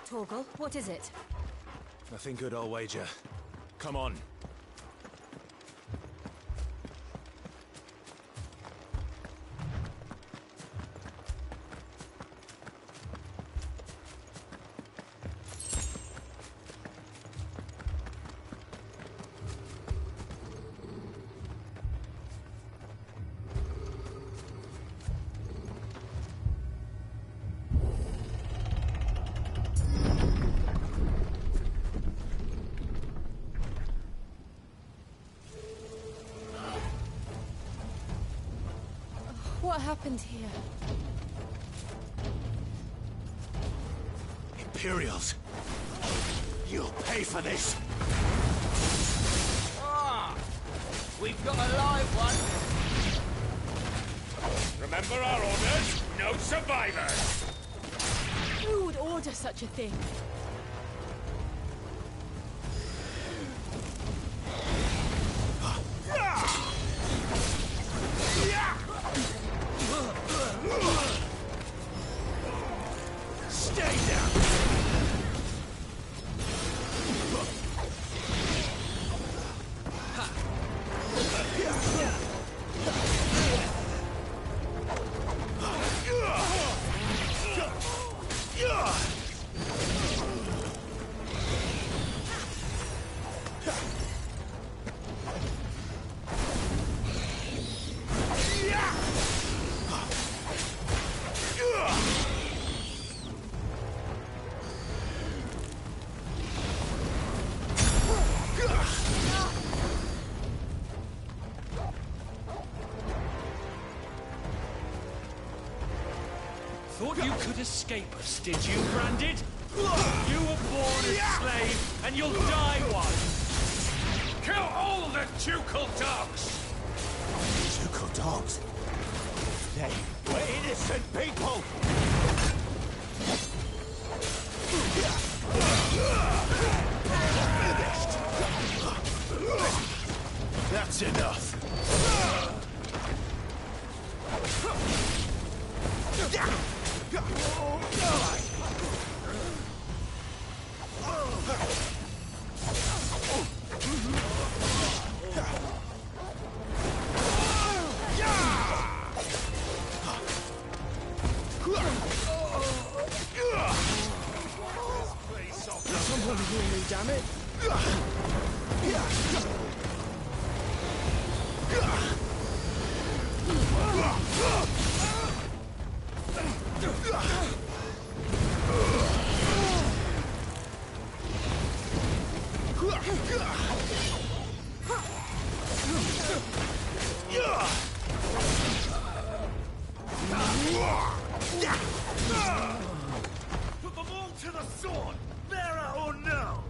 Torgal, what is it? Nothing good, I'll wager. Come on. What happened here? Imperials! You'll pay for this! Ah! We've got a live one! Remember our orders? No survivors! Who would order such a thing? Thought you could escape us, did you, Branded? You were born a slave, and you'll die one! Kill all the ducal dogs! Ducal dogs? They were innocent people! Finished! That's enough! Someone hear me, damn it! Put them all to the sword, bearer or no!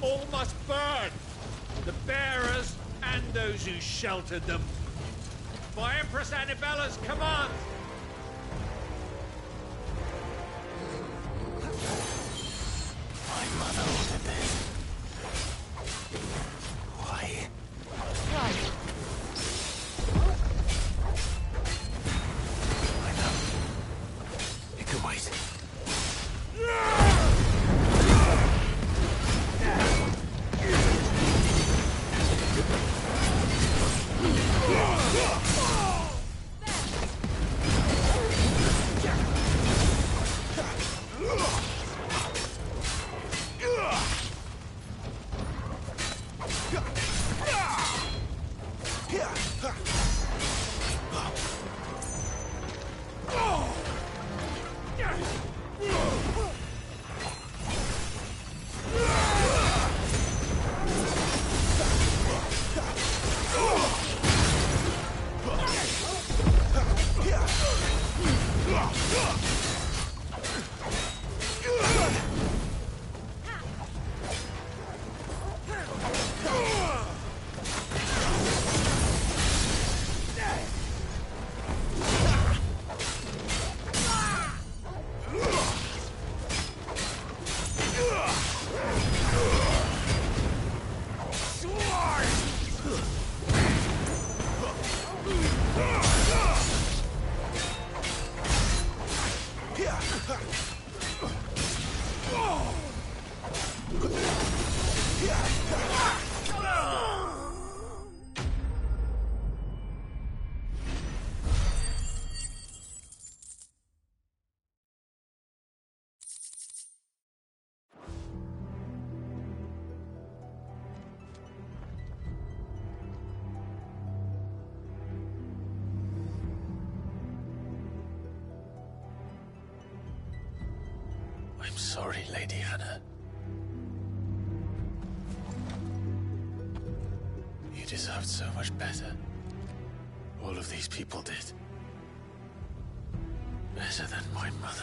All must burn! The bearers and those who sheltered them. By Empress Annibella's command! My mother ordered this. Why? Why? I know. It could wait. I'm sorry, Lady Hannah. You deserved so much better. All of these people did. Better than my mother.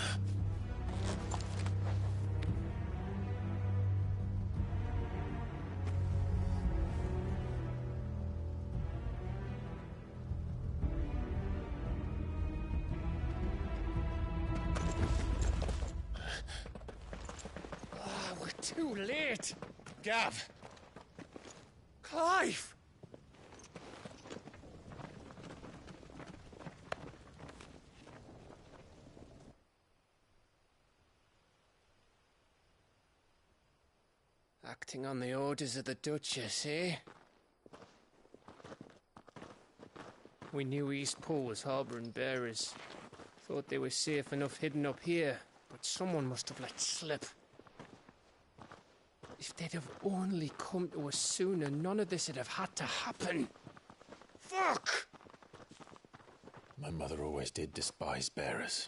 We're too late. Gav. Clive. Acting on the orders of the Duchess, eh? We knew East Pole was harbouring bearers. Thought they were safe enough hidden up here, but someone must have let slip. If they'd have only come to us sooner, none of this would have had to happen. Fuck! My mother always did despise bearers.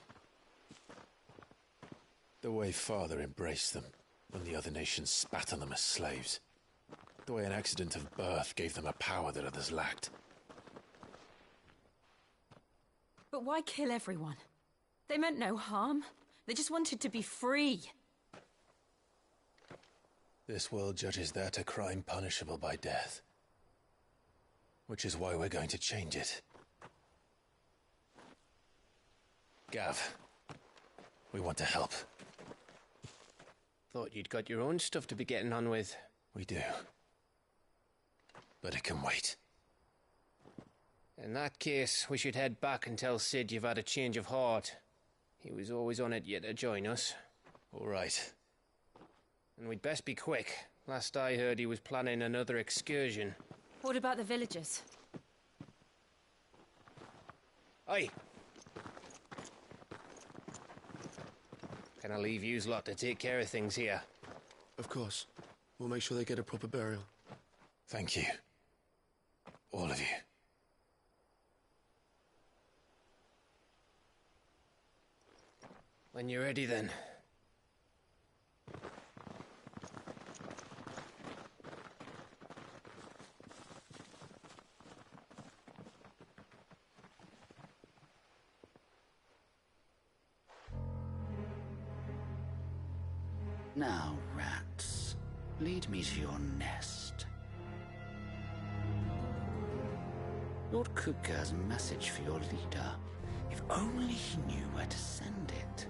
The way Father embraced them when the other nations spat on them as slaves. The way an accident of birth gave them a power that others lacked. But why kill everyone? They meant no harm. They just wanted to be free. This world judges that a crime punishable by death. Which is why we're going to change it. Gav, we want to help. Thought you'd got your own stuff to be getting on with. We do. But it can wait. In that case, we should head back and tell Sid you've had a change of heart. He was always on it yet to join us. All right. And we'd best be quick. Last I heard, he was planning another excursion. What about the villagers? Aye. Can I leave yous lot to take care of things here? Of course. We'll make sure they get a proper burial. Thank you. All of you. When you're ready, then. Now, rats, lead me to your nest. Lord Kupka has a message for your leader. If only he knew where to send it.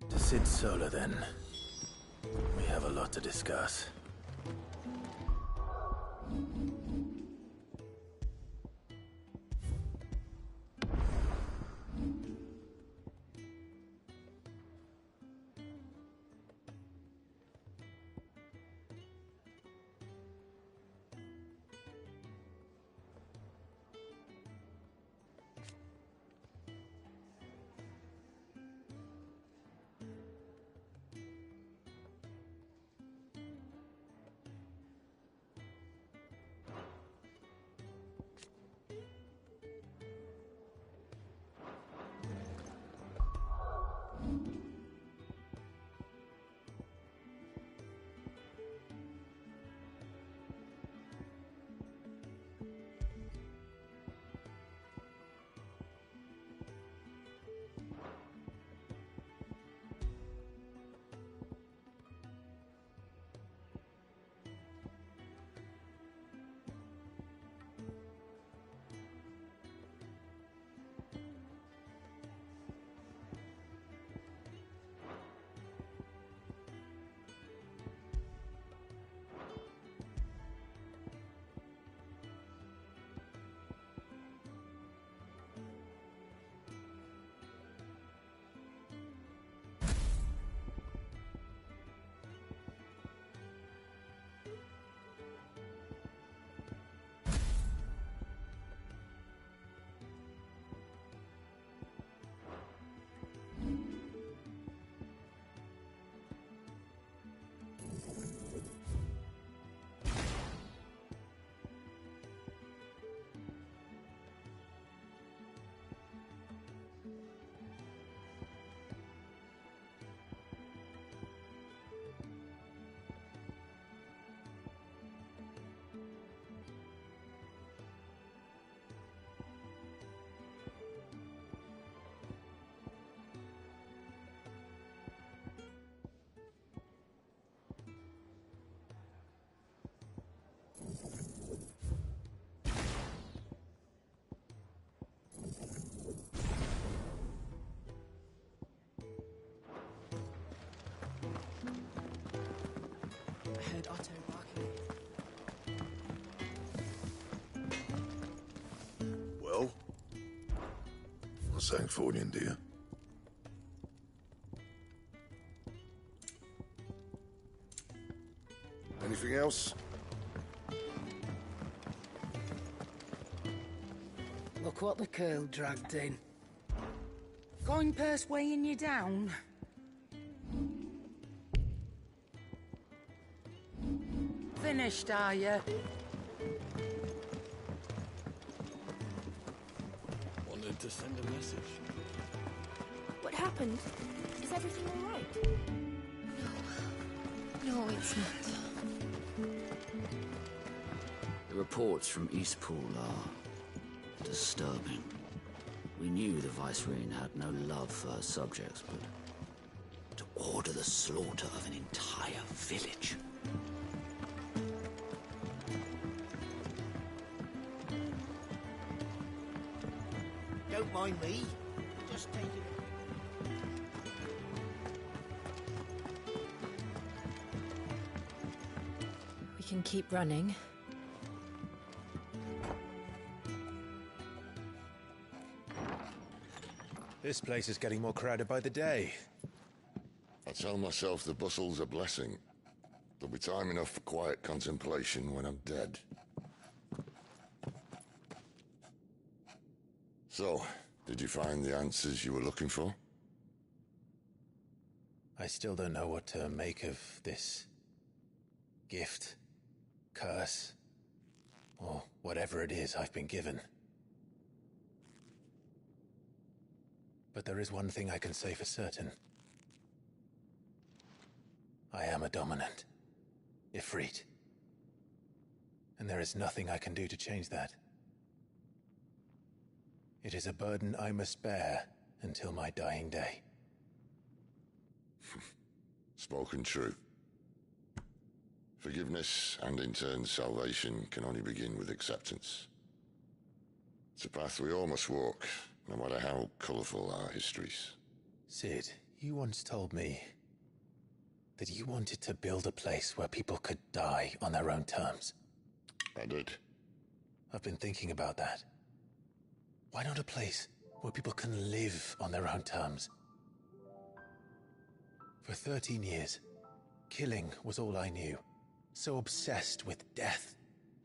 To Sid Solar, then. We have a lot to discuss. heard Otto barking. Well? What's that for you, dear? Anything else? Look what the curl dragged in. Coin purse weighing you down? Finished, are you? Wanted to send a message. What happened? Is everything all right? No, it's not. The reports from Eastpool are disturbing. We knew the Vicereine had no love for her subjects, but to order the slaughter of an entire village. Don't mind me. Just take it. We can keep running. This place is getting more crowded by the day. I tell myself the bustle's a blessing. There'll be time enough for quiet contemplation when I'm dead. So, did you find the answers you were looking for? I still don't know what to make of this gift, curse, or whatever it is I've been given. But there is one thing I can say for certain. I am a dominant, Ifrit. And there is nothing I can do to change that. It is a burden I must bear until my dying day. Spoken true. Forgiveness, and in turn salvation, can only begin with acceptance. It's a path we all must walk, no matter how colourful our histories. Sid, you once told me that you wanted to build a place where people could die on their own terms. I did. I've been thinking about that. Why not a place where people can live on their own terms? For 13 years, killing was all I knew. So obsessed with death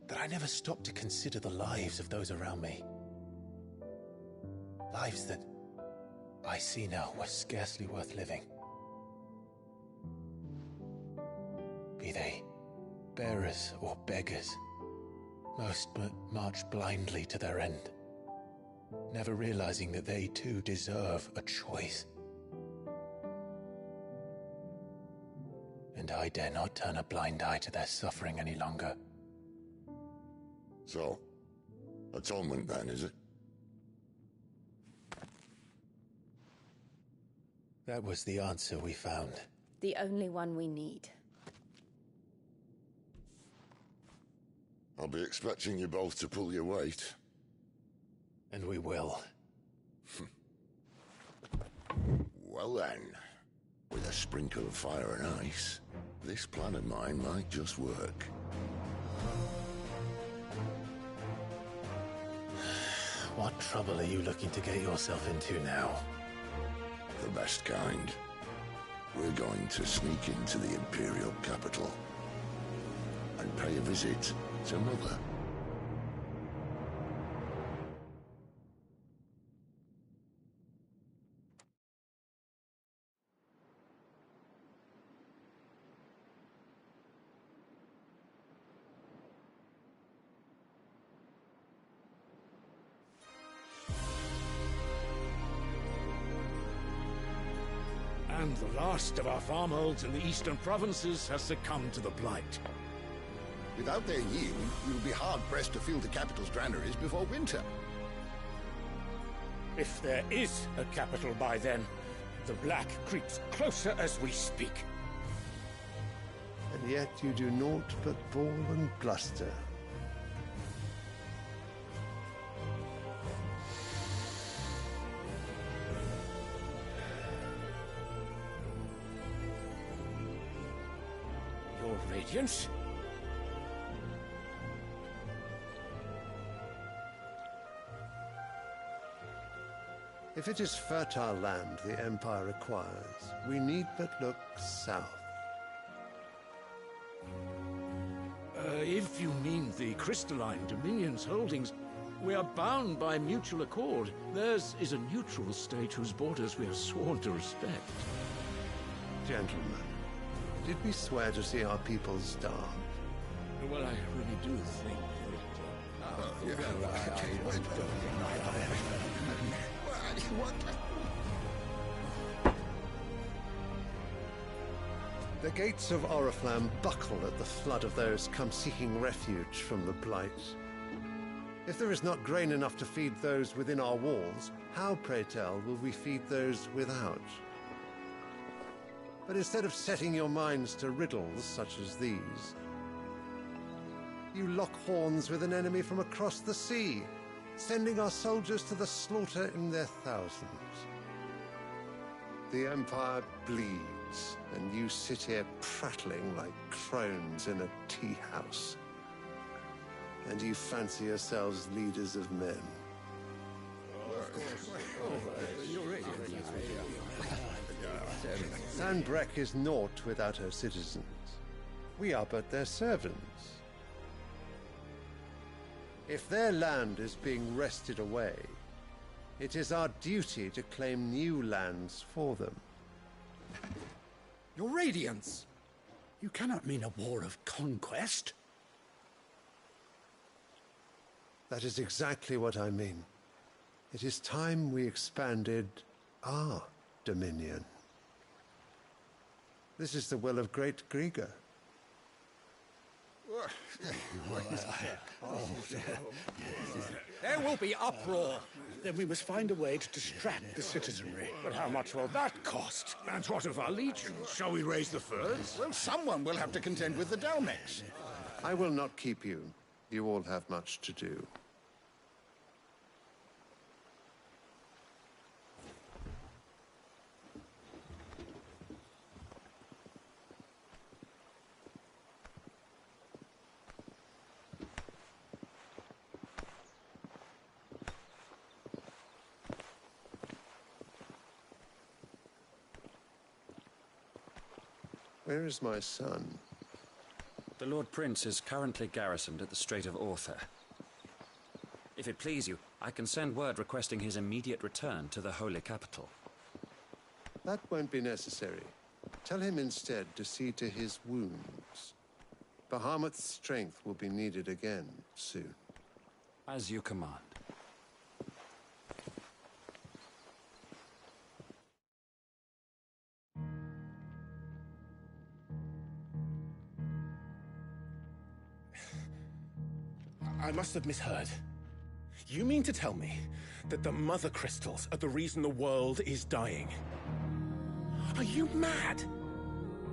that I never stopped to consider the lives of those around me. Lives that I see now were scarcely worth living. Be they bearers or beggars, most but march blindly to their end, never realizing that they too deserve a choice. And I dare not turn a blind eye to their suffering any longer. So, atonement then, is it? That was the answer we found. The only one we need. I'll be expecting you both to pull your weight. And we will. Well then, with a sprinkle of fire and ice, this plan of mine might just work. What trouble are you looking to get yourself into now? The best kind. We're going to sneak into the Imperial capital and pay a visit to Mother. And the last of our farmholds in the eastern provinces has succumbed to the blight. Without their yield, we will be hard-pressed to fill the capital's granaries before winter. If there is a capital by then, the black creeps closer as we speak. And yet you do naught but bawl and bluster. Your Radiance. If it is fertile land the Empire requires, we need but look south. If you mean the crystalline Dominion's holdings, we are bound by mutual accord. Theirs is a neutral state whose borders we are sworn to respect. Gentlemen, did we swear to see our people starve? Well, I really do think The gates of Oriflamme buckle at the flood of those come seeking refuge from the Blight. If there is not grain enough to feed those within our walls, how, pray tell, will we feed those without? But instead of setting your minds to riddles such as these, you lock horns with an enemy from across the sea, sending our soldiers to the slaughter in their thousands. The Empire bleeds, and you sit here prattling like crones in a tea house. And you fancy yourselves leaders of men. Sandbreck is naught without her citizens. We are but their servants. If their land is being wrested away, it is our duty to claim new lands for them. Your Radiance! You cannot mean a war of conquest. That is exactly what I mean. It is time we expanded our dominion. This is the will of great Grieger. There will be uproar. Then we must find a way to distract the citizenry. But how much will that cost? And what of our legions? Shall we raise the furs? Well, someone will have to contend with the Dalmex. I will not keep you. You all have much to do. Where is my son? The Lord Prince is currently garrisoned at the Strait of Orther. If it please you, I can send word requesting his immediate return to the Holy Capital. That won't be necessary. Tell him instead to see to his wounds. Bahamut's strength will be needed again soon. As you command. I must have misheard. You mean to tell me that the Mother Crystals are the reason the world is dying? Are you mad?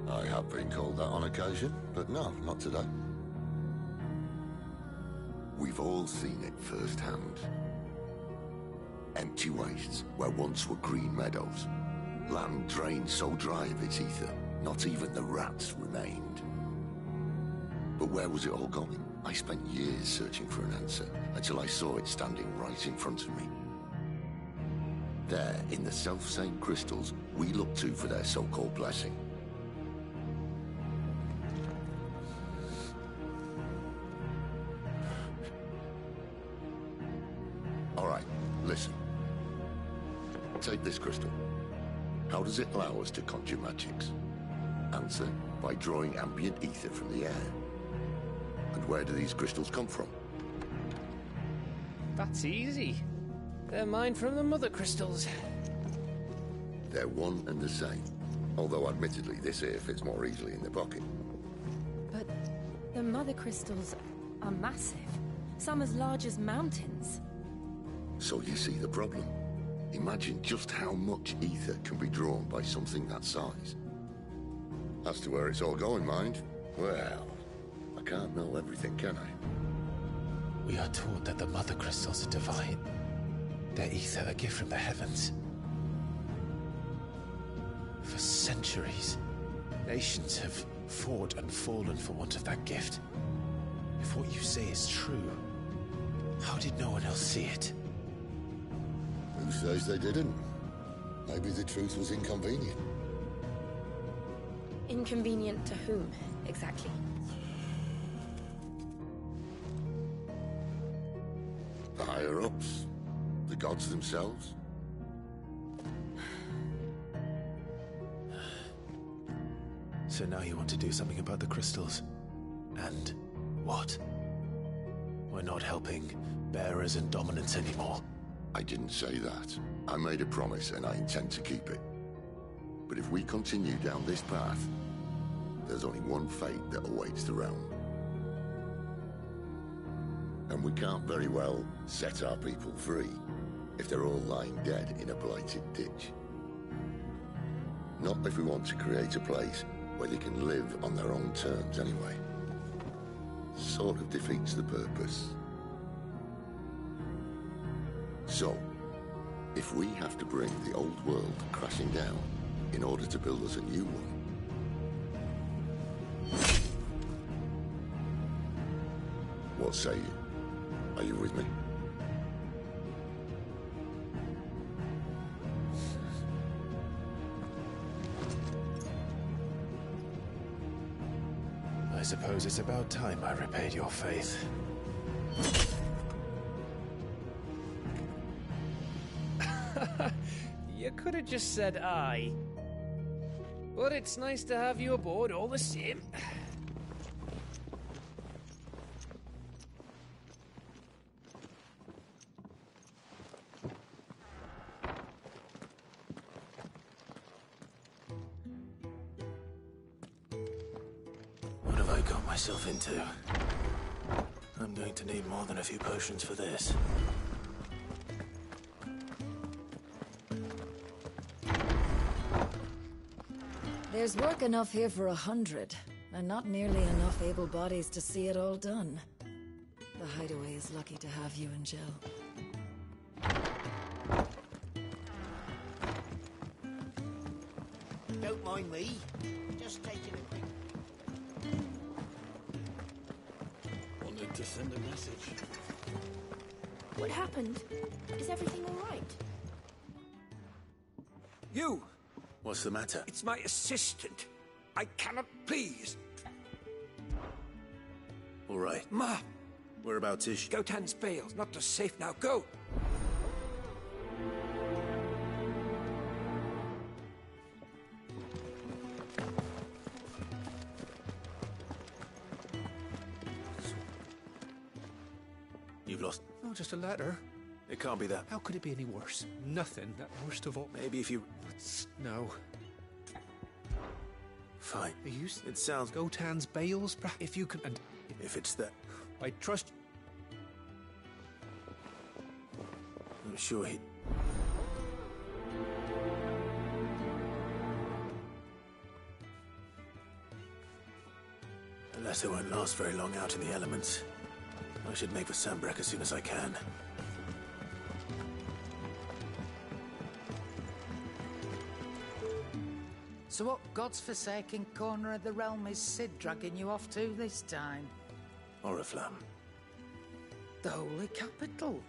I have been called that on occasion, but no, not today. We've all seen it firsthand. Empty wastes where once were green meadows. Land drained so dry of its ether, not even the rats remained. But where was it all going? I spent years searching for an answer, until I saw it standing right in front of me. There, in the self-same crystals we look to for their so-called blessing. All right, listen. Take this crystal. How does it allow us to conjure magics? Answer, by drawing ambient ether from the air. And where do these crystals come from? That's easy. They're mined from the Mother Crystals. They're one and the same. Although admittedly this here fits more easily in the pocket. But the Mother Crystals are massive. Some as large as mountains. So you see the problem. Imagine just how much ether can be drawn by something that size. As to where it's all going, mind, well, I can't know everything, can I? We are taught that the Mother Crystals are divine. Their ether a gift from the heavens. For centuries, nations have fought and fallen for want of that gift. If what you say is true, how did no one else see it? Who says they didn't? Maybe the truth was inconvenient. Inconvenient to whom, exactly? The higher-ups? The gods themselves? So now you want to do something about the crystals. And what? We're not helping bearers and dominants anymore. I didn't say that. I made a promise and I intend to keep it. But if we continue down this path, there's only one fate that awaits the realm. And we can't very well set our people free if they're all lying dead in a blighted ditch. Not if we want to create a place where they can live on their own terms anyway. Sort of defeats the purpose. So, if we have to bring the old world crashing down in order to build us a new one, what say you? Are you with me? I suppose it's about time I repaid your faith. You could have just said aye. But it's nice to have you aboard all the same. What have I got myself into? I'm going to need more than a few potions for this. There's work enough here for 100, and not nearly enough able bodies to see it all done. The Hideaway is lucky to have you and Jill. Don't mind me. Just taking a quick... Wanted to send a message. What happened? Is everything all right? You! What's the matter? It's my assistant. I cannot please. All right. Ma! Whereabouts is she? Gotan's Bales, not just safe now. Go! You've lost... Oh, just a letter. It can't be that. How could it be any worse? Nothing. That worst of all. Maybe if you... No. Fine. It sounds... Gotan's Bales, if you can... And if it's that... I trust... I'm sure he... Unless it won't last very long out in the elements. I should make for Sandbreck as soon as I can. So what God's forsaken corner of the realm is Sid dragging you off to this time? Oriflamme. The Holy Capital.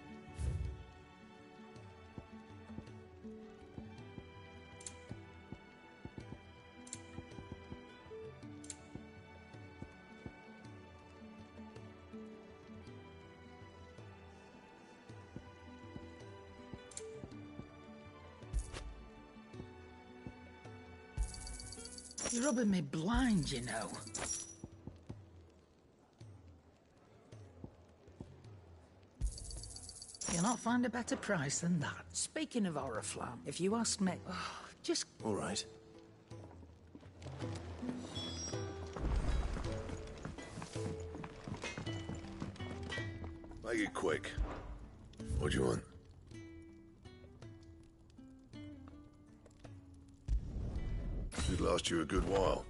You're rubbing me blind, you know. You'll not find a better price than that. Speaking of Oriflamme, if you ask me, just... All right. Make it quick. What do you want? Should last you a good while.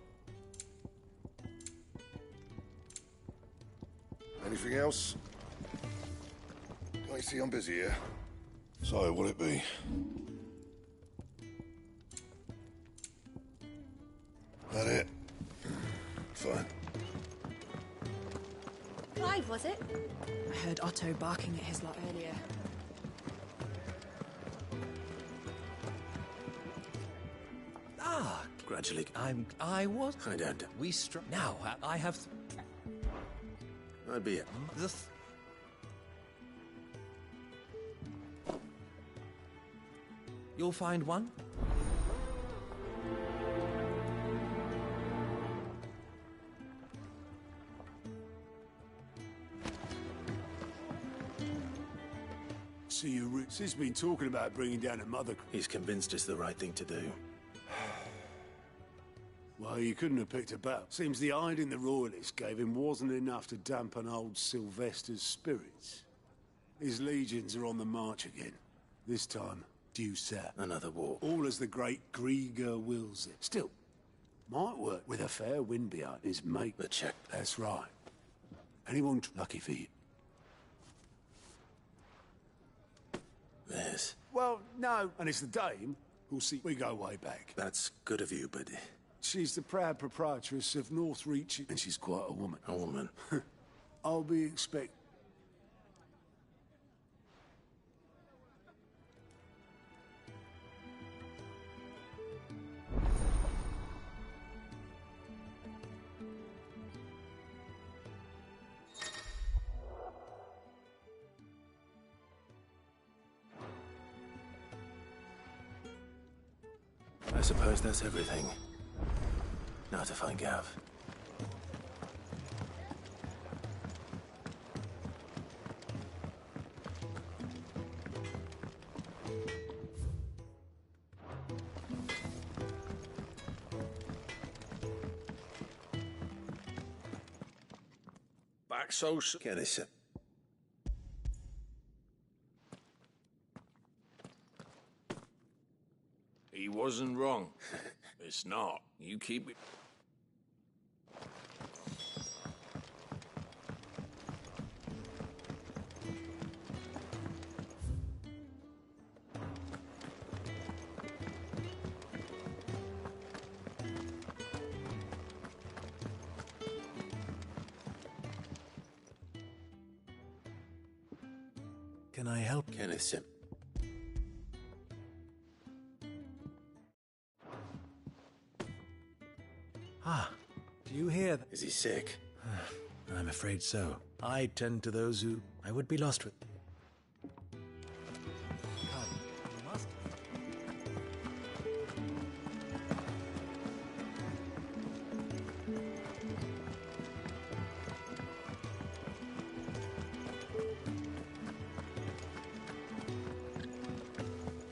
Anything else? I see I'm busy here. So, what'll it be? That it? Clive, was it? I heard Otto barking at his lot earlier. Ah, gradually. I was. I don't. We struck. Now, I have. I'd be it. You'll find one? See, Sis been talking about bringing down a mother. He's convinced it's the right thing to do. Well, you couldn't have picked a better. Seems the hiding the royalists gave him wasn't enough to dampen old Sylvester's spirits. His legions are on the march again. This time, due south. Another war. All as the great Grieger wills it. Still, might work with a fair wind behind his mate. The check. That's right. Anyone lucky for you? Yes. Well, no. And it's the dame who'll see we go way back. That's good of you, but... She's the proud proprietress of North Reach, and she's quite a woman. A woman? I'll be expect... I suppose that's everything. Now to find Gav. Back so... Kennison. He wasn't wrong. It's not. You keep it... Can I help? Kennison. Ah, do you hear that? Is he sick? I'm afraid so. I tend to those who I would be lost with. Come, you must.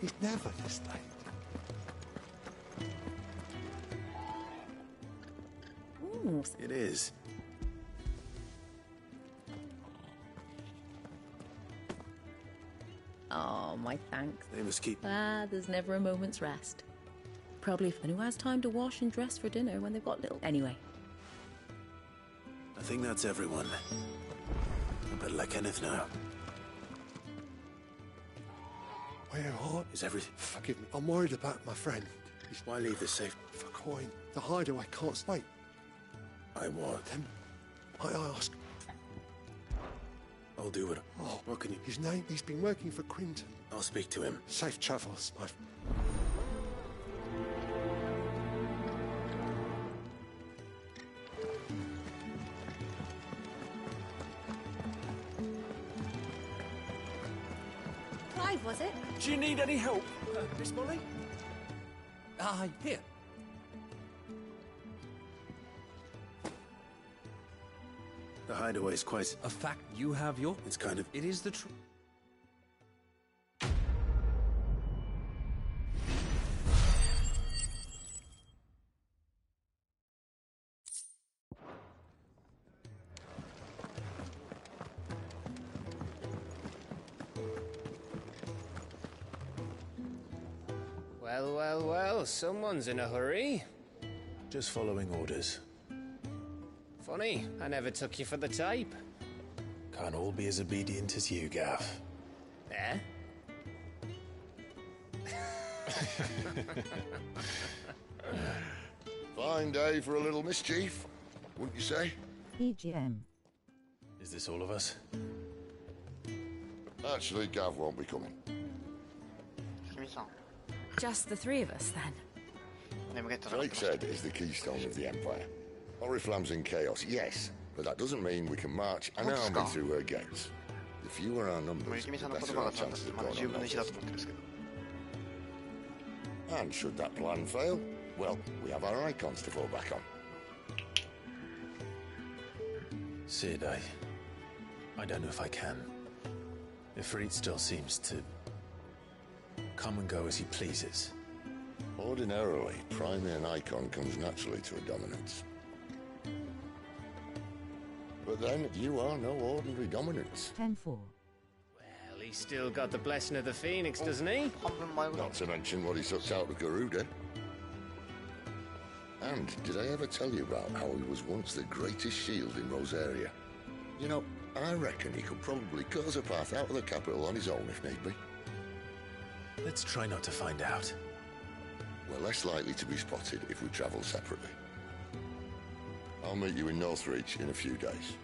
He's never this late. It is. Oh, my thanks. They must keep... There's never a moment's rest. Probably for who has time to wash and dress for dinner when they've got little... Anyway. I think that's everyone. I better let Kenneth know. Where are... Is everything... Forgive me, I'm worried about my friend. Why leave the safe... For coin. The hideaway can't wait. I want. Then I ask. I'll do it. Oh, what can you... His name, he's been working for Quinton. I'll speak to him. Safe travels, my... Clive, was it? Do you need any help, Miss Molly? Here. The hideaway's quite... A fact you have your... It's kind of... It is the truth. Well, well, well, someone's in a hurry. Just following orders. Funny, I never took you for the type. Can't all be as obedient as you, Gav. Eh? Fine day for a little mischief, wouldn't you say? EGM. Is this all of us? Actually, Gav won't be coming. Just the three of us, then? Drake's Head is the keystone of the Empire. Oriflamme's in chaos, yes, but that doesn't mean we can march an army through her gates. The fewer our numbers, the better our chances of going on offensive. And should that plan fail, well, we have our icons to fall back on. Sid, I don't know if I can. Ifrit still seems to come and go as he pleases. Ordinarily, priming an icon comes naturally to a dominance. But then, you are no ordinary dominance. 10-4. Well, he's still got the blessing of the Phoenix, doesn't he? Not to mention what he sucked out of Garuda. And did I ever tell you about how he was once the greatest shield in Rosaria? You know, I reckon he could probably cut us a path out of the capital on his own if need be. Let's try not to find out. We're less likely to be spotted if we travel separately. I'll meet you in Northreach in a few days.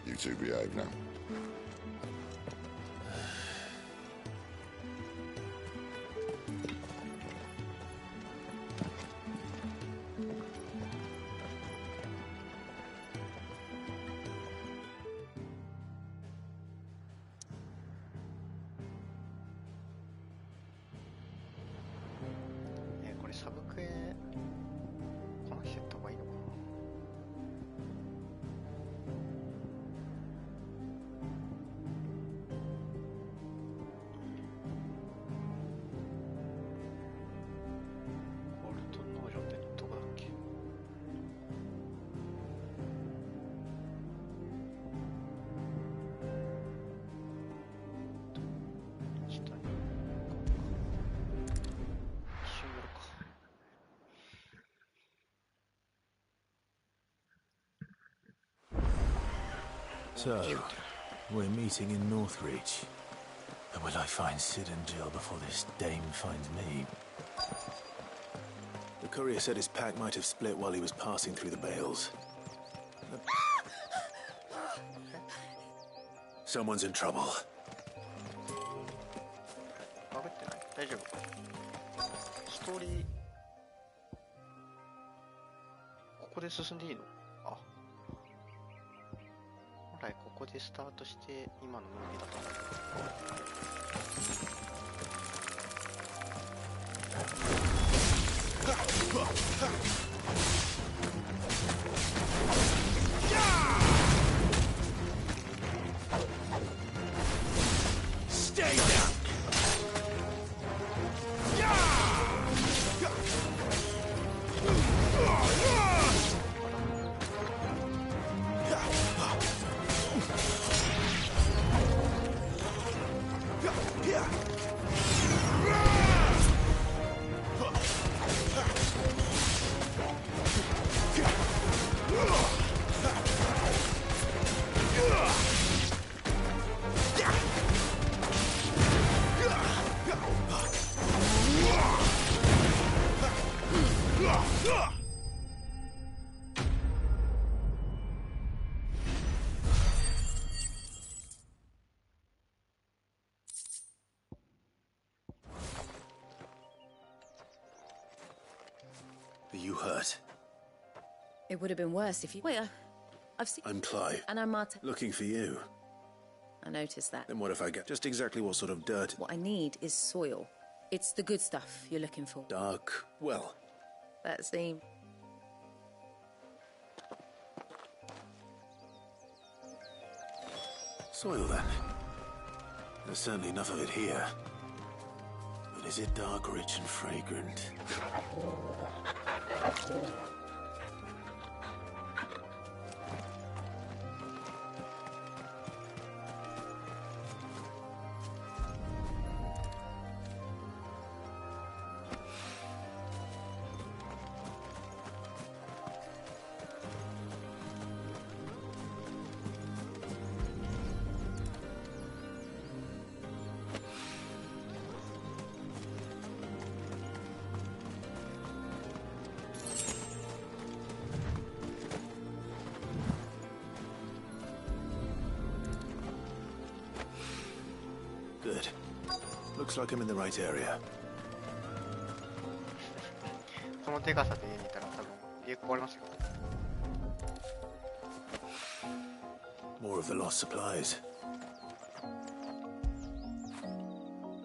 You two behave now. So, we're meeting in Northreach. And will I find Sid and Jill before this dame finds me? The courier said his pack might have split while he was passing through the bales. Someone's in trouble. 大丈夫。ストーリーここで進んでいいの？あ、本来ここでスタートして今のムービーだと思Stay down! Are you hurt? It would have been worse if you... Wait, I've seen... I'm Clive. And I'm Martin. Looking for you. I noticed that. Then what if I get just exactly what sort of dirt? What I need is soil. It's the good stuff you're looking for. Dark well. That seems... Soil, then. There's certainly enough of it here. But is it dark, rich, and fragrant? Looks like I'm in the right area. そのデカさで家にいたら多分家壊れますよ。More of the lost supplies.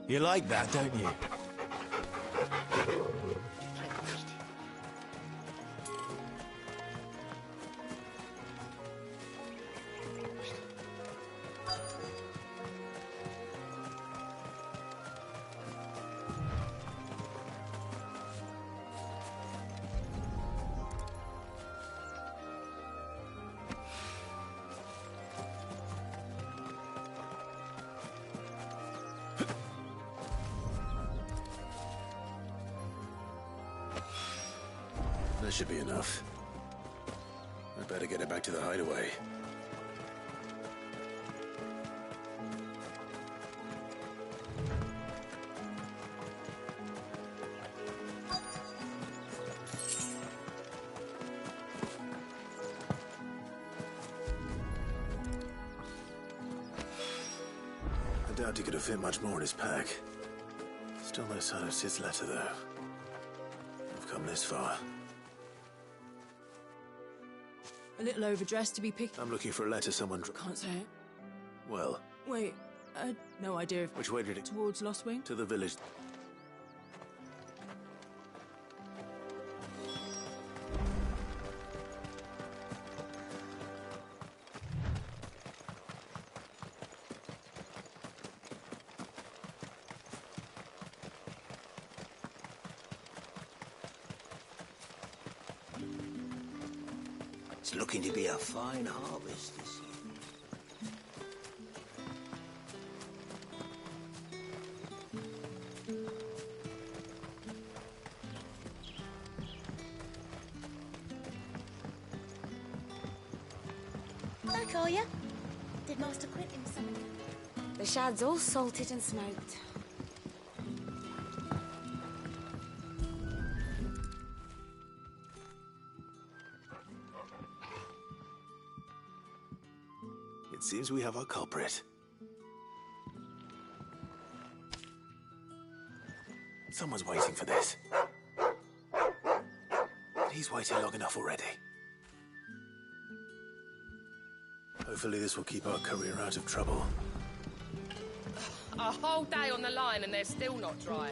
You like that, don't you? That should be enough. I better get it back to the hideaway. I doubt he could have fit much more in his pack. Still no sign of Sid's letter, though. I've come this far. A little overdressed to be picked. I'm looking for a letter someone... Can't say it. Well... Wait, no idea if... Which way did it... Towards Lost Wing? To the village. It's looking to be a fine harvest this year. Back, are ya? Did Master Quentin summon you? The shad's all salted and smoked. It seems we have our culprit. Someone's waiting for this. He's waited long enough already. Hopefully this will keep our career out of trouble. A whole day on the line and they're still not dry.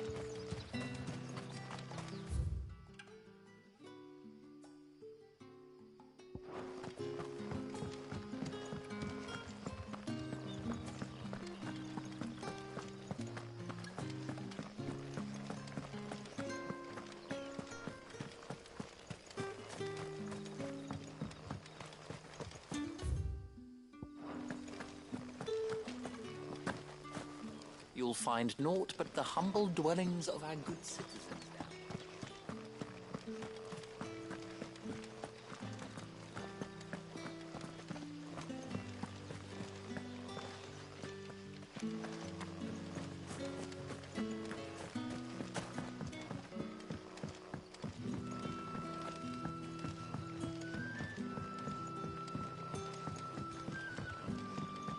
You'll find naught but the humble dwellings of our good citizens now.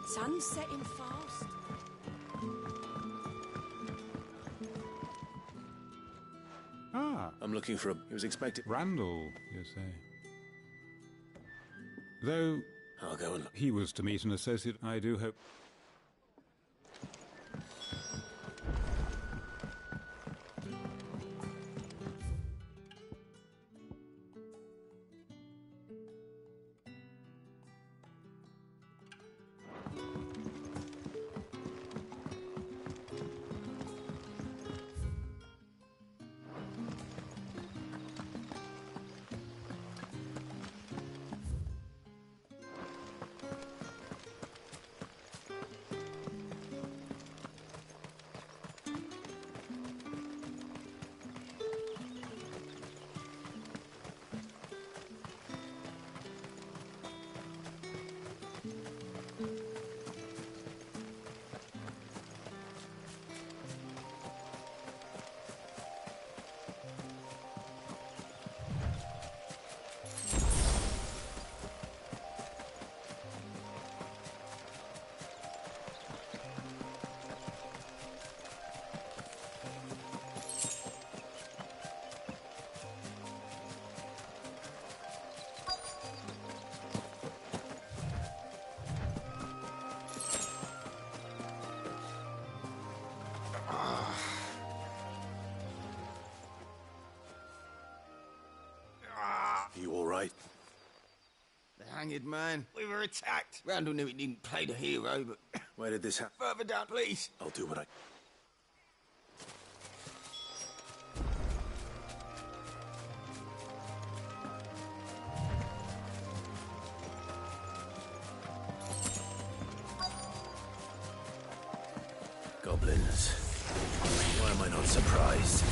Sun's setting fast. Ah. I'm looking for a... He was expected... Randall, you say? Though... I'll go and... He was to meet an associate, I do hope... right? The hanged man. We were attacked. Randall knew he didn't play the hero, but... Where did this happen? Further down, please. I'll do what I... Goblins. Why am I not surprised?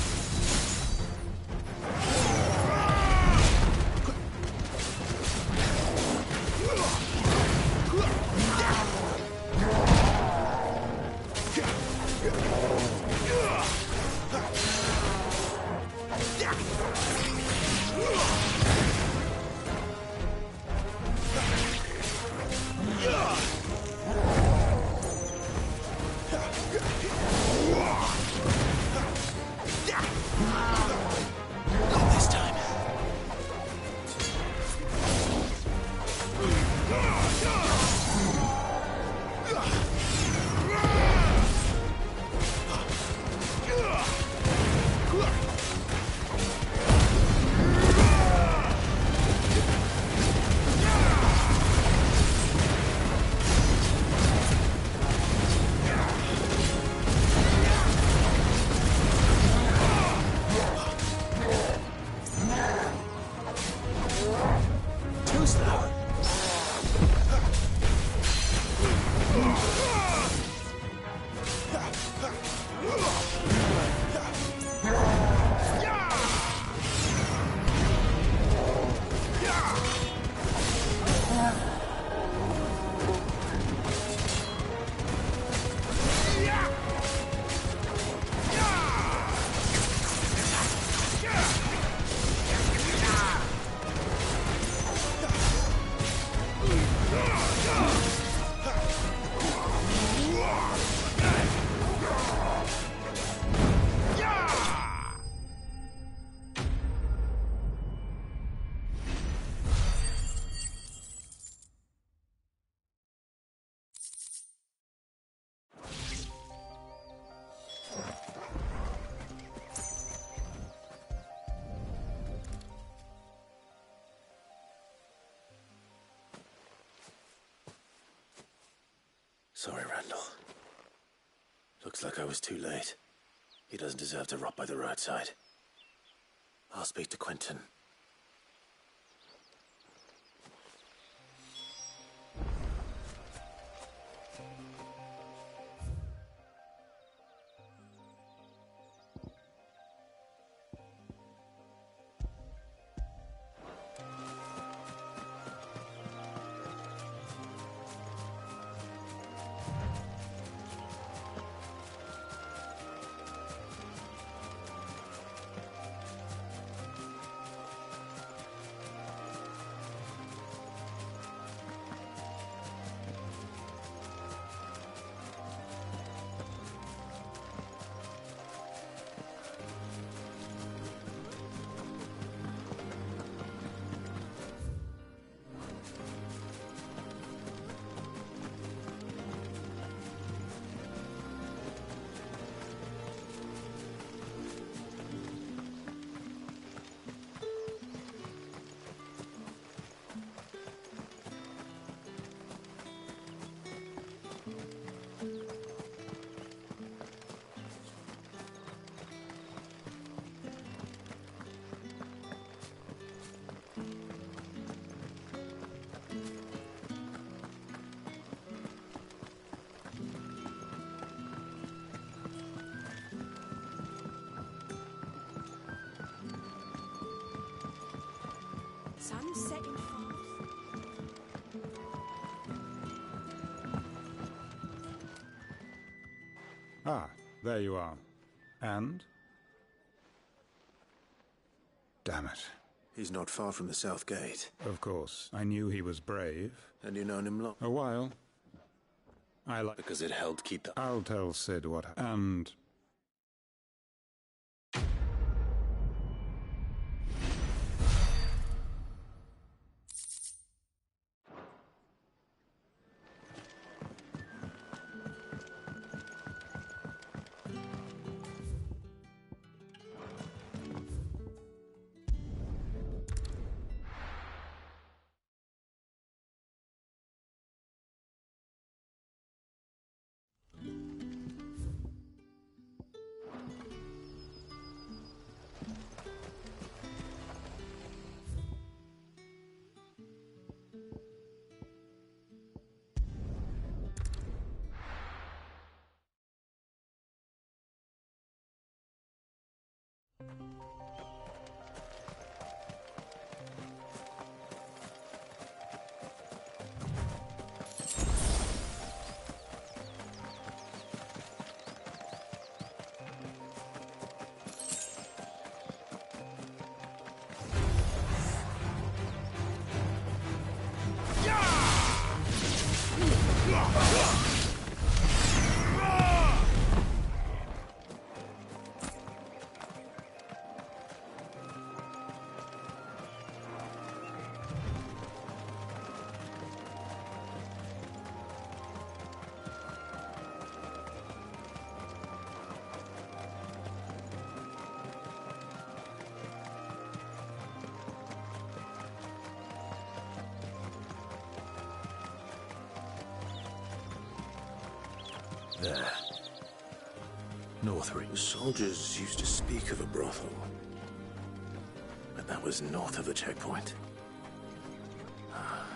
Sorry, Randall. Looks like I was too late. He doesn't deserve to rot by the roadside. I'll speak to Quentin. Sun's setting fast. Ah, there you are. And? Damn it. He's not far from the South Gate. Of course. I knew he was brave. And you known him long? A while. I like... Because it helped keep the... I'll tell Sid what... And... There. Northring. Soldiers used to speak of a brothel. But that was north of the checkpoint. I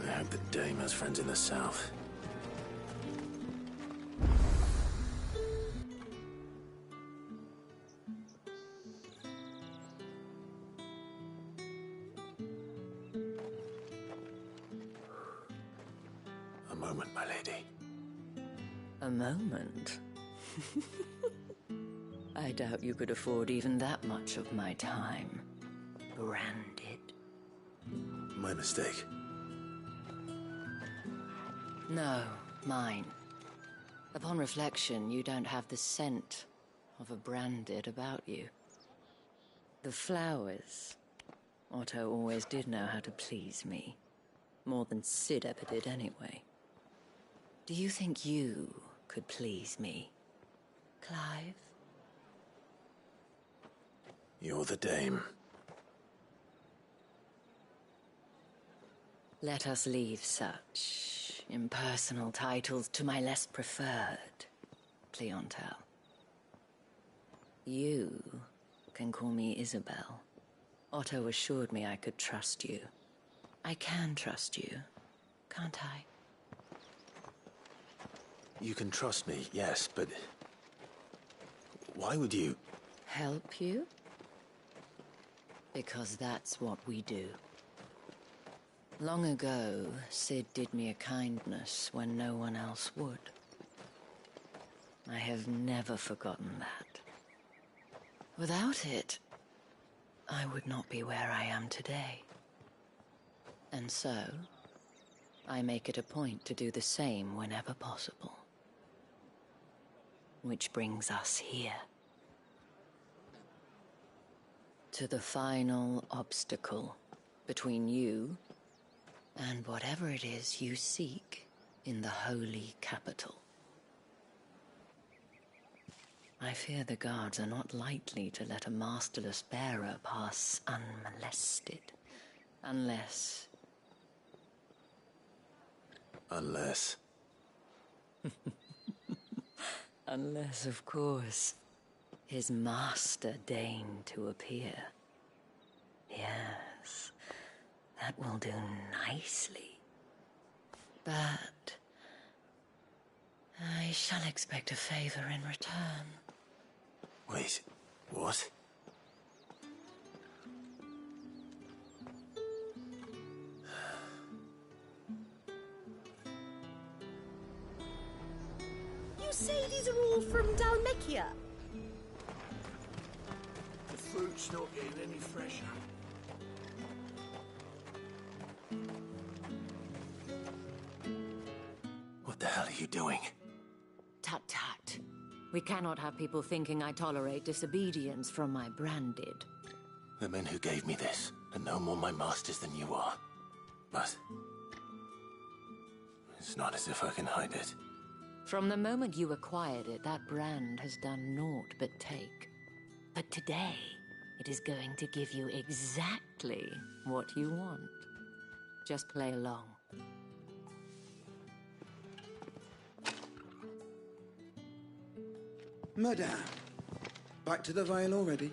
hope the dame has friends in the south. A moment, my lady. A moment? I doubt you could afford even that much of my time. Branded. My mistake. No, mine. Upon reflection, you don't have the scent of a branded about you. The flowers. Otto always did know how to please me. More than Sid ever did anyway. Do you think you could please me, Clive? You're the dame. Let us leave such impersonal titles to my less preferred clientele. You can call me Isabel. Otto assured me I could trust you. I can trust you, can't I? You can trust me, yes, but... why would you... Help you? Because that's what we do. Long ago, Sid did me a kindness when no one else would. I have never forgotten that. Without it, I would not be where I am today. And so, I make it a point to do the same whenever possible. Which brings us here. To the final obstacle between you and whatever it is you seek in the holy capital. I fear the guards are not likely to let a masterless bearer pass unmolested. Unless... Unless... Unless, of course, his master deigned to appear. Yes, that will do nicely. But... I shall expect a favor in return. Wait, what? You say these are all from Dalmekia? The fruit's not getting any fresher. What the hell are you doing? Tut-tut. We cannot have people thinking I tolerate disobedience from my branded. The men who gave me this are no more my masters than you are. But... it's not as if I can hide it. From the moment you acquired it, that brand has done naught but take. But today, it is going to give you exactly what you want. Just play along. Madame, back to the Vale already?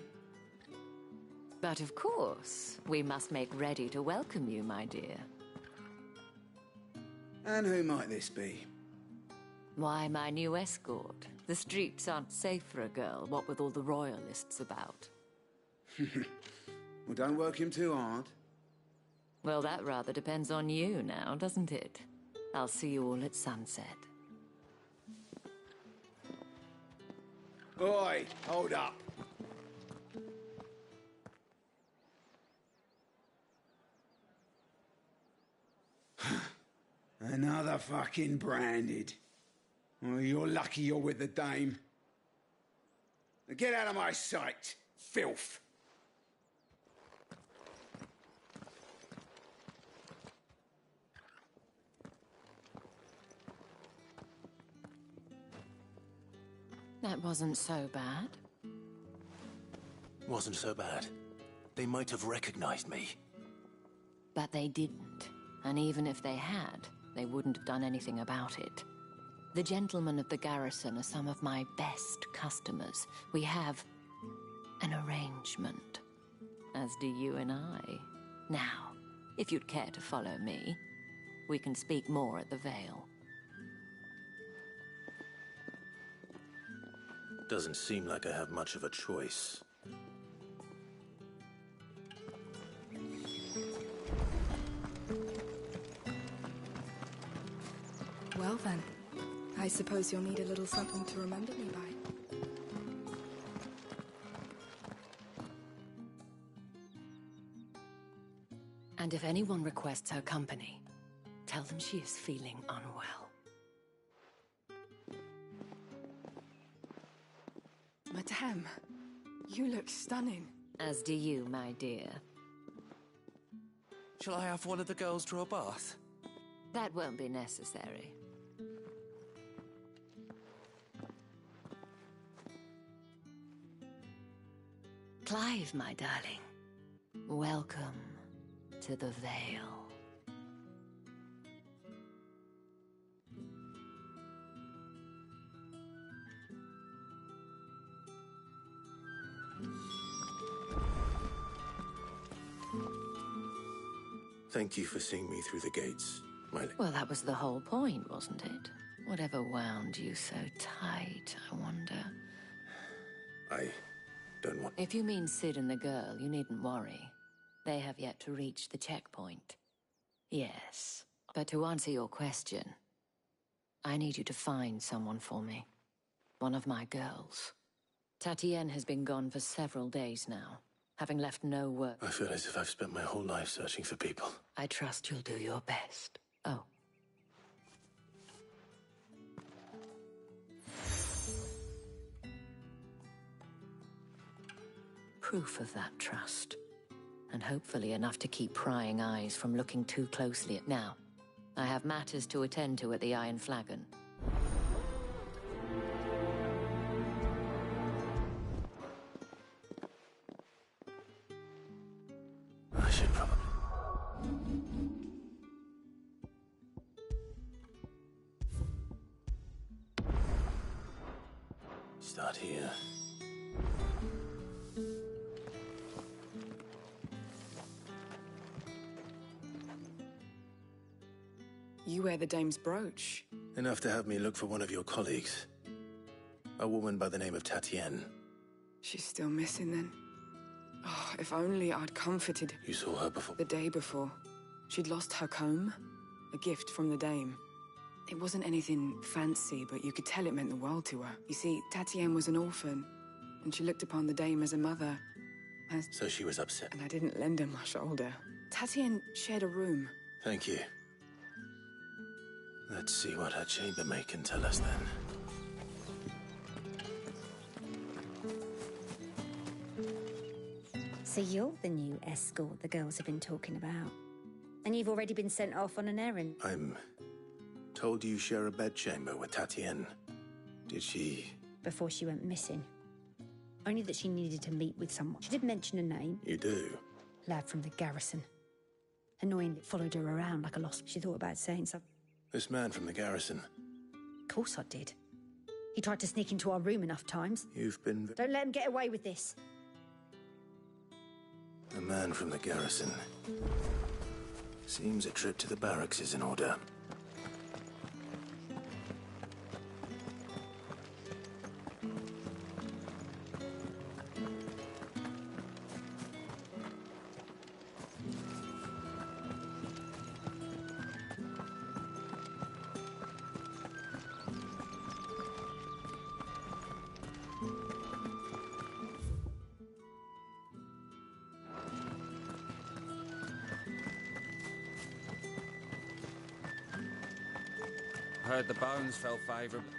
But of course, we must make ready to welcome you, my dear. And who might this be? Why, my new escort, The streets aren't safe for a girl, what with all the royalists about. Well, don't work him too hard. Well, that rather depends on you now, doesn't it? I'll see you all at sunset. Oi, hold up. Another fucking branded. Oh, you're lucky you're with the dame. Now get out of my sight, filth. That wasn't so bad. Wasn't so bad. They might have recognized me. But they didn't. And even if they had, they wouldn't have done anything about it. The gentlemen of the garrison are some of my best customers. We have an arrangement, as do you and I. Now, if you'd care to follow me, we can speak more at the Vale. Doesn't seem like I have much of a choice. Well then, I suppose you'll need a little something to remember me by. And if anyone requests her company, tell them she is feeling unwell. Madame, you look stunning. As do you, my dear. Shall I have one of the girls draw a bath? That won't be necessary. Clive, my darling. Welcome to the Vale. Thank you for seeing me through the gates, my lady. Well, that was the whole point, wasn't it? Whatever wound you so tight, I wonder. I don't want... If you mean Sid and the girl, you needn't worry. They have yet to reach the checkpoint. Yes, but to answer your question, I need you to find someone for me. One of my girls. Tatienne has been gone for several days now, having left no word. I feel as if I've spent my whole life searching for people. I trust you'll do your best. Oh. Proof of that trust. And hopefully enough to keep prying eyes from looking too closely at now. I have matters to attend to at the Iron Flagon. I should probably... start here. You wear the dame's brooch. Enough to have me look for one of your colleagues. A woman by the name of Tatienne. She's still missing then. Oh, if only I'd comforted... You saw her before? The day before. She'd lost her comb. A gift from the dame. It wasn't anything fancy, but you could tell it meant the world to her. You see, Tatienne was an orphan, and she looked upon the dame as a mother. So she was upset. And I didn't lend her my shoulder. Tatienne shared a room. Thank you. Let's see what her chambermaid can tell us then. So you're the new escort the girls have been talking about. And you've already been sent off on an errand. I'm told you share a bedchamber with Tatienne. Did she... Before she went missing. Only that she needed to meet with someone. She did mention a name. You do? Lad from the garrison. Annoyingly followed her around like a lost... She thought about saying something. This man from the garrison. Of course I did. He tried to sneak into our room enough times. You've been... Don't let him get away with this. A man from the garrison. Seems a trip to the barracks is in order. Heard the bones fell favourable.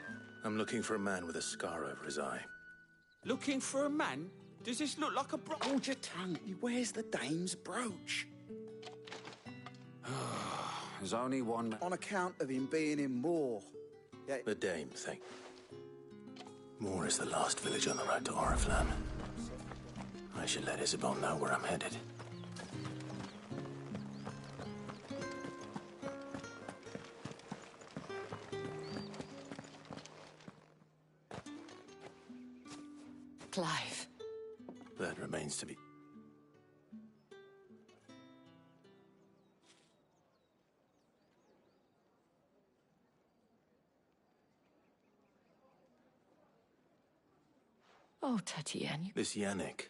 I'm looking for a man with a scar over his eye. Looking for a man? Does this look like a Hold your tongue. Where's the dame's brooch? There's only one. On account of him being in Moor. Yeah. The dame thing. Moor is the last village on the road to Oriflamme. I should let Isabel know where I'm headed. Clive. That remains to be... Oh, Tatiana. This Yannick.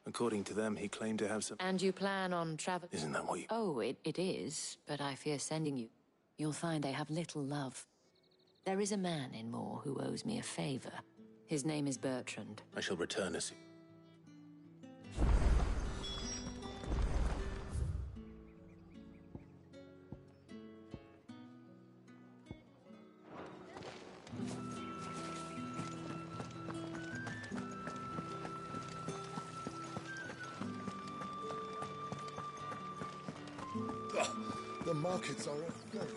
According to them, he claimed to have some... And you plan on travel... Isn't that what you... Oh, it is, but I fear sending you. You'll find they have little love. There is a man in Moor who owes me a favor. His name is Bertrand. I shall return as... The markets are afloat.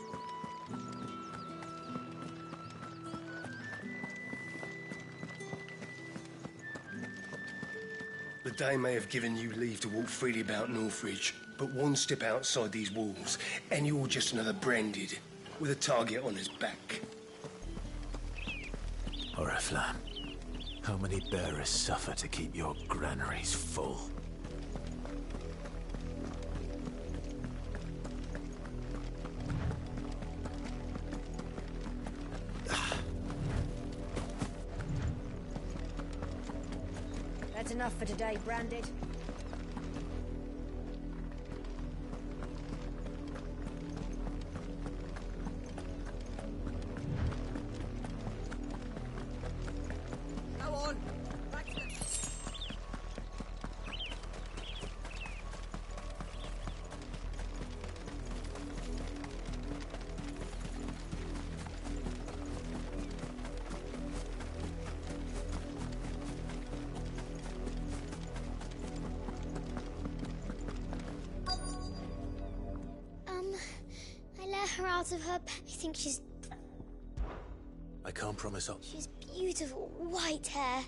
The Dame may have given you leave to walk freely about Northridge, but one step outside these walls, and you're just another branded, with a target on his back. Oriflamme, how many bearers suffer to keep your granaries full? That's enough for today, Branded. Go on. Back to them. I let her out of her bed. I think she's... I can't promise I'll... She's beautiful, white hair.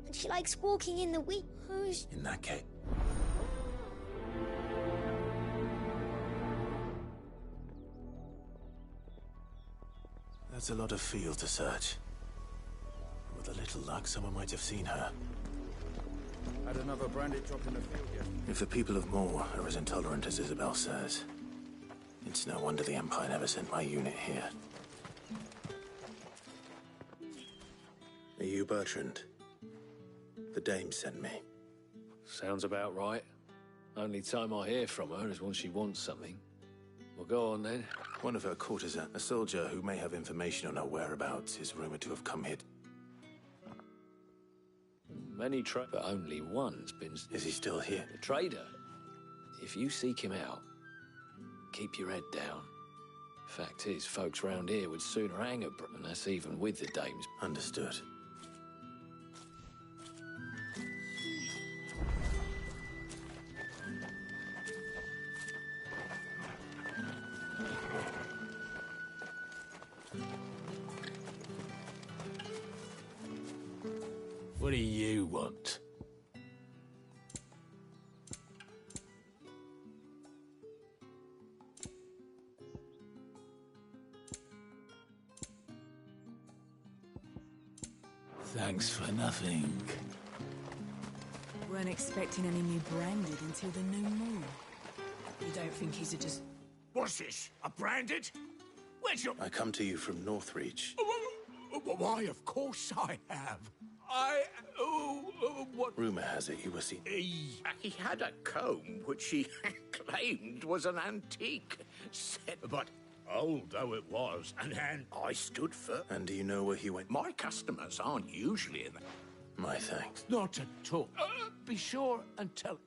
And she likes walking in the wheat. In that case... That's a lot of field to search. With a little luck, someone might have seen her. Had another Branded drop in the field yet? If the people of Moor are as intolerant as Isabel says, it's no wonder the Empire never sent my unit here. Are you Bertrand? The Dame sent me. Sounds about right. Only time I hear from her is when she wants something. Well, go on then. One of her courtesans, a soldier who may have information on her whereabouts, is rumored to have come here. Many but only one's been... Is he still here? The trader. If you seek him out, keep your head down. Fact is, folks round here would sooner hang a and that's even with the dames. Understood. What do you want? Thanks for nothing. Weren't expecting any new Branded until the new moon. You don't think he's a just... What's this? A Branded? Where's your... I come to you from Northreach. Why, of course I have. What? Rumor has it you were seen... He had a comb which he claimed was an antique. But old though it was, and I stood firm. And do you know where he went? My customers aren't usually in the... My thanks. Not at all. Be sure and tell...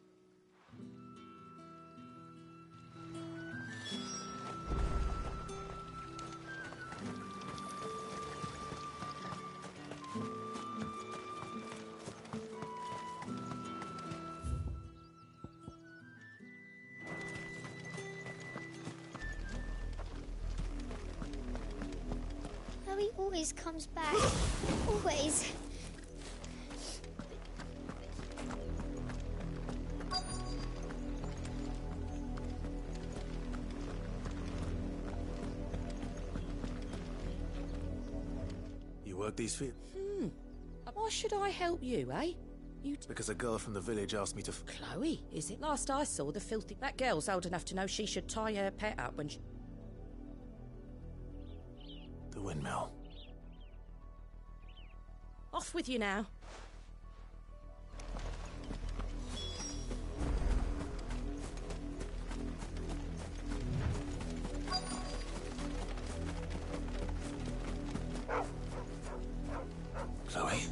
always comes back. Always. You work these fields? Why should I help you, eh? Because a girl from the village asked me to... Chloe, is it? Last I saw, the filthy... That girl's old enough to know she should tie her pet up when she... The windmill. Off with you now. Chloe?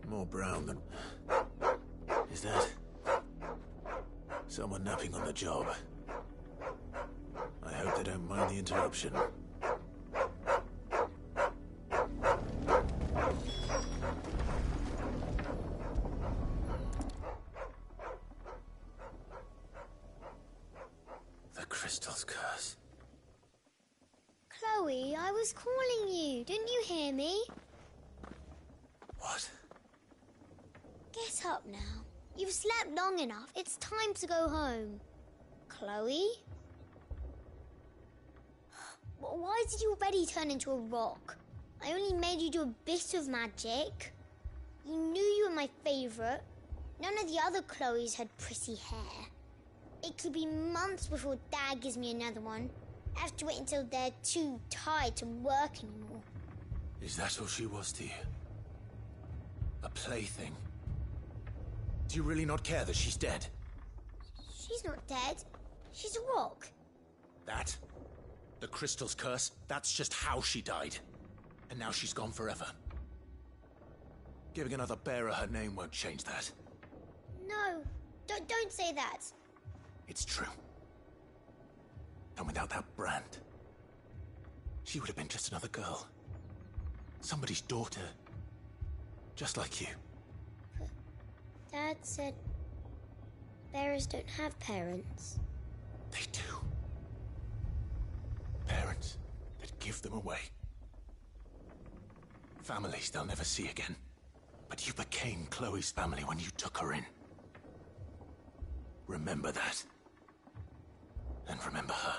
More brown than... Is that... someone napping on the job? I hope they don't mind the interruption. The crystal's curse. Chloe, I was calling you. Didn't you hear me? What? Get up now. You've slept long enough. It's time to go home. Chloe? Why did you already turn into a rock? I only made you do a bit of magic. You knew you were my favourite. None of the other Chloes had pretty hair. It could be months before Dad gives me another one. I have to wait until they're too tired to work anymore. Is that all she was to you? A plaything? Do you really not care that she's dead? She's not dead. She's a rock. That? The crystal's curse? That's just how she died. And now she's gone forever. Giving another bearer her name won't change that. No, don't say that. It's true. And without that brand, she would have been just another girl. Somebody's daughter. Just like you. But Dad said bearers don't have parents. They do. Parents that give them away. Families they'll never see again. But you became Chloe's family when you took her in. Remember that. And remember her.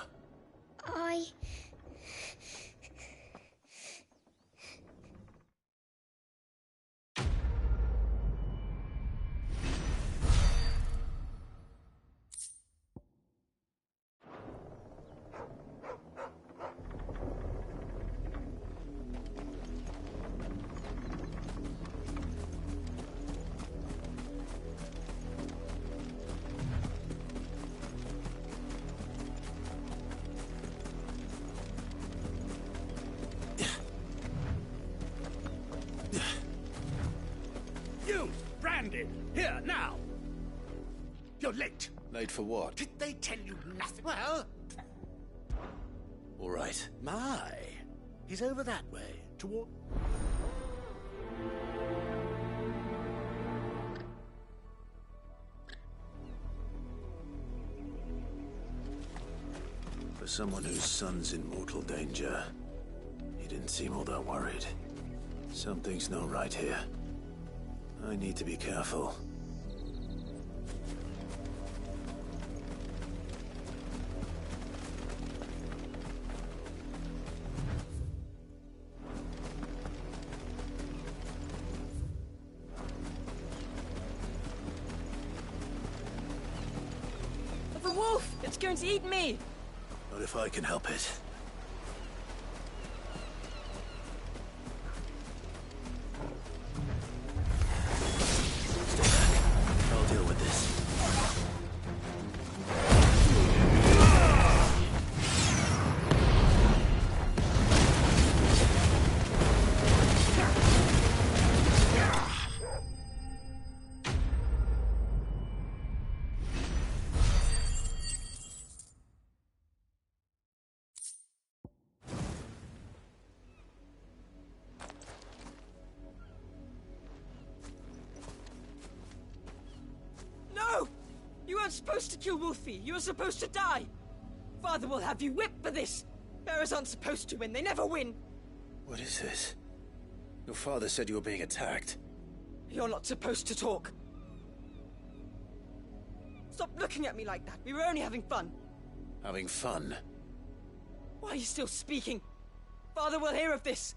You, Brandon, here, now! You're late. Late for what? Did they tell you nothing? Well... All right. My, he's over that way, toward... For someone whose son's in mortal danger, he didn't seem all that worried. Something's not right here. I need to be careful. The wolf! It's going to eat me! Not if I can help it. I'll deal with this. No! You weren't supposed to kill Wolfie. You were supposed to die. Father will have you whipped for this! Bearers aren't supposed to win, they never win! What is this? Your father said you were being attacked. You're not supposed to talk. Stop looking at me like that. We were only having fun. Having fun? Why are you still speaking? Father will hear of this.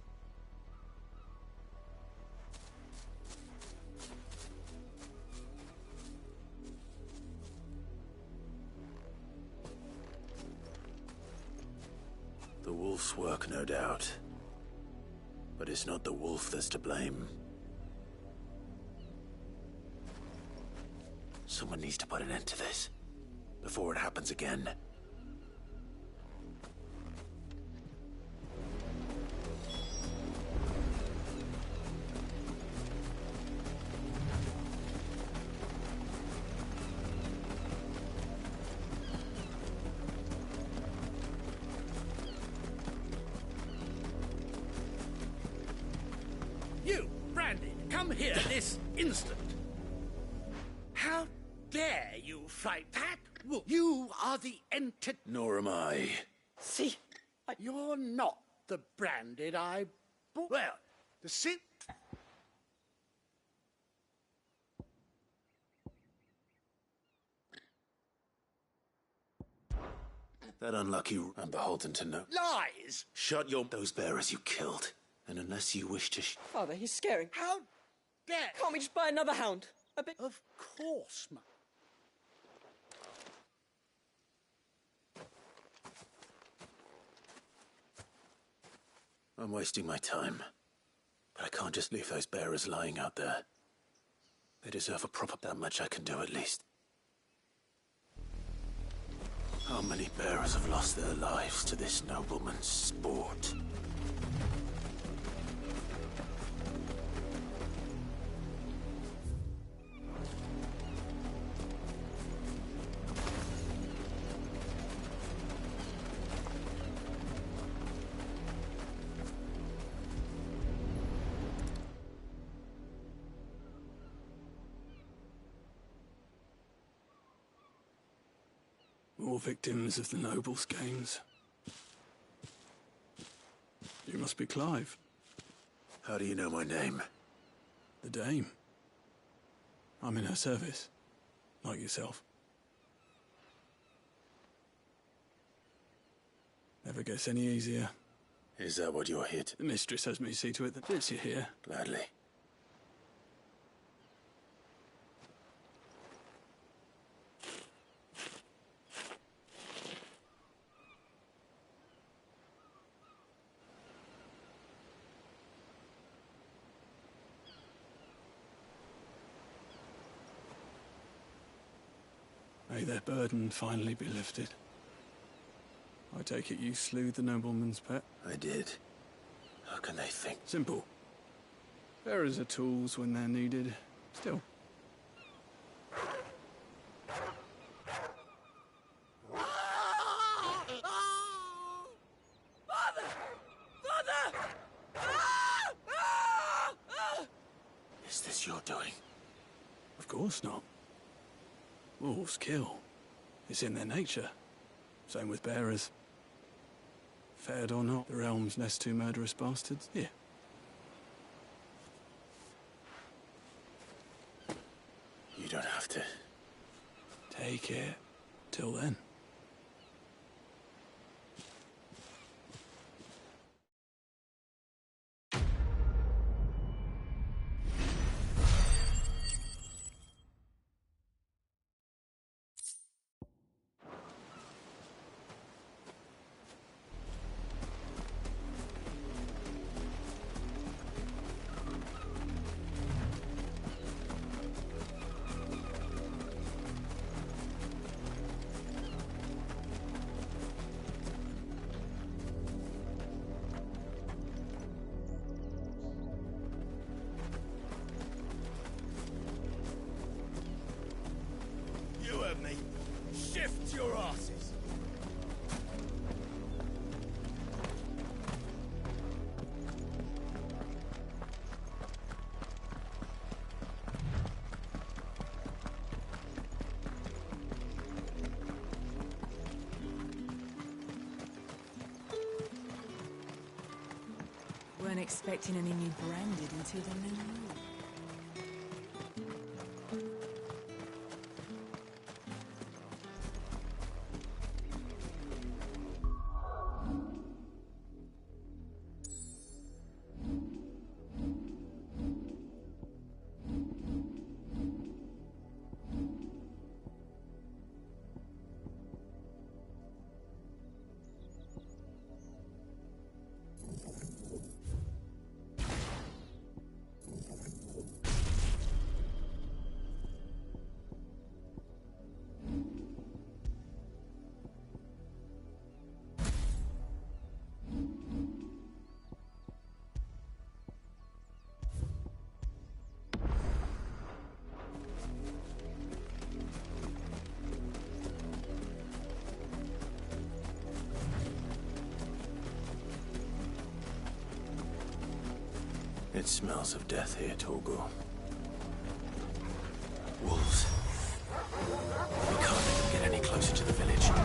The wolf's work, no doubt. But it's not the wolf that's to blame. Someone needs to put an end to this, before it happens again. You, Brandy, come here this instant. How dare you fight that wolf? You are the entity. Nor am I. See? You're not the Branded I bought. Well, to sit. That unlucky... I'm beholden to no... Lies! Shut your... Those bearers you killed. And unless you wish to... Father, he's scaring. How dare... Can't we just buy another hound? A bit... Of course, ma. I'm wasting my time. But I can't just leave those bearers lying out there. They deserve a proper... That much I can do at least. How many bearers have lost their lives to this nobleman's sport? More victims of the nobles' games. You must be Clive. How do you know my name? The Dame. I'm in her service, like yourself. Never gets any easier. Is that what you're here to... The mistress has me see to it that fits you here. Gladly. May their burden finally be lifted. I take it you slew the nobleman's pet? I did. How can they think? Simple. Bearers are tools when they're needed. Still. Is this your doing? Of course not. Wolves kill. It's in their nature. Same with bearers. Fed or not, the realm's nest two murderous bastards. Here. You don't have to. Take it. Till then. weren't expecting any new branded until the new moon. It smells of death here, Torgal. Wolves. We can't let them get any closer to the village. It's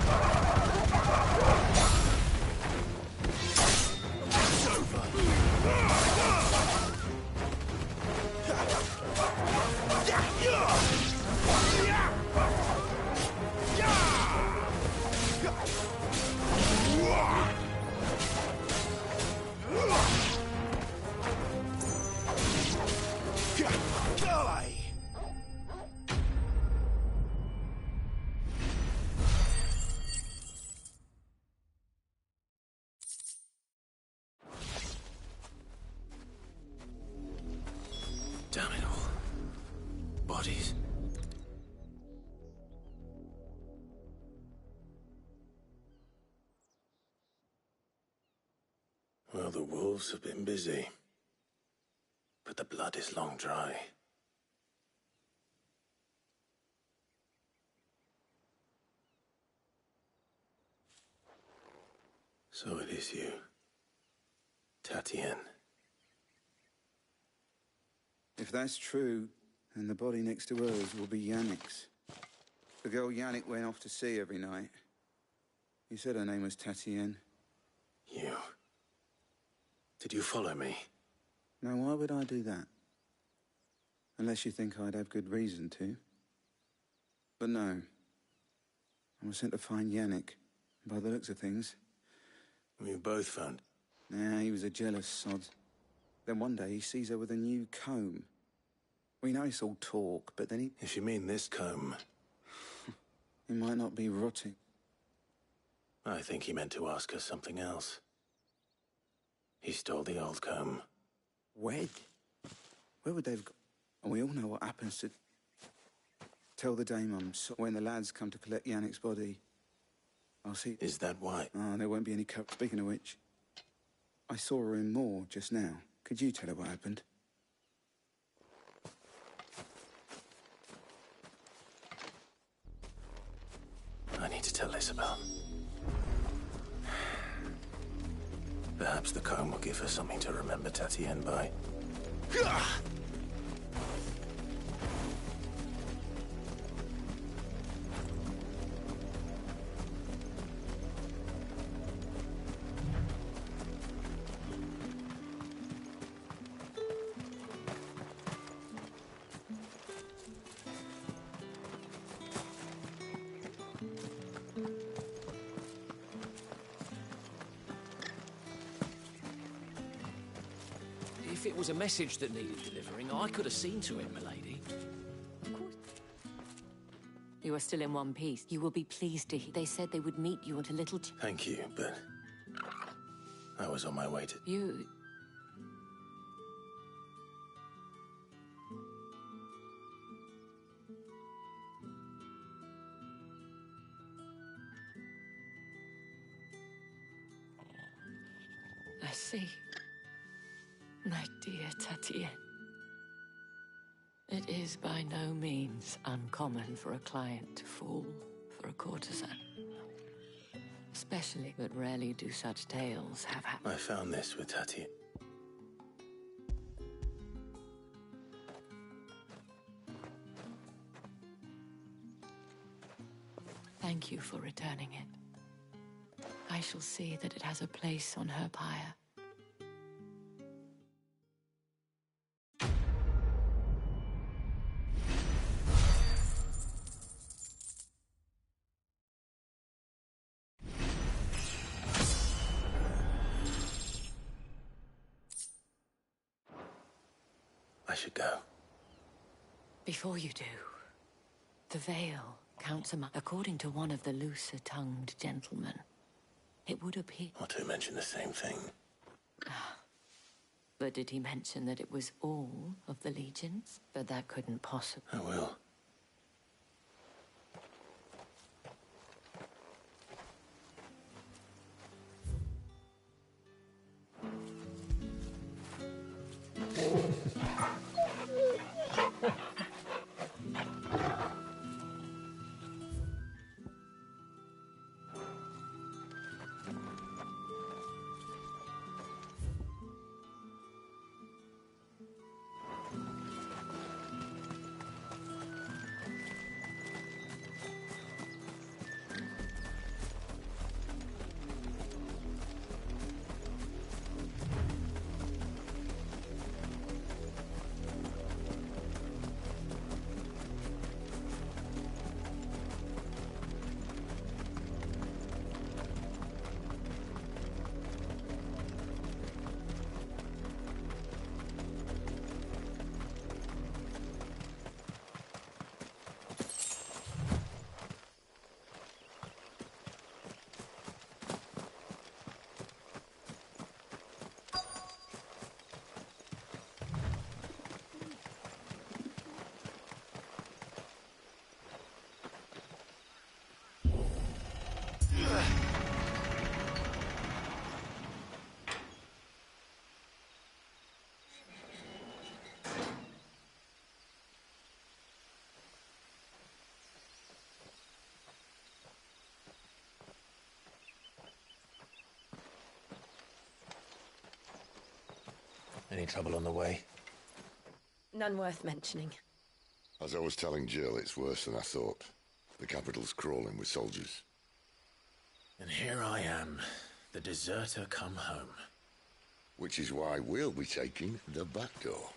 Damn it all. Bodies. Well, the wolves have been busy. But the blood is long dry. So it is you, Tatienne. If that's true, then the body next to hers will be Yannick's. The girl Yannick went off to sea every night. You said her name was Tatienne. You. Did you follow me? Now, why would I do that? Unless you think I'd have good reason to. But no. I was sent to find Yannick, by the looks of things. We both found... Nah, he was a jealous sod. Then one day he sees her with a new comb. We know it's all talk, but then he... If you mean this comb... He might not be rotting. I think he meant to ask her something else. He stole the old comb. Wed? Where would they have gone? And we all know what happens to... Tell the dame I'm sorry when the lads come to collect Yannick's body. I'll see... Is that why? Oh, there won't be any cover. Speaking of which, I saw her in Moor just now. Could you tell her what happened? I need to tell Isabel. Perhaps the comb will give her something to remember Tatienne by. If it was a message that needed delivering, I could have seen to it, milady. Of course. You are still in one piece. You will be pleased to hear. They said they would meet you at a little... Thank you, but... I was on my way to... You... I see. My dear Tatienne. It is by no means uncommon for a client to fall for a courtesan. Especially, but rarely do such tales have happened. I found this with Tatienne. Thank you for returning it. I shall see that it has a place on her pyre. should go. Before you do, the veil counts according to one of the looser-tongued gentlemen. It would appear... Or two mention the same thing. But did he mention that it was all of the legions? But that couldn't possibly... I will. Any trouble on the way? None worth mentioning. As I was telling Jill, it's worse than I thought. The capital's crawling with soldiers. And here I am, the deserter come home. Which is why we'll be taking the back door.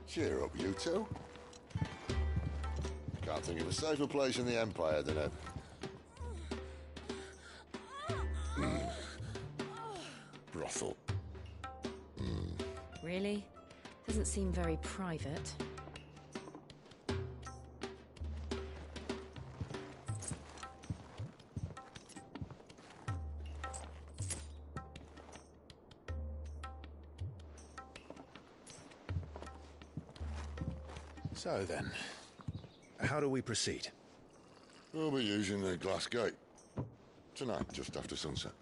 Cheer up, you two. Can't think of a safer place in the Empire than a... brothel. Really? Doesn't seem very private. So then, how do we proceed? We'll be using the glass gate. Tonight, just after sunset.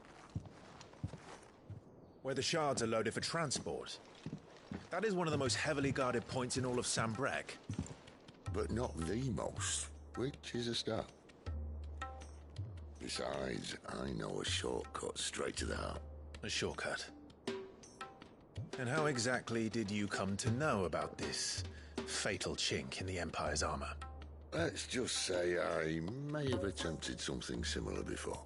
Where the shards are loaded for transport. That is one of the most heavily guarded points in all of Sambrec. But not the most, which is a start. Besides, I know a shortcut straight to the heart. A shortcut? And how exactly did you come to know about this fatal chink in the Empire's armor? Let's just say I may have attempted something similar before.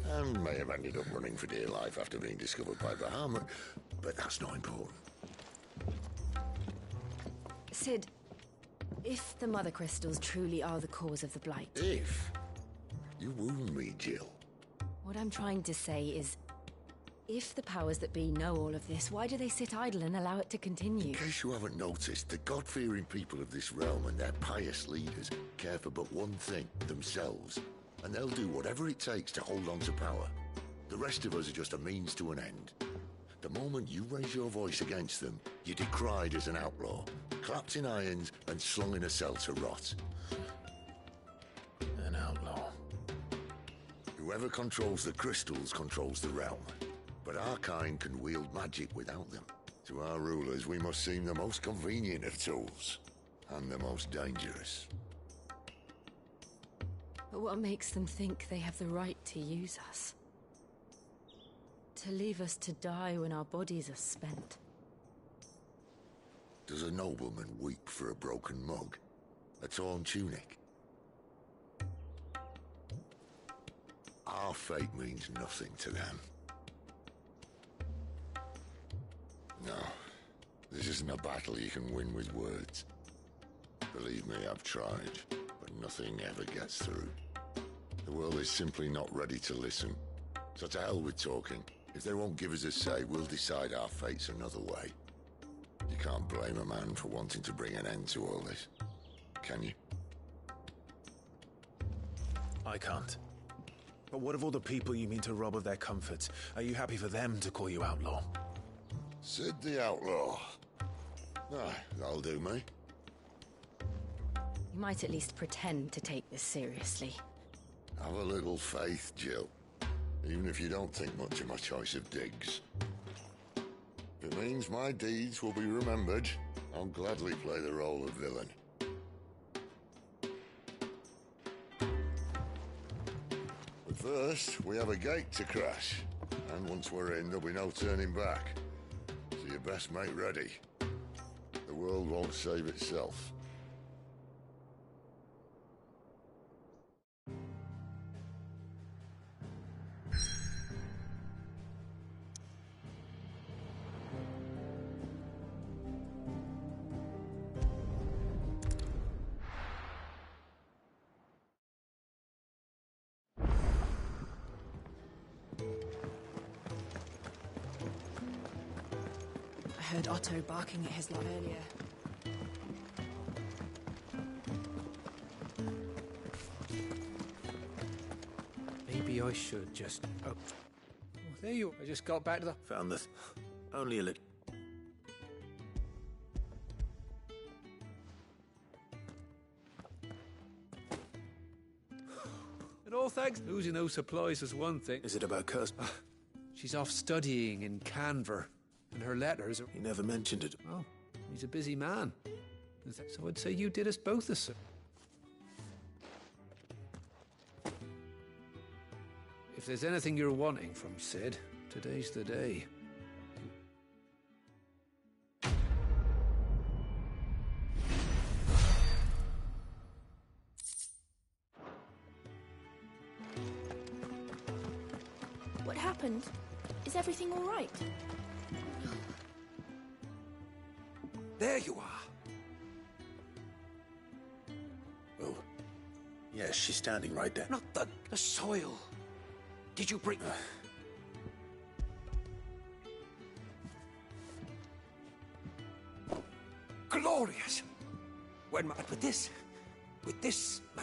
And may have ended up running for dear life after being discovered by Bahamut, but that's not important. Sid, if the Mother Crystals truly are the cause of the Blight... If? You wound me, Jill. What I'm trying to say is, if the powers that be know all of this, why do they sit idle and allow it to continue? In case you haven't noticed, the God-fearing people of this realm and their pious leaders care for but one thing, themselves. And they'll do whatever it takes to hold on to power. The rest of us are just a means to an end. The moment you raise your voice against them, you're decried as an outlaw, clapped in irons and slung in a cell to rot. An outlaw. Whoever controls the crystals controls the realm. But our kind can wield magic without them. To our rulers, we must seem the most convenient of tools, and the most dangerous. But what makes them think they have the right to use us? To leave us to die when our bodies are spent? Does a nobleman weep for a broken mug? A torn tunic? Our fate means nothing to them. No, this isn't a battle you can win with words. Believe me, I've tried, but nothing ever gets through. The world is simply not ready to listen. So to hell with talking. If they won't give us a say, we'll decide our fates another way. You can't blame a man for wanting to bring an end to all this, can you? I can't. But what of all the people you mean to rob of their comforts? Are you happy for them to call you outlaw? Sid the Outlaw. Ah, that'll do me. You might at least pretend to take this seriously. Have a little faith, Jill. Even if you don't think much of my choice of digs. If it means my deeds will be remembered, I'll gladly play the role of villain. But first, we have a gate to crash. And once we're in, there'll be no turning back. So you best make ready. The world won't save itself. I heard Otto barking at his lot earlier. Maybe I should just... Oh, there you are. I just got back to the... Found this. Only a little. And all thanks. Losing those supplies was one thing. Is it about Kirst? She's off studying in Canver, and her letters are... He never mentioned it. Oh, he's a busy man. So I'd say you did us both a service. If there's anything you're wanting from Sid, today's the day. What happened? Is everything all right? There you are. Oh. Yes, she's standing right there. Not the soil. Did you bring... Glorious! When with this...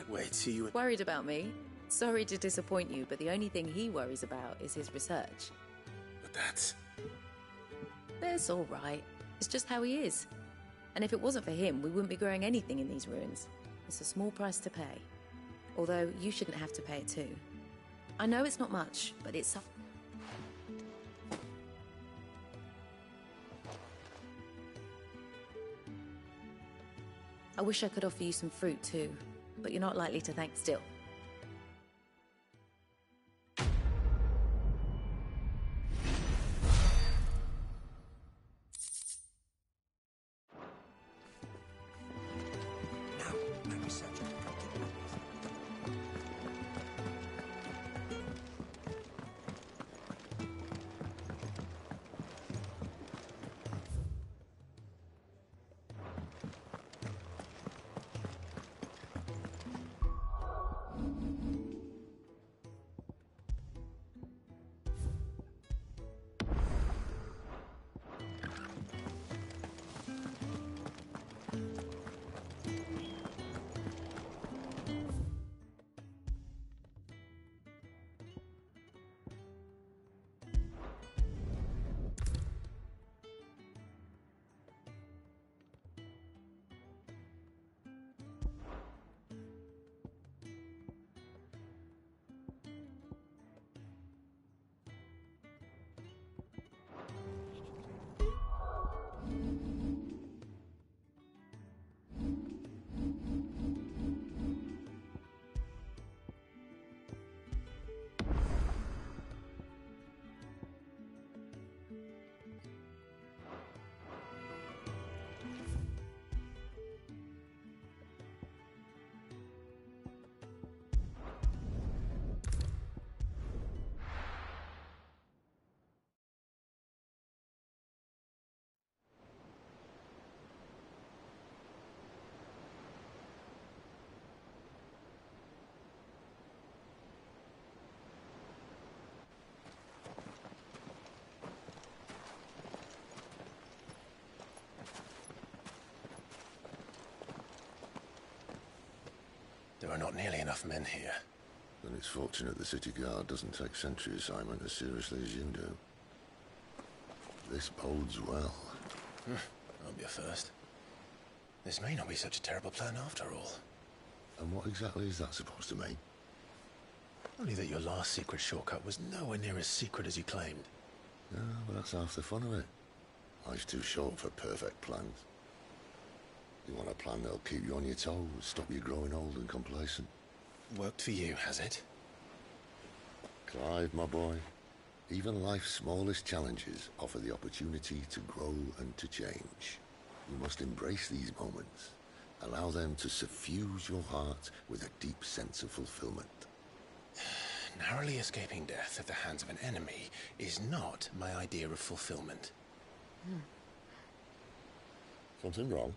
Wait, see you... Worried about me? Sorry to disappoint you, but the only thing he worries about is his research. But that's... That's all right. It's just how he is. And if it wasn't for him, we wouldn't be growing anything in these ruins. It's a small price to pay. Although, you shouldn't have to pay it too. I know it's not much, but it's... I wish I could offer you some fruit too, but you're not likely to thank still. are not nearly enough men here. Then it's fortunate the city guard doesn't take sentry assignment as seriously as you do. This bodes well. I'll be a first. This may not be such a terrible plan after all. And what exactly is that supposed to mean? Only that your last secret shortcut was nowhere near as secret as you claimed. Yeah, but that's half the fun of it. Life's too short for perfect plans. You want a plan that'll keep you on your toes, stop you growing old and complacent. Worked for you, has it? Clive, my boy, even life's smallest challenges offer the opportunity to grow and to change. You must embrace these moments. Allow them to suffuse your heart with a deep sense of fulfillment. Narrowly escaping death at the hands of an enemy is not my idea of fulfillment. Something wrong?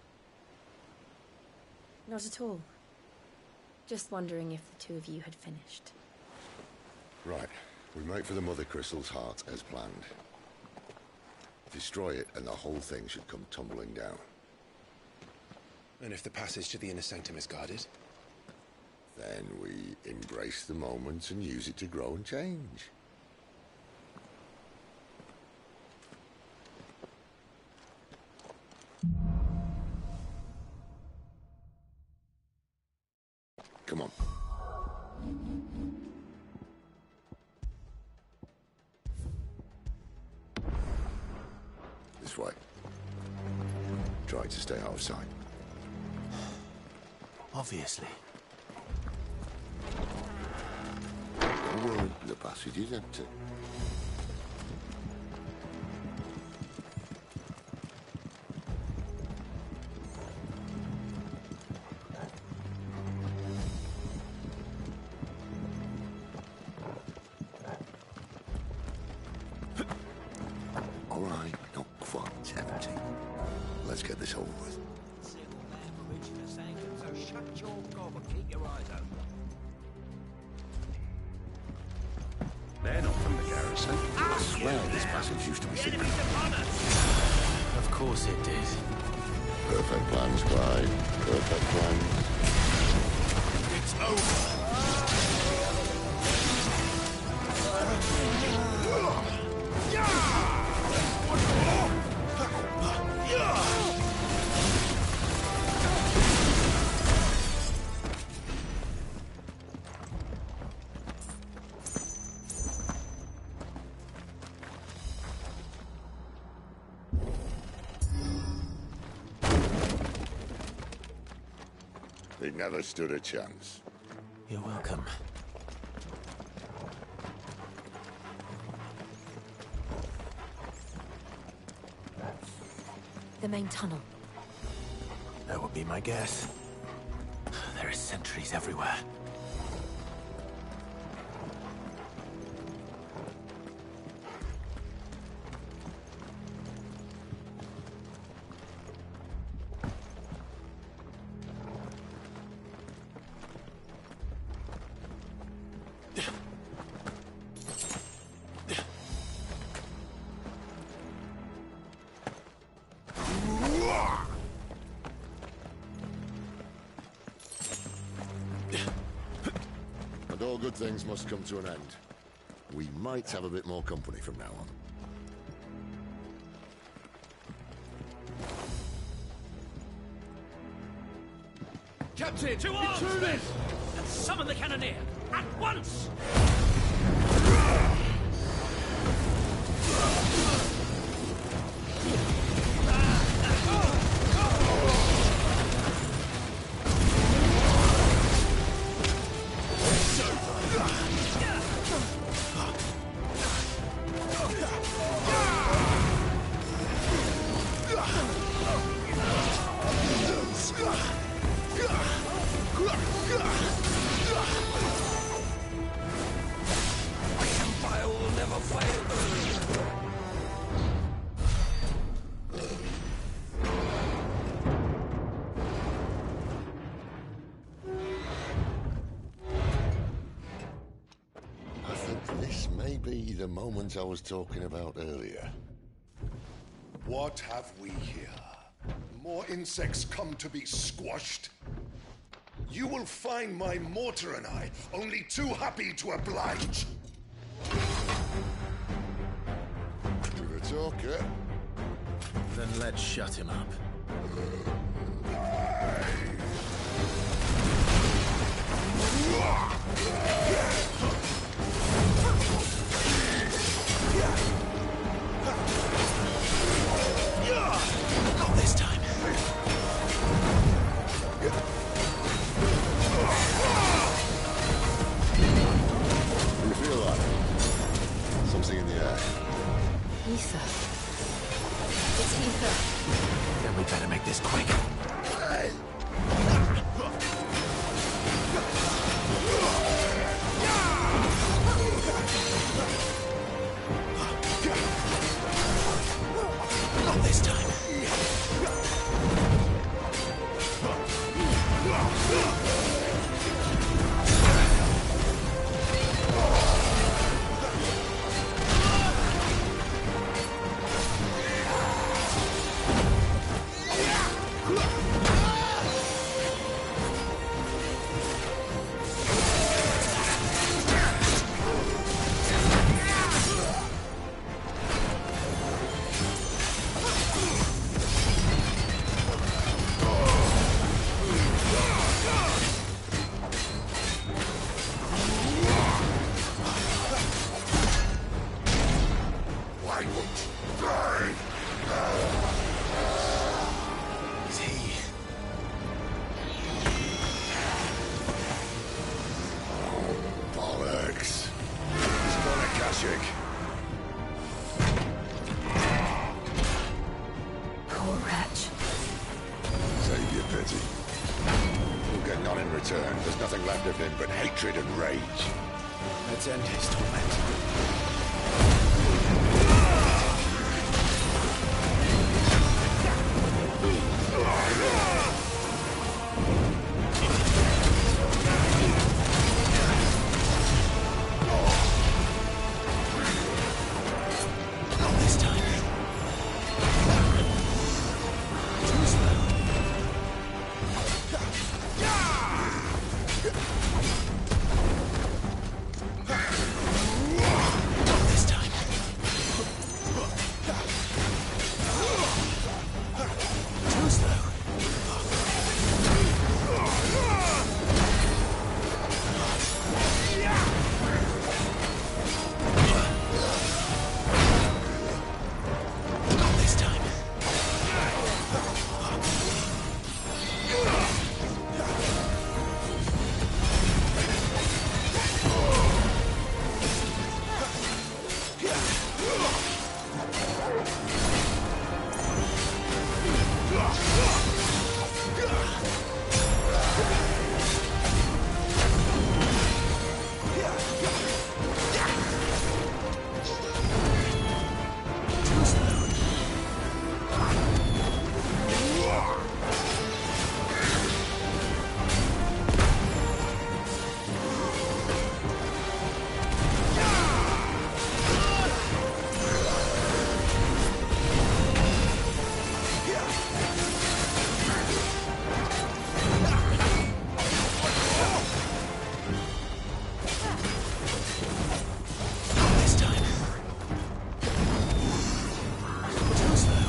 Not at all. Just wondering if the two of you had finished. Right. We make for the Mother Crystal's heart as planned. Destroy it and the whole thing should come tumbling down. And if the passage to the inner sanctum is guarded? Then we embrace the moment and use it to grow and change. Come on. This way. Try to stay out of sight. Obviously. Don't worry, the passage is empty. All right, not quite empty. Let's get this over with. Shut your gob and keep your eyes open. They're not from the garrison. I swear this passage used to be secret. Of course it did. Perfect plans, Clyde. Perfect plans. It's over. They never stood a chance. You're welcome. The main tunnel. That would be my guess. There are sentries everywhere. And all good things must come to an end. We might have a bit more company from now on. Captain! To arms, men! And summon the cannoneer! At once! The moment I was talking about earlier. What have we here? More insects come to be squashed? You will find my mortar and I only too happy to oblige. Give a talk, eh? Then let's shut him up. Not this time. You feel that? Something in the air. Ether. It's ether. Then we better make this quick. Not this time. Bollocks. He's gone Akashic. Poor wretch. Save your pity. We'll get none in return. There's nothing left of him but hatred and rage. Let's end his torment. Not this time. Too slow. Not this time. Too slow. Not this time. Too slow. Not this time. Too slow.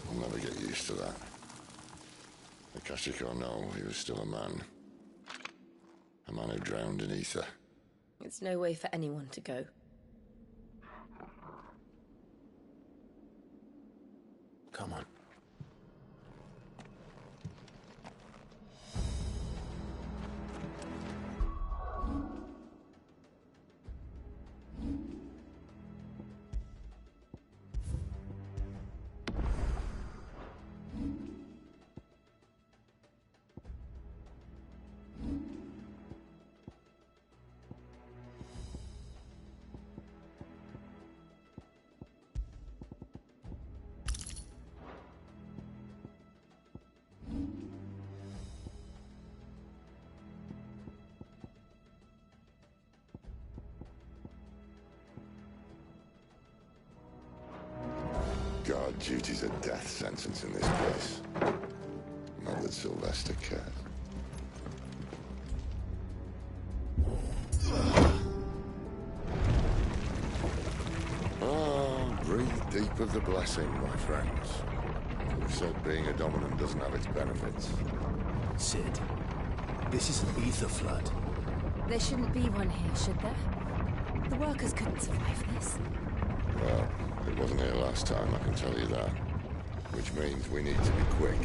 I'll never get used to that. Akashic or no, he was still a man. A man who drowned in ether. It's no way for anyone to go. Come on. Guard duty's a death sentence in this place. Not that Sylvester cares. Ah, breathe deep of the blessing, my friends. Who said being a dominant doesn't have its benefits? Sid, this is an ether flood. There shouldn't be one here, should there? The workers couldn't survive this. Well, it wasn't here last time, I can tell you that. Which means we need to be quick.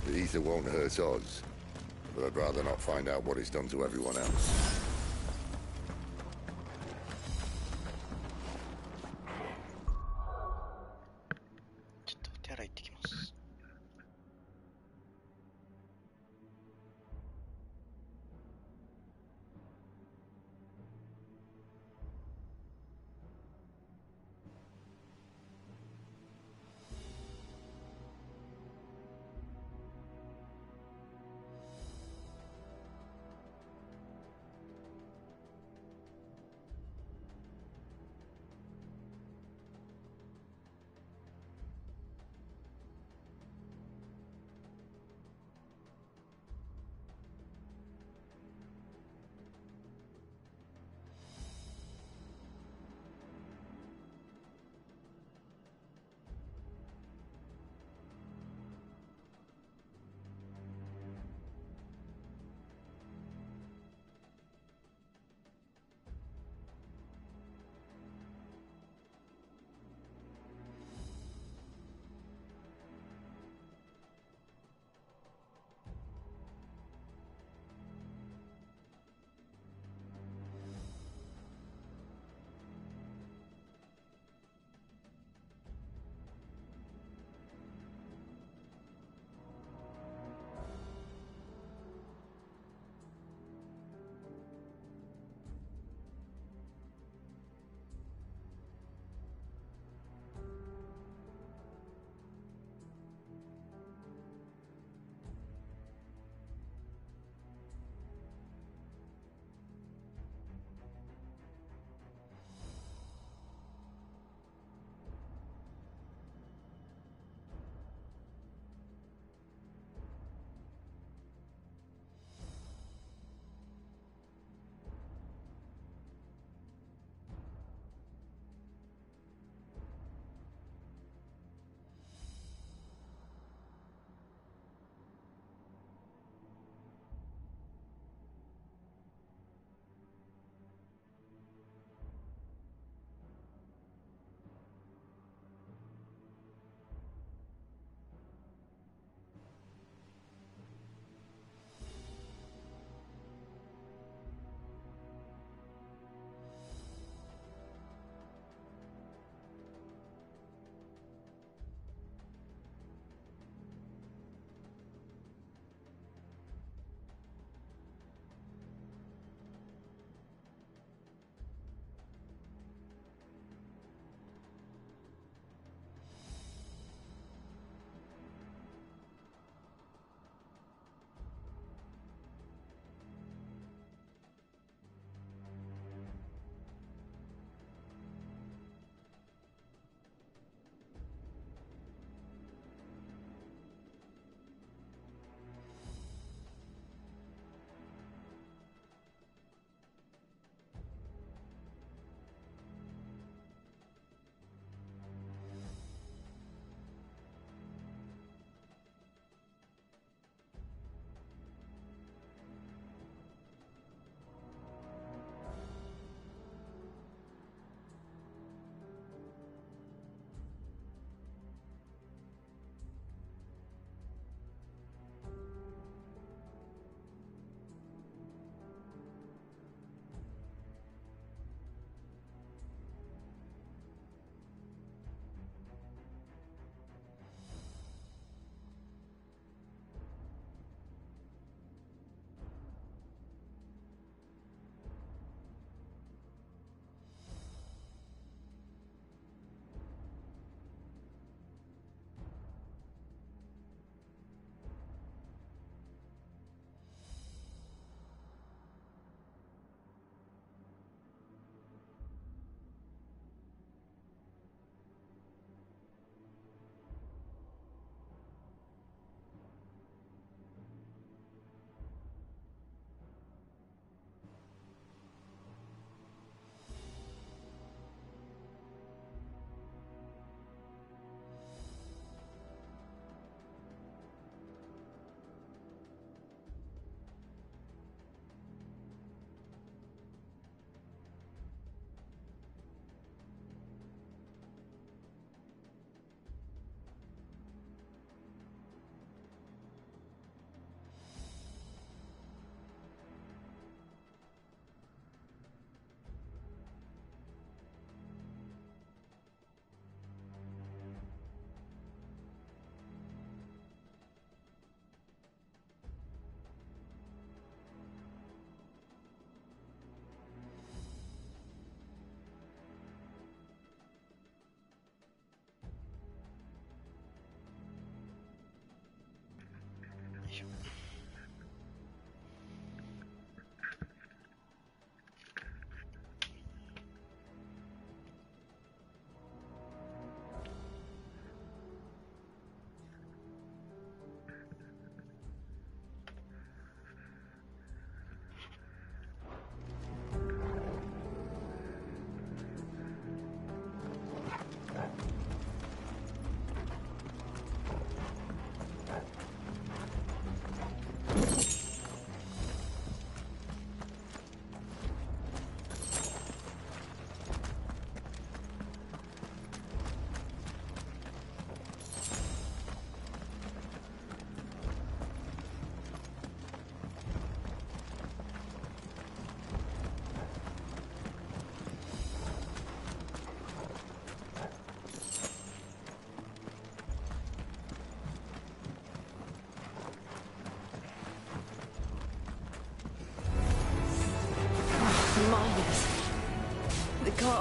The ether won't hurt us, but I'd rather not find out what it's done to everyone else.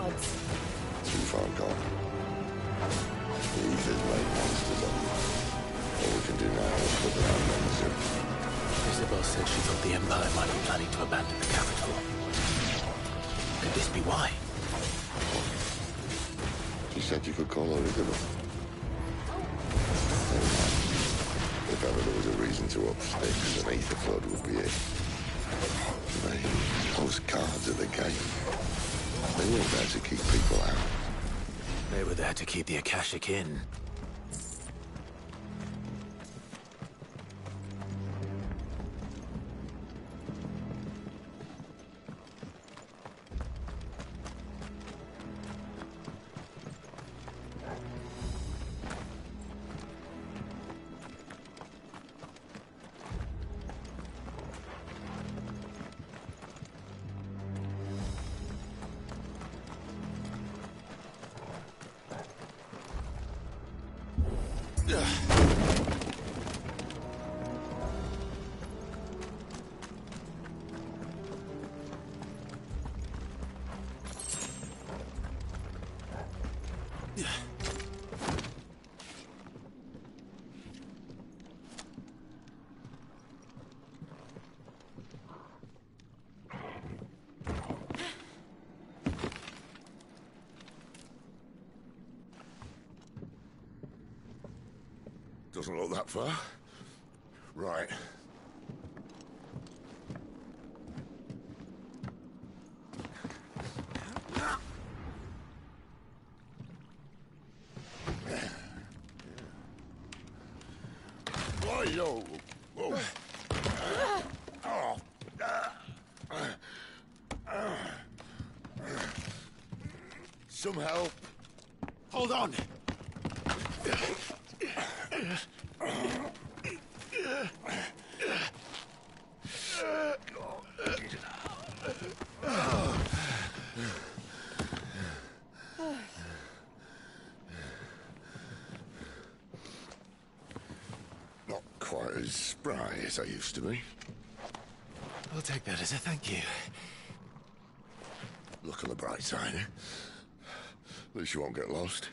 gods. Too far gone. The ether's made monsters of them. All we can do now is put them out on the zoo. Isabel said she thought the Empire might be planning to abandon the capital. Could this be why? She said you could call her Isabel. If ever there was a reason to up sticks, an ether flood would be it. Those guards at the gate, they weren't there to keep people out. They were there to keep the Akashic in. Doesn't look that far. Right. Whoa, whoa. Some help. Hold on! Not quite as spry as I used to be. I'll take that as a thank you. Look on the bright side, eh? At least you won't get lost.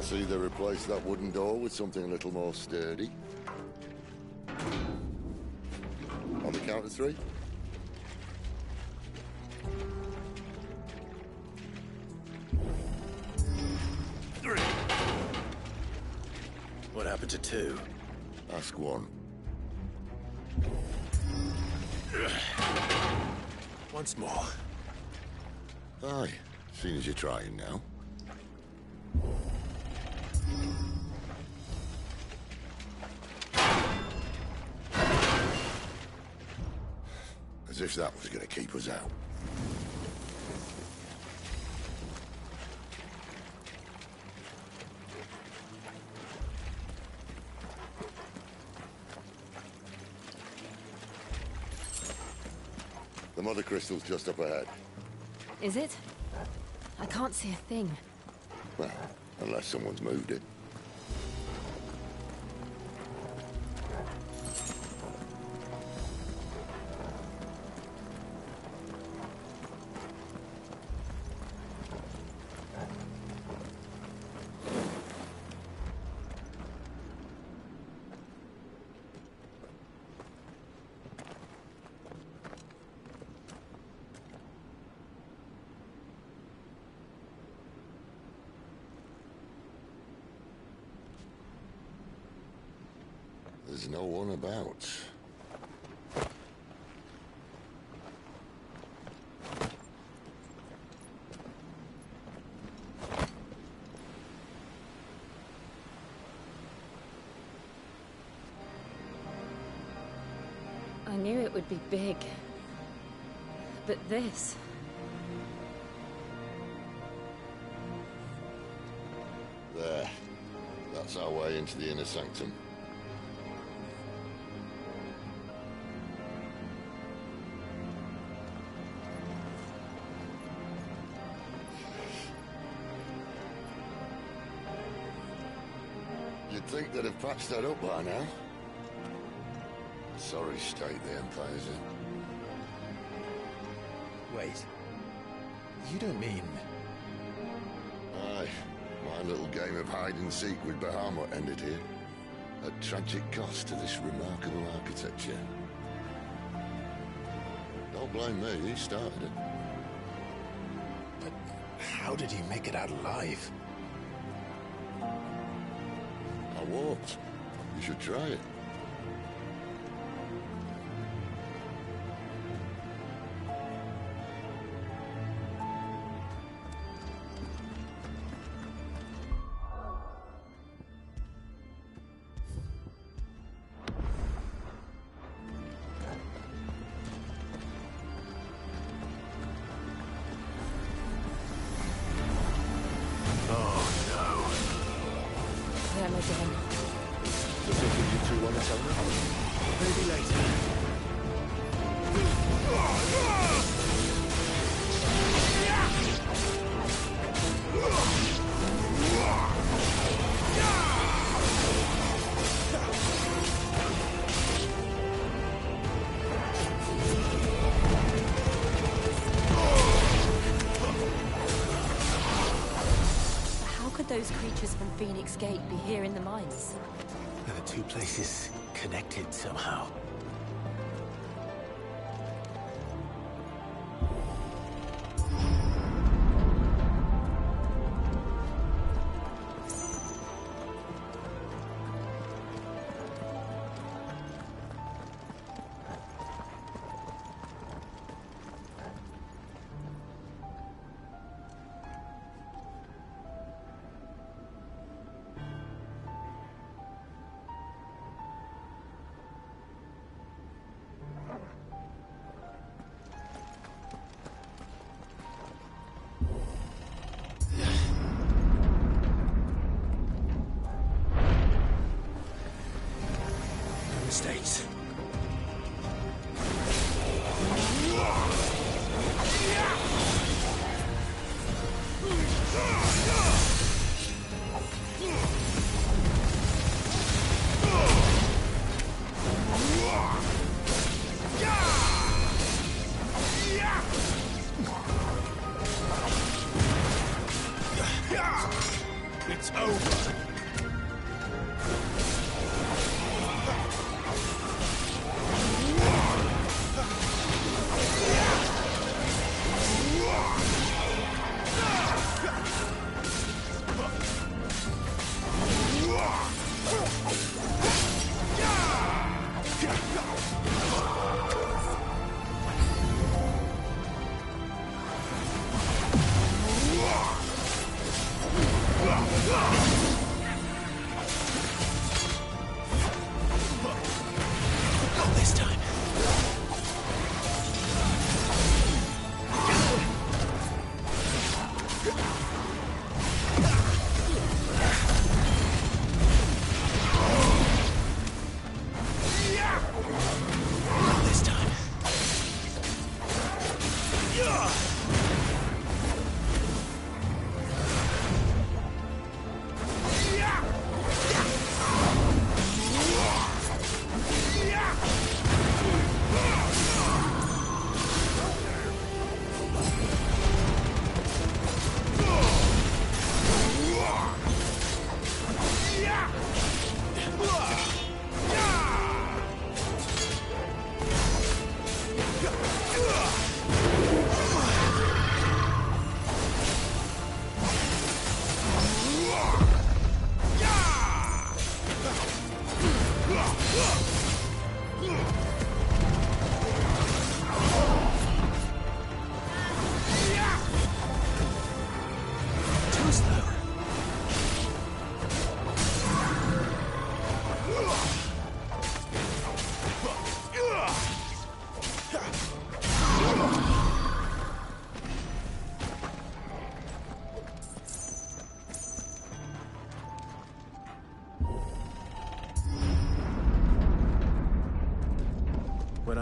see they replaced that wooden door with something a little more sturdy. On the count of 3. What happened to 2? Ask 1. Once more. Aye, seeing as you're trying now. As if that was going to keep us out. The mother crystal's just up ahead. Is it? I can't see a thing. Well, unless someone's moved it. There's no one about. I knew it would be big. But this... There. That's our way into the inner sanctum. You'd think they'd have patched that up by now. Sorry state the Empire's in. Wait. You don't mean... Aye. My little game of hide-and-seek with Bahamut ended here. At tragic cost to this remarkable architecture. Don't blame me, he started it. But how did he make it out alive? I walked. You should try it. Them again. So thinking you two want to tell me? Maybe later. How could those creatures from Phoenix Gate be here in the mines? Are the two places connected somehow? Mistakes. It's over.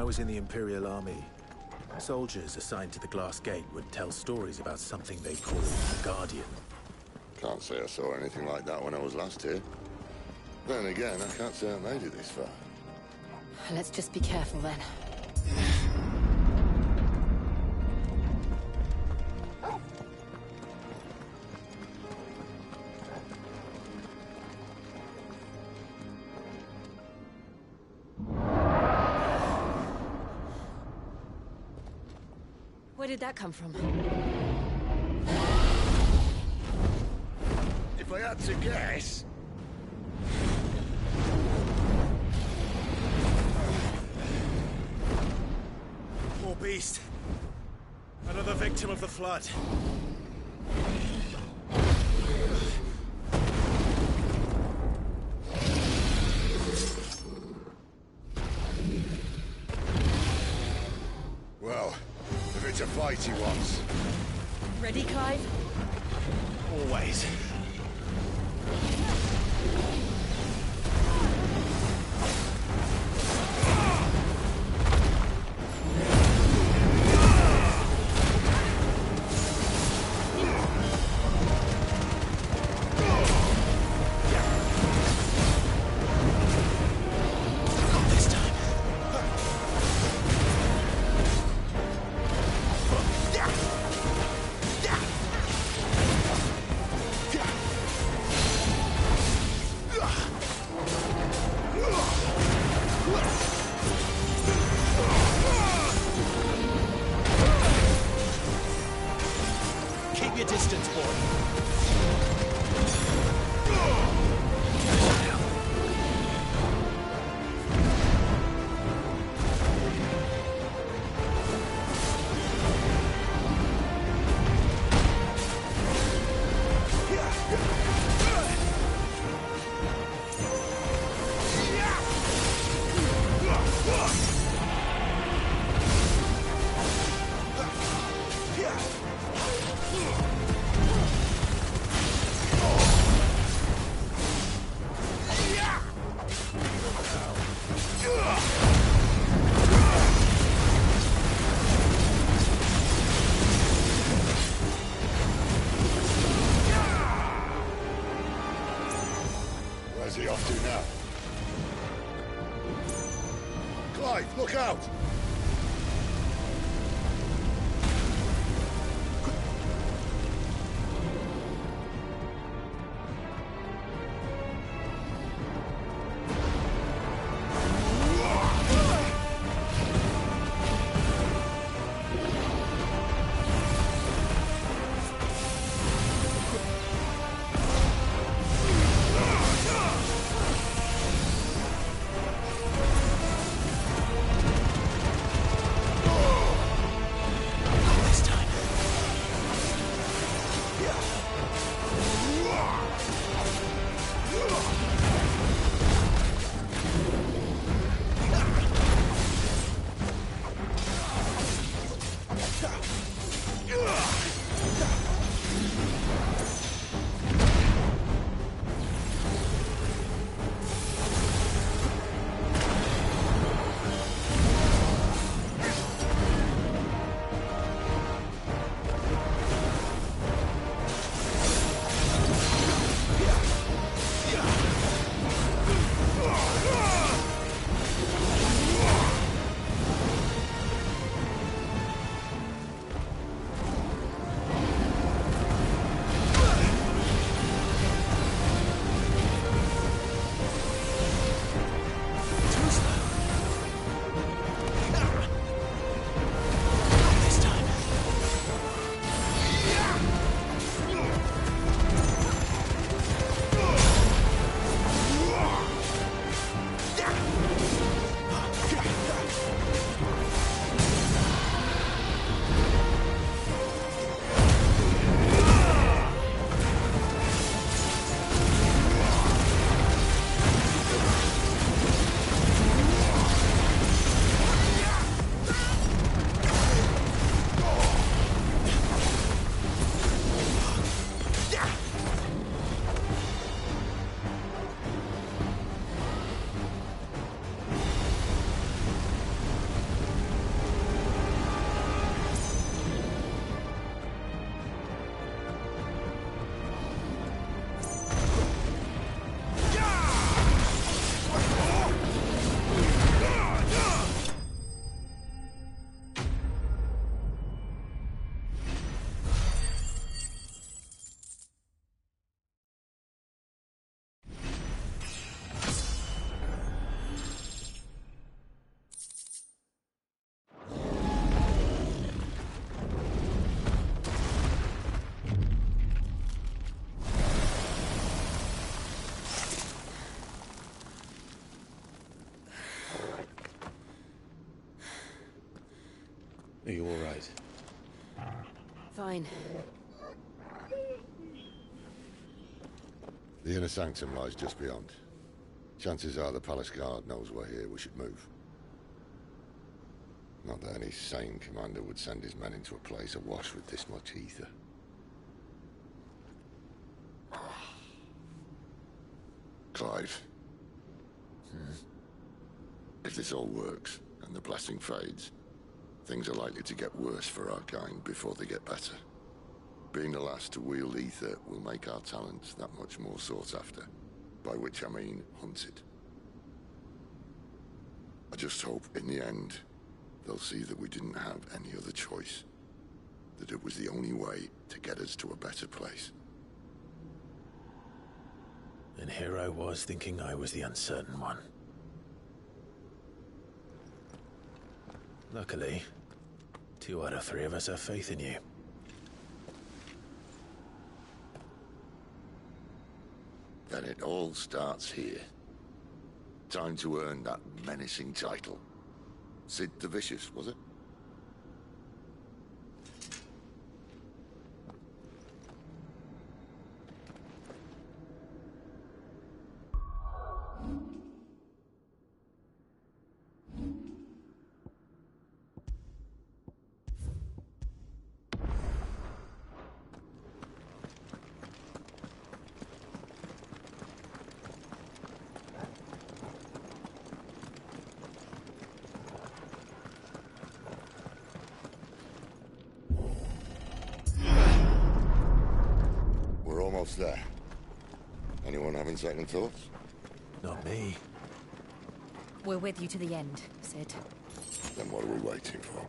I was in the Imperial Army, soldiers assigned to the Glass Gate would tell stories about something they called the Guardian. Can't say I saw anything like that when I was last here. Then again, I can't say I made it this far. Let's just be careful then. Where did that come from? If I had to guess... Poor beast. Another victim of the flood. Well, if it's a fight he wants. Ready, Clive? Always. Keep your distance, boy. Where's he off to now? Clive, look out! Are you all right? Fine. The inner sanctum lies just beyond. Chances are the palace guard knows we're here. We should move. Not that any sane commander would send his men into a place awash with this much ether. Clive. If this all works, and the blessing fades, things are likely to get worse for our kind before they get better. Being the last to wield ether will make our talents that much more sought after. By which I mean hunted. I just hope, in the end, they'll see that we didn't have any other choice. That it was the only way to get us to a better place. And here I was thinking I was the uncertain one. Luckily, 2 out of 3 of us have faith in you. Then it all starts here. Time to earn that menacing title. Sid the Vicious, was it? Almost there. Anyone having second thoughts? Not me. We're with you to the end, Sid. Then what are we waiting for?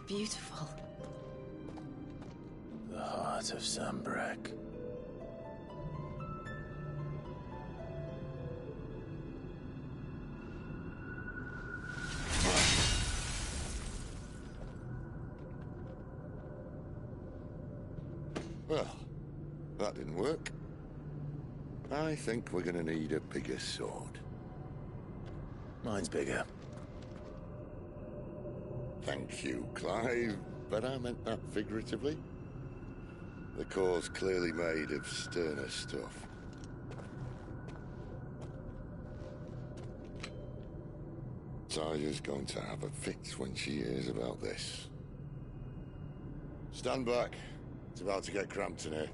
Beautiful. The heart of Sambrek. Well, that didn't work. I think we're gonna need a bigger sword. Mine's bigger. Thank you, Clive, but I meant that figuratively. The core's clearly made of sterner stuff. Taya's going to have a fit when she hears about this. Stand back. It's about to get cramped in here.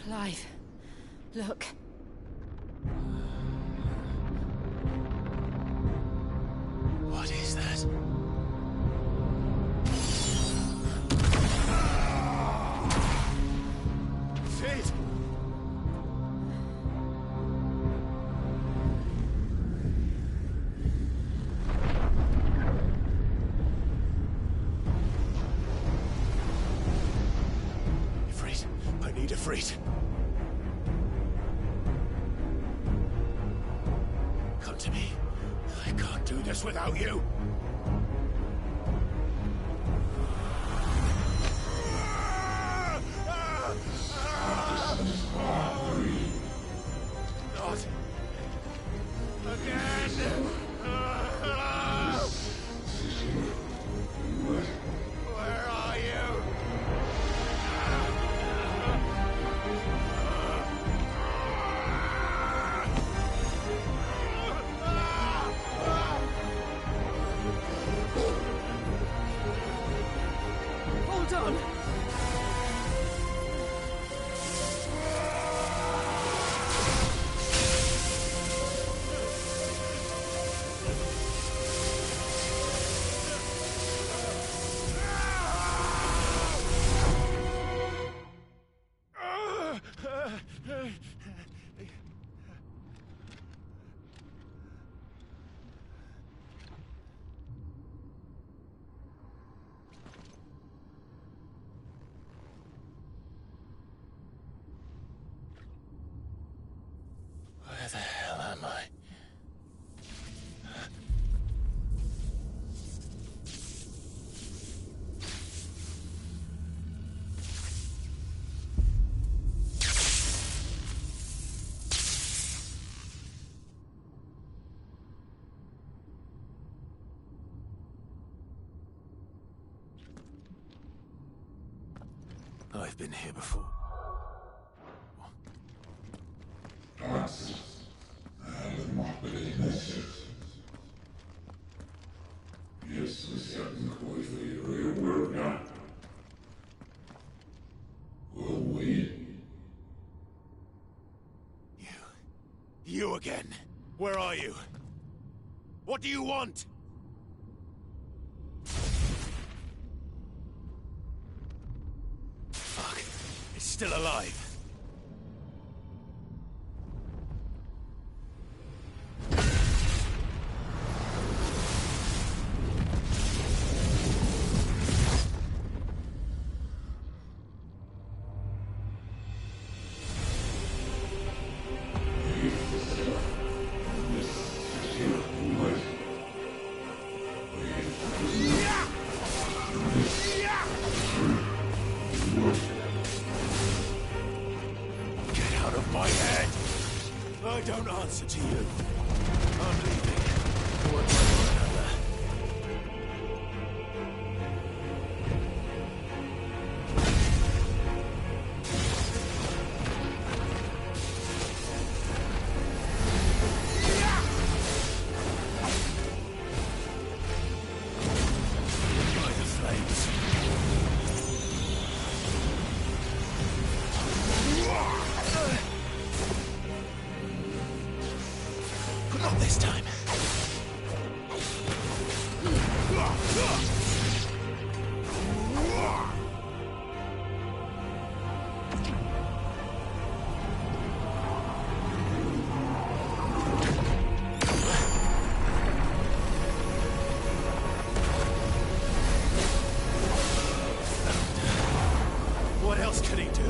Clive, look. What is that? Sid! Siegfried! Come to me. I can't do this without you. Not again! Where are you? Hold on! Where the hell am I? I've been here before. You again. Where are you? What do you want? Fuck. It's still alive. I don't answer to you. I'm leaving. One way or another. By the flames. Not this time. What else could he do?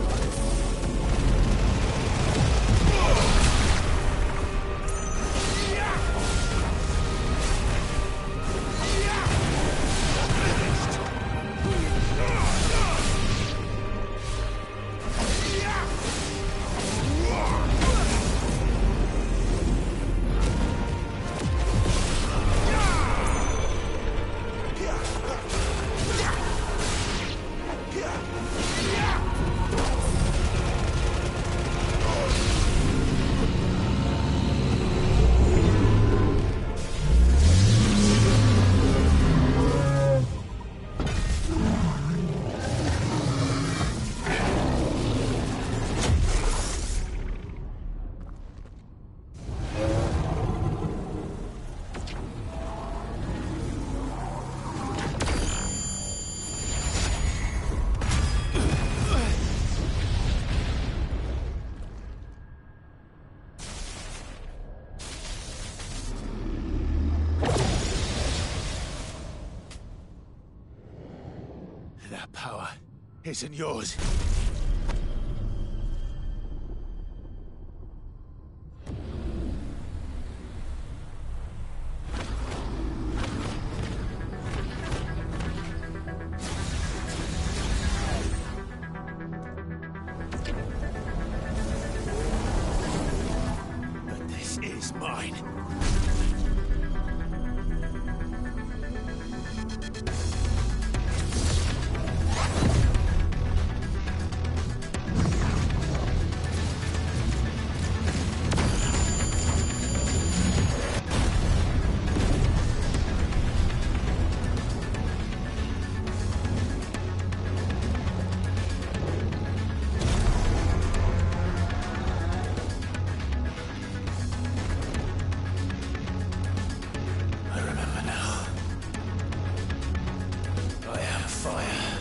That power isn't yours. fire.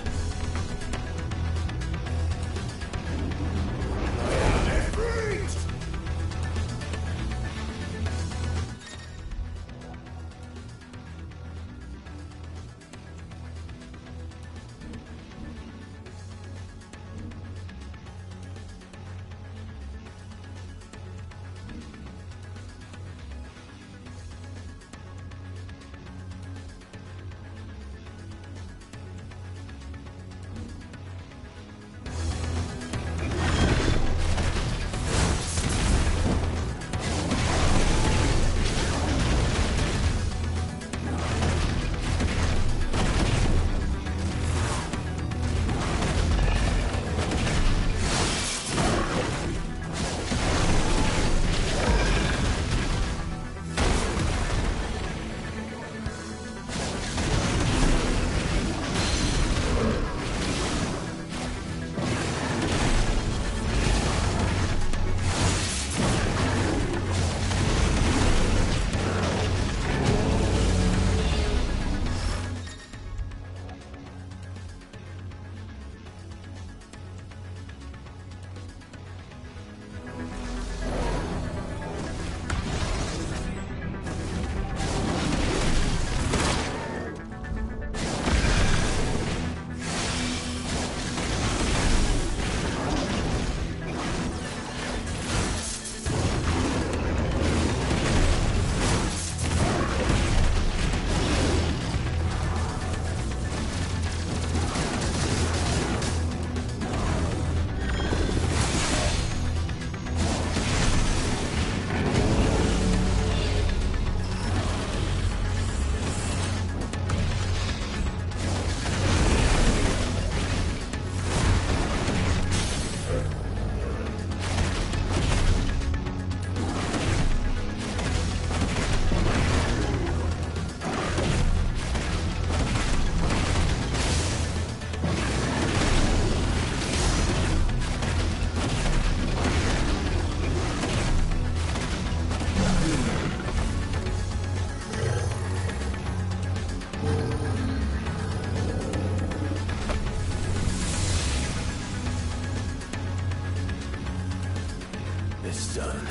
It's done.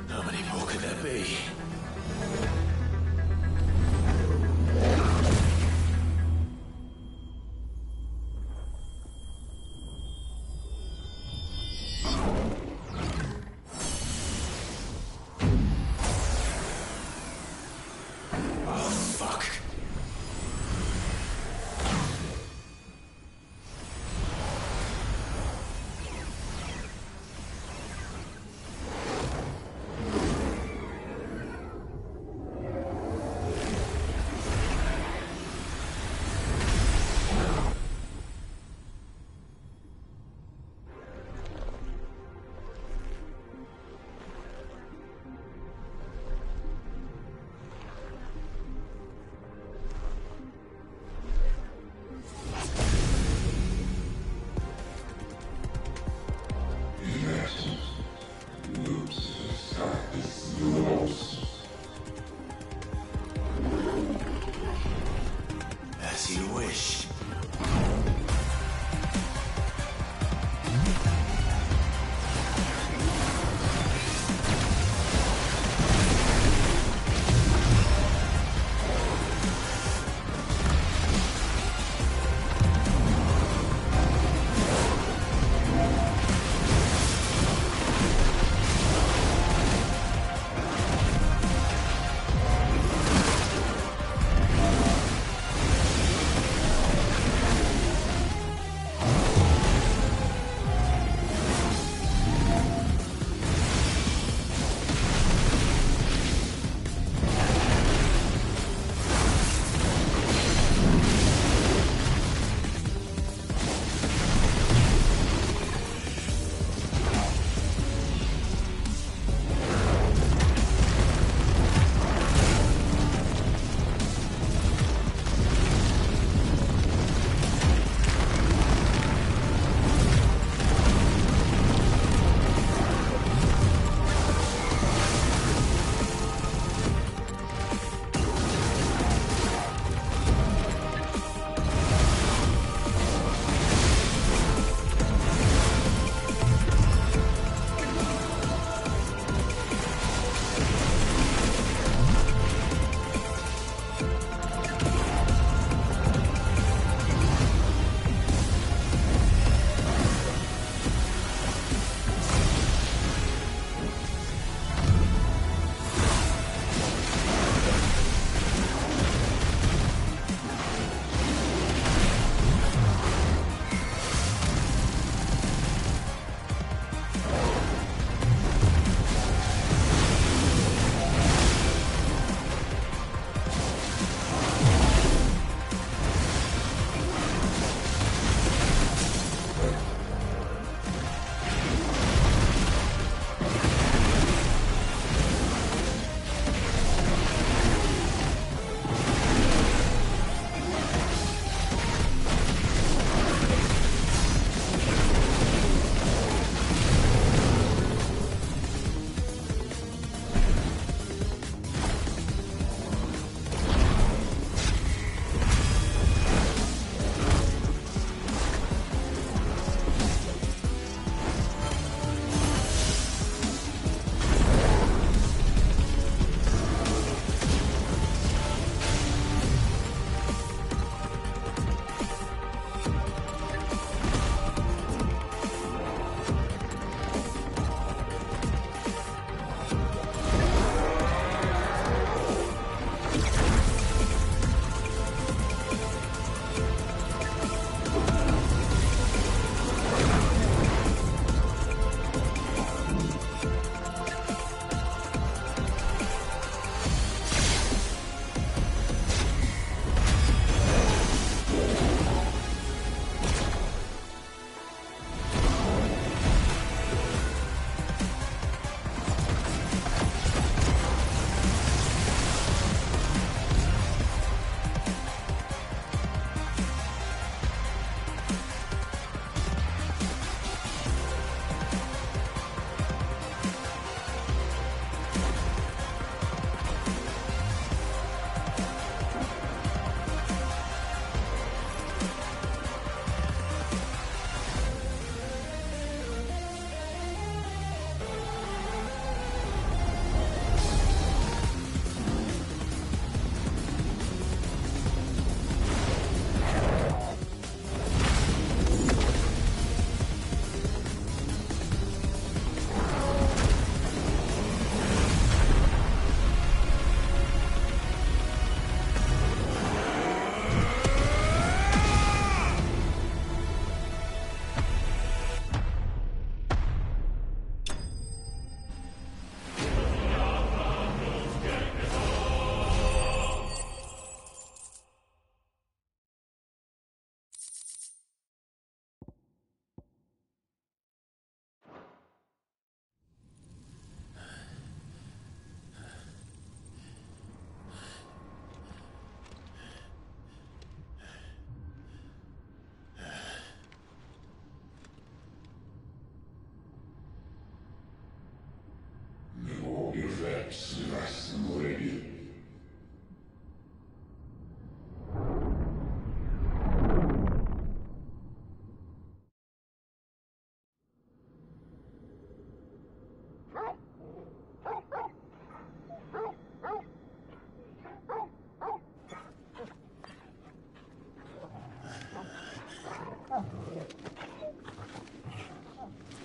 How many more could there be?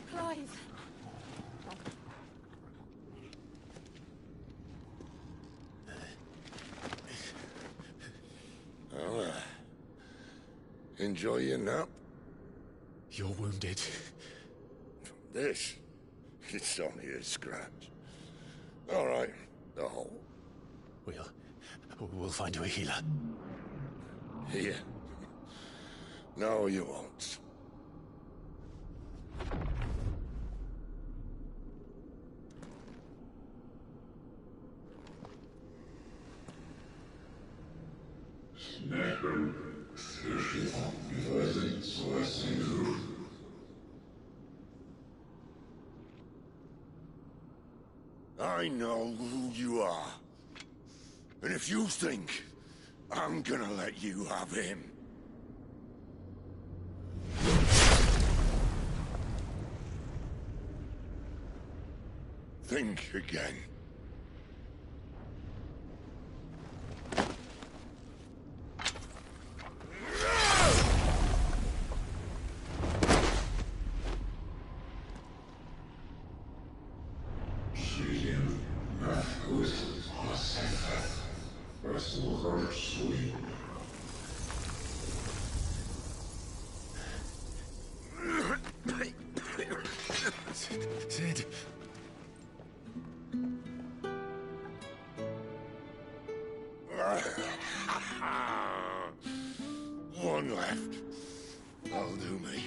Clive! Well, enjoy your nap. You're wounded. This? It's only a scratch. All right, the hole. We'll find you a healer. Here? No, you won't. I know who you are. And if you think I'm gonna let you have him... think again. Sid. One left. That'll do me.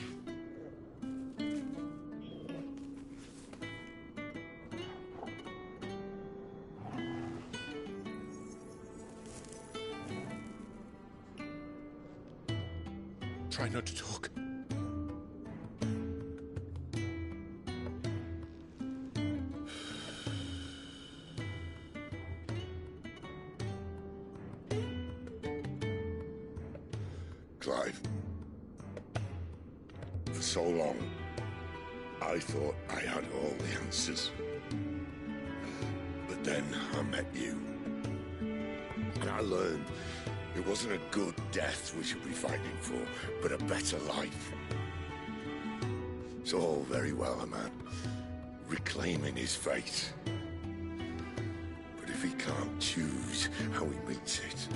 Try not to talk. Clive. For so long, I thought I had all the answers. But then I met you. And I learned it wasn't a good death we should be fighting for, but a better life. It's all very well a man reclaiming his fate. But if he can't choose how he meets it,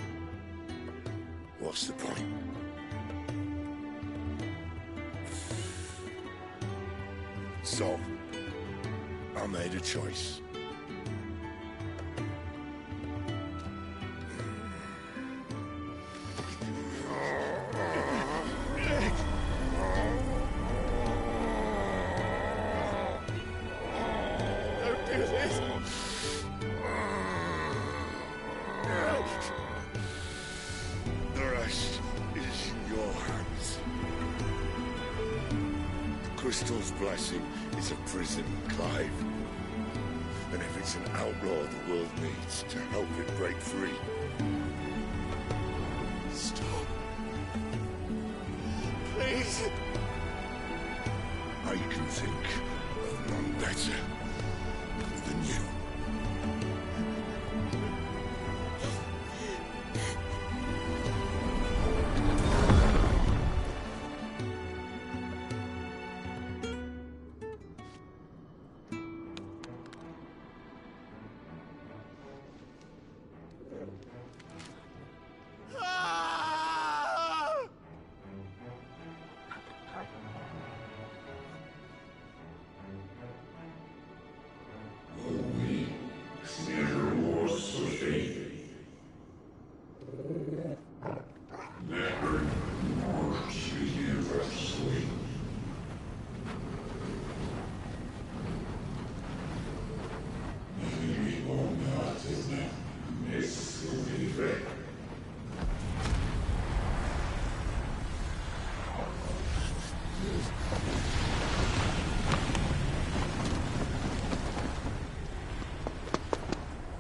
what's the point? So, I made a choice. Don't do this! The rest is in your hands. The crystal's blessing is a prison, Clive. And if it's an outlaw the world needs to help it break free... Stop. Please. I can think of none better than you.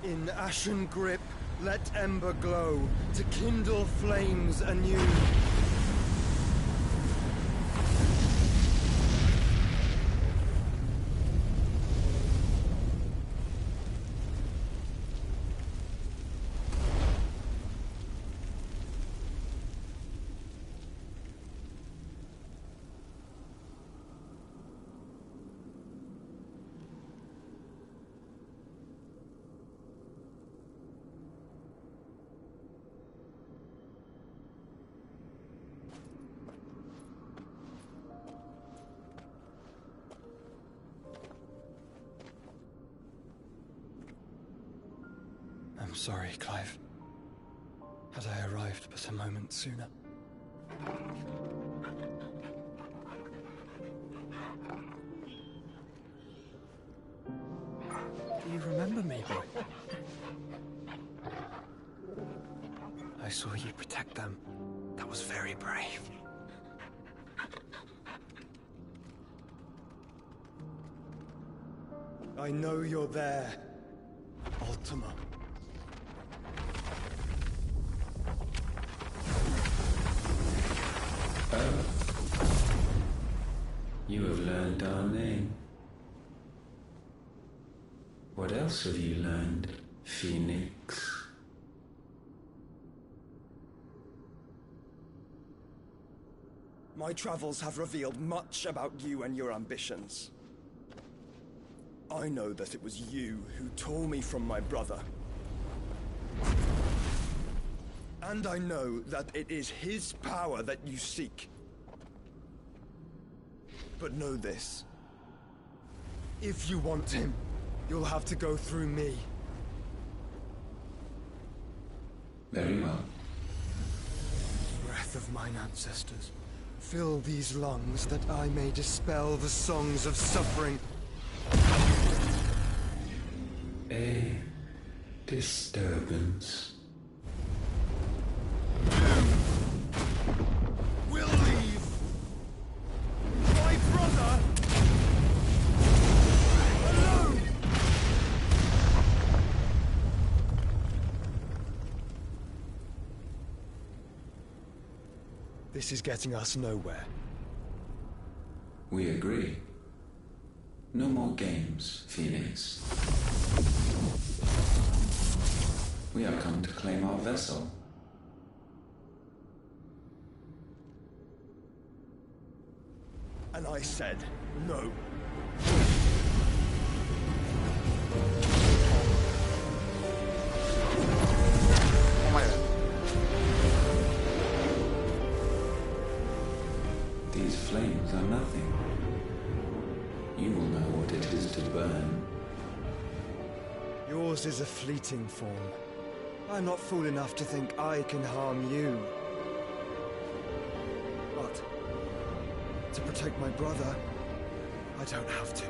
In ashen grip, let ember glow, to kindle flames anew. I'm sorry, Clive. Had I arrived but a moment sooner. Do you remember me, boy? I saw you protect them. That was very brave. I know you're there, Ultima. Oh. You have learned our name. What else have you learned, Phoenix? My travels have revealed much about you and your ambitions. I know that it was you who tore me from my brother. And I know that it is his power that you seek. But know this. If you want him, you'll have to go through me. Very well. Breath of mine ancestors, fill these lungs that I may dispel the songs of suffering. A disturbance. We'll leave. My brother alone. This is getting us nowhere. We agree. No more games, Phoenix. We have come to claim our vessel. And I said no. These flames are nothing. You will know what it is to burn. Yours is a fleeting form. I'm not fool enough to think I can harm you. But to protect my brother, I don't have to.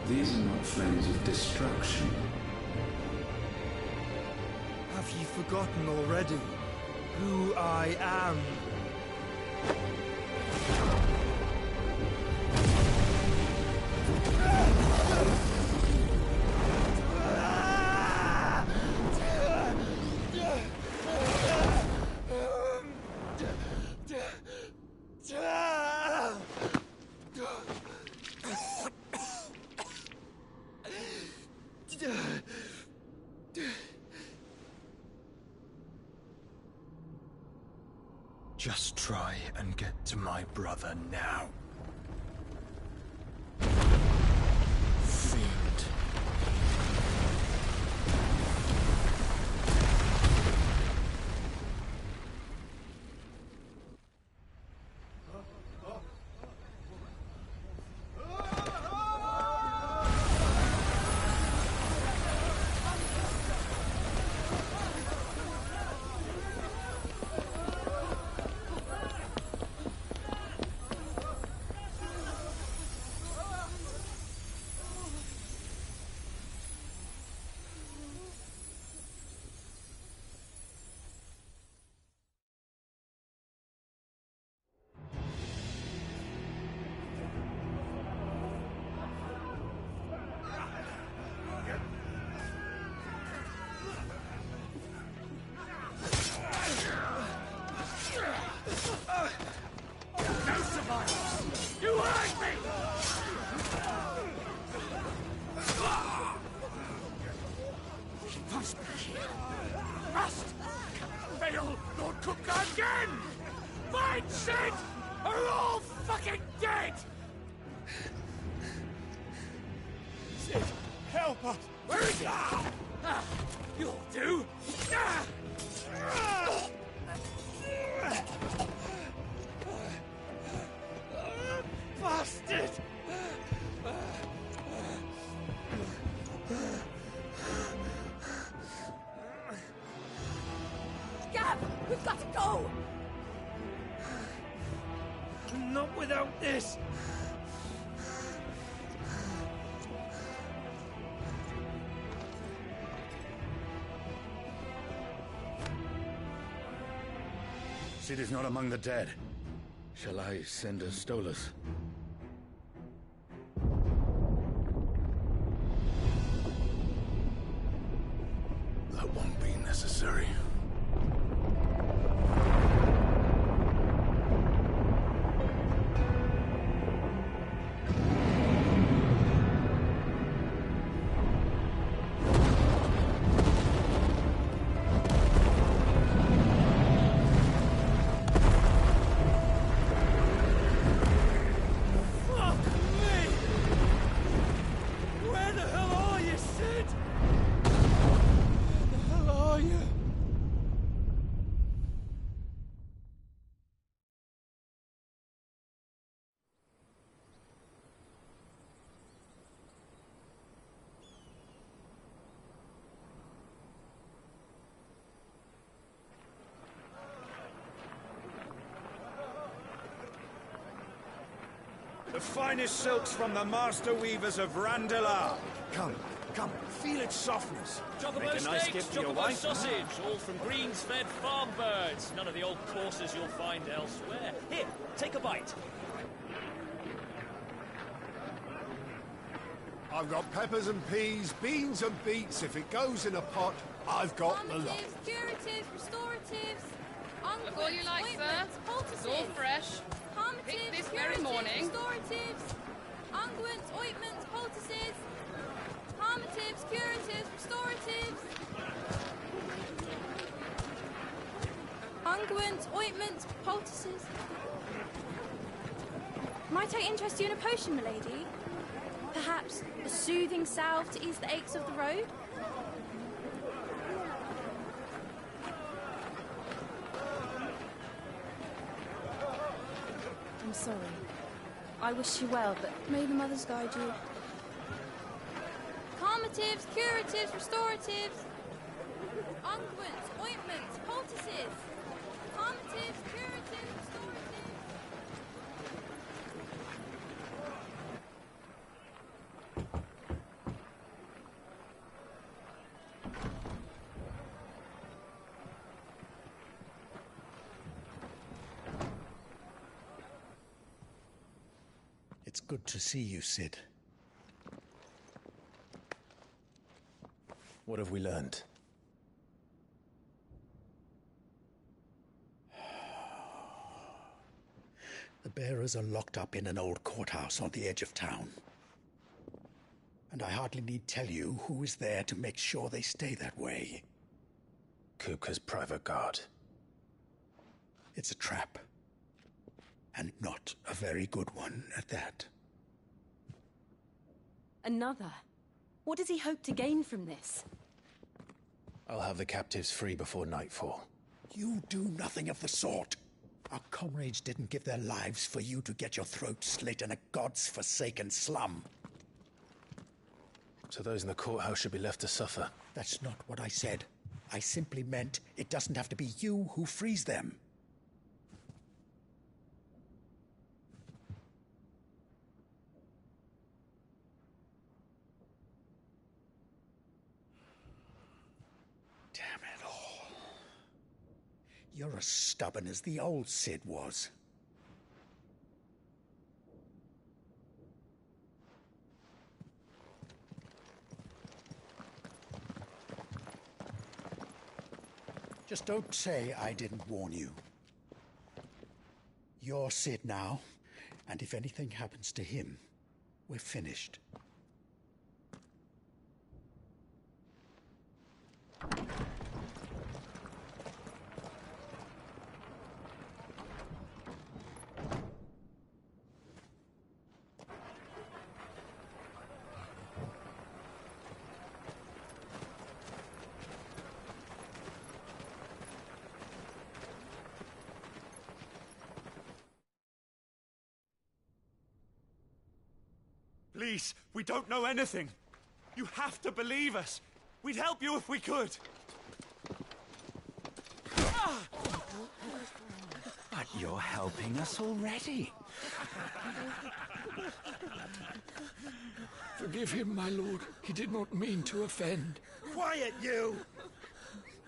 These are not flames of destruction. Have you forgotten already who I am? Just try and get to my brother now. Fiend. cook again! Mine, Sid, are all fucking dead! Sid, help us! Where is he? You'll do! Bastard! Gav, we've got to go! Not without this! Sid is not among the dead. Shall I send a Stolas? That won't be necessary. The finest silks from the master weavers of Randalar. Come, feel its softness. Chocobo Make a nice steaks, gift for your chocobo wife. sausage, all from greens-fed farm birds. None of the old courses you'll find elsewhere. Here, take a bite. I've got peppers and peas, beans and beets. If it goes in a pot, I've got the lot. Curatives, restoratives, Look all you like, sir. It's all fresh. Picked this very morning. Restoratives, unguents, ointments, poultices, harmatives, curatives, restoratives, unguents, ointments, poultices. Might I interest you in a potion, milady? Perhaps a soothing salve to ease the aches of the road? I'm sorry. I wish you well, but may the mothers guide you. Calmatives, curatives, restoratives, unguents, ointments, poultices. Calmatives, curatives, restoratives. It's good to see you, Sid. What have we learned? The bearers are locked up in an old courthouse on the edge of town. And I hardly need tell you who is there to make sure they stay that way. Kupka's private guard. It's a trap. And not a very good one at that. Another? What does he hope to gain from this? I'll have the captives free before nightfall. You do nothing of the sort. Our comrades didn't give their lives for you to get your throat slit in a god's forsaken slum. So those in the courthouse should be left to suffer? That's not what I said. I simply meant it doesn't have to be you who frees them. Damn it all. You're as stubborn as the old Sid was. Just don't say I didn't warn you. You're Sid now, and if anything happens to him, we're finished. Please, we don't know anything. You have to believe us. We'd help you if we could. But you're helping us already. Forgive him, my lord. He did not mean to offend. Quiet, you!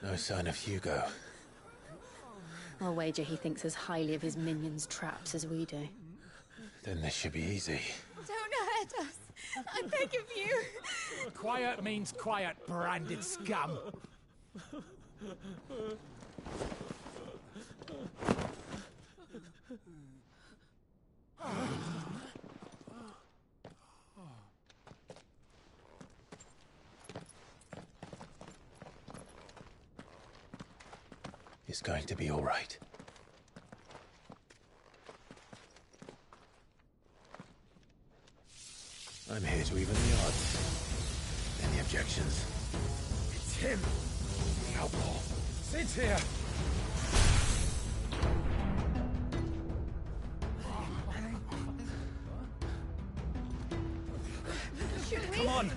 No sign of Hugo. I'll wager he thinks as highly of his minions' traps as we do. Then this should be easy. Don't hurt us. I beg of you. Quiet means quiet, branded scum. It's going to be all right. I'm here to even the odds. Any objections? It's him! The outlaw. Sit here! Come on!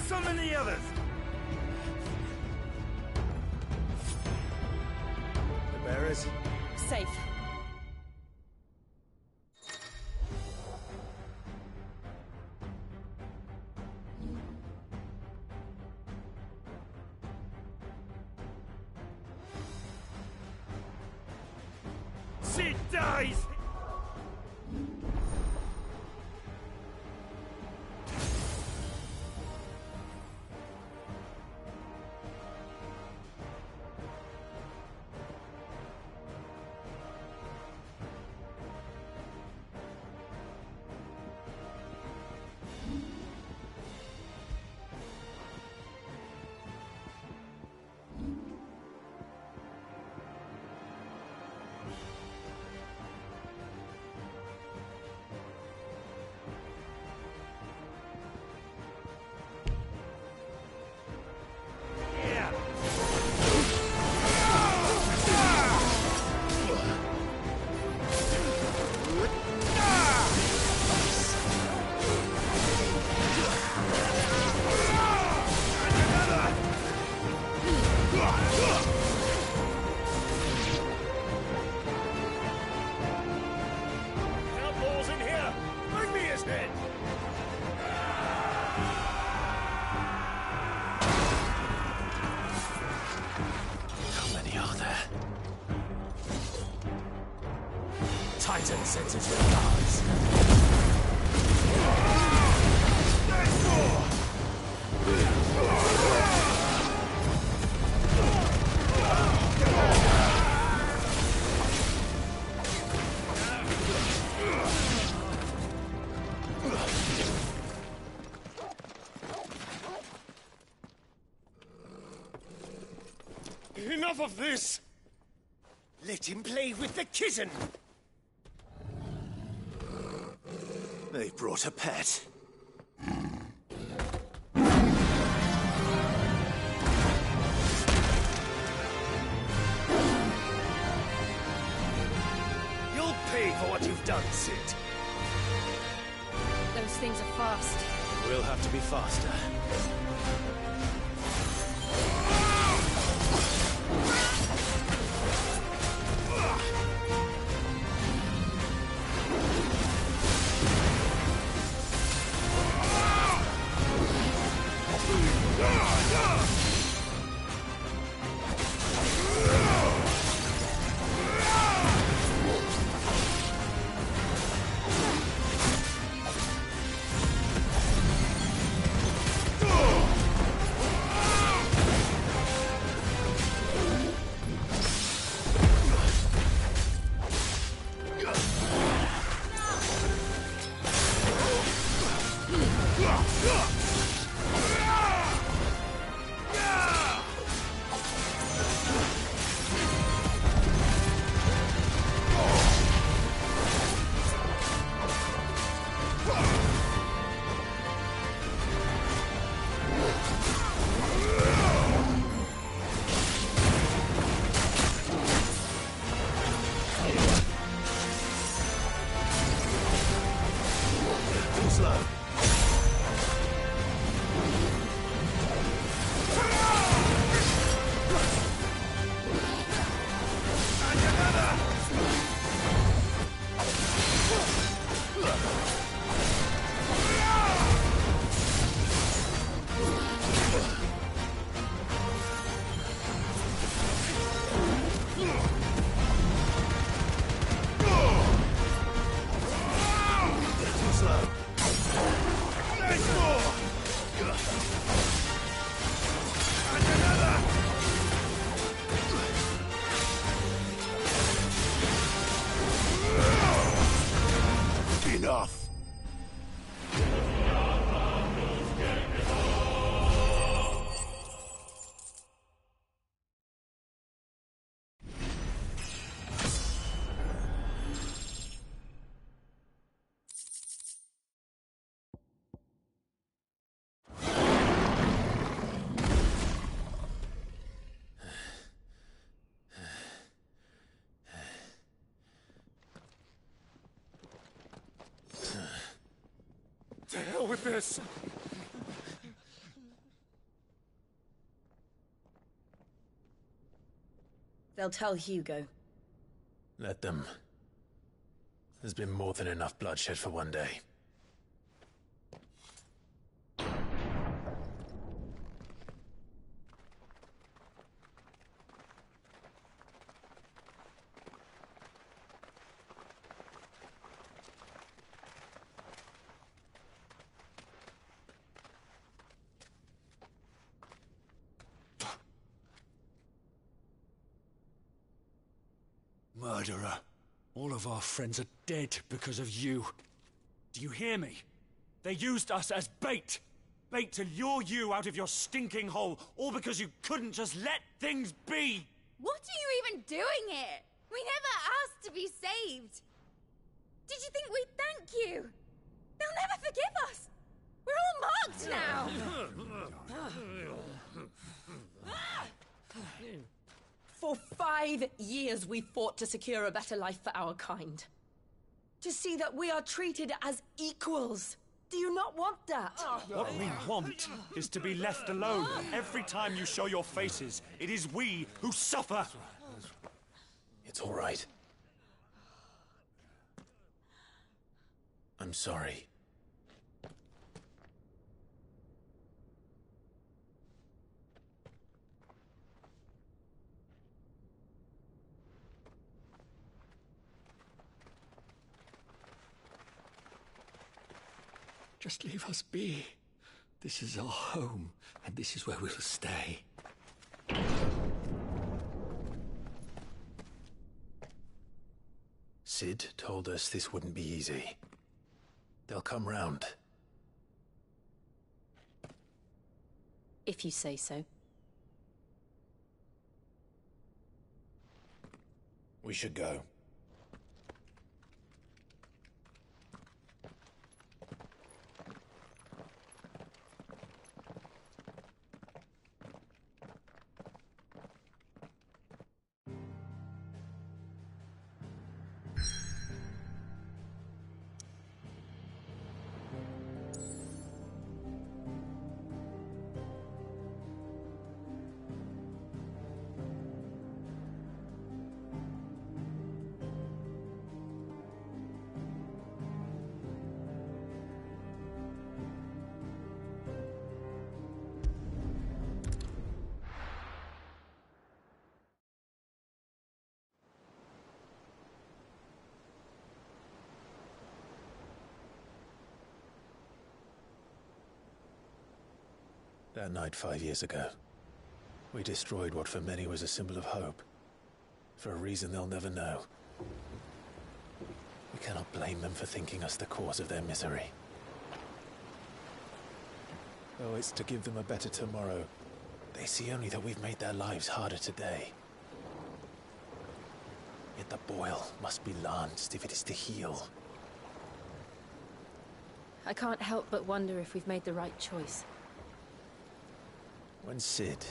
Summon the others! The bearers? Safe. She dies! Outlaws in here! Bring me his head! How many are there? Titan sends his regards. Enough of this! Let him play with the kitten! They brought a pet. You'll pay for what you've done, Sid. Those things are fast. We'll have to be faster. To hell with this! They'll tell Hugo. Let them. There's been more than enough bloodshed for one day. Murderer. All of our friends are dead because of you. Do you hear me? They used us as bait. Bait to lure you out of your stinking hole, all because you couldn't just let things be. What are you even doing here? We never asked to be saved. Did you think we'd thank you? They'll never forgive us. We're all marked now. For 5 years we fought to secure a better life for our kind. To see that we are treated as equals. Do you not want that? What we want is to be left alone. Every time you show your faces, it is we who suffer. It's all right. I'm sorry. Just leave us be. This is our home, and this is where we'll stay. Sid told us this wouldn't be easy. They'll come round. If you say so. We should go. That night 5 years ago, we destroyed what for many was a symbol of hope. For a reason they'll never know. We cannot blame them for thinking us the cause of their misery. Though it's to give them a better tomorrow, they see only that we've made their lives harder today. Yet the boil must be lanced if it is to heal. I can't help but wonder if we've made the right choice. When Sid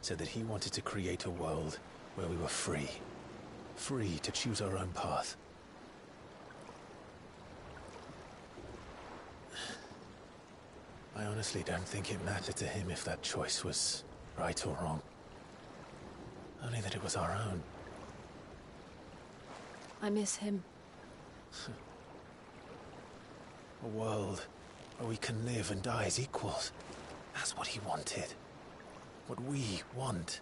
said that he wanted to create a world where we were free. Free to choose our own path. I honestly don't think it mattered to him if that choice was right or wrong. Only that it was our own. I miss him. A world where we can live and die as equals. That's what he wanted. What we want.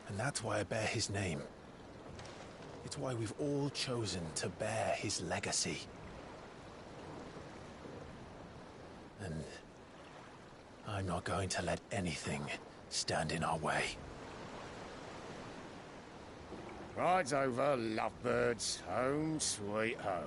And that's why I bear his name. It's why we've all chosen to bear his legacy. And I'm not going to let anything stand in our way. Rides over, lovebirds. Home sweet home.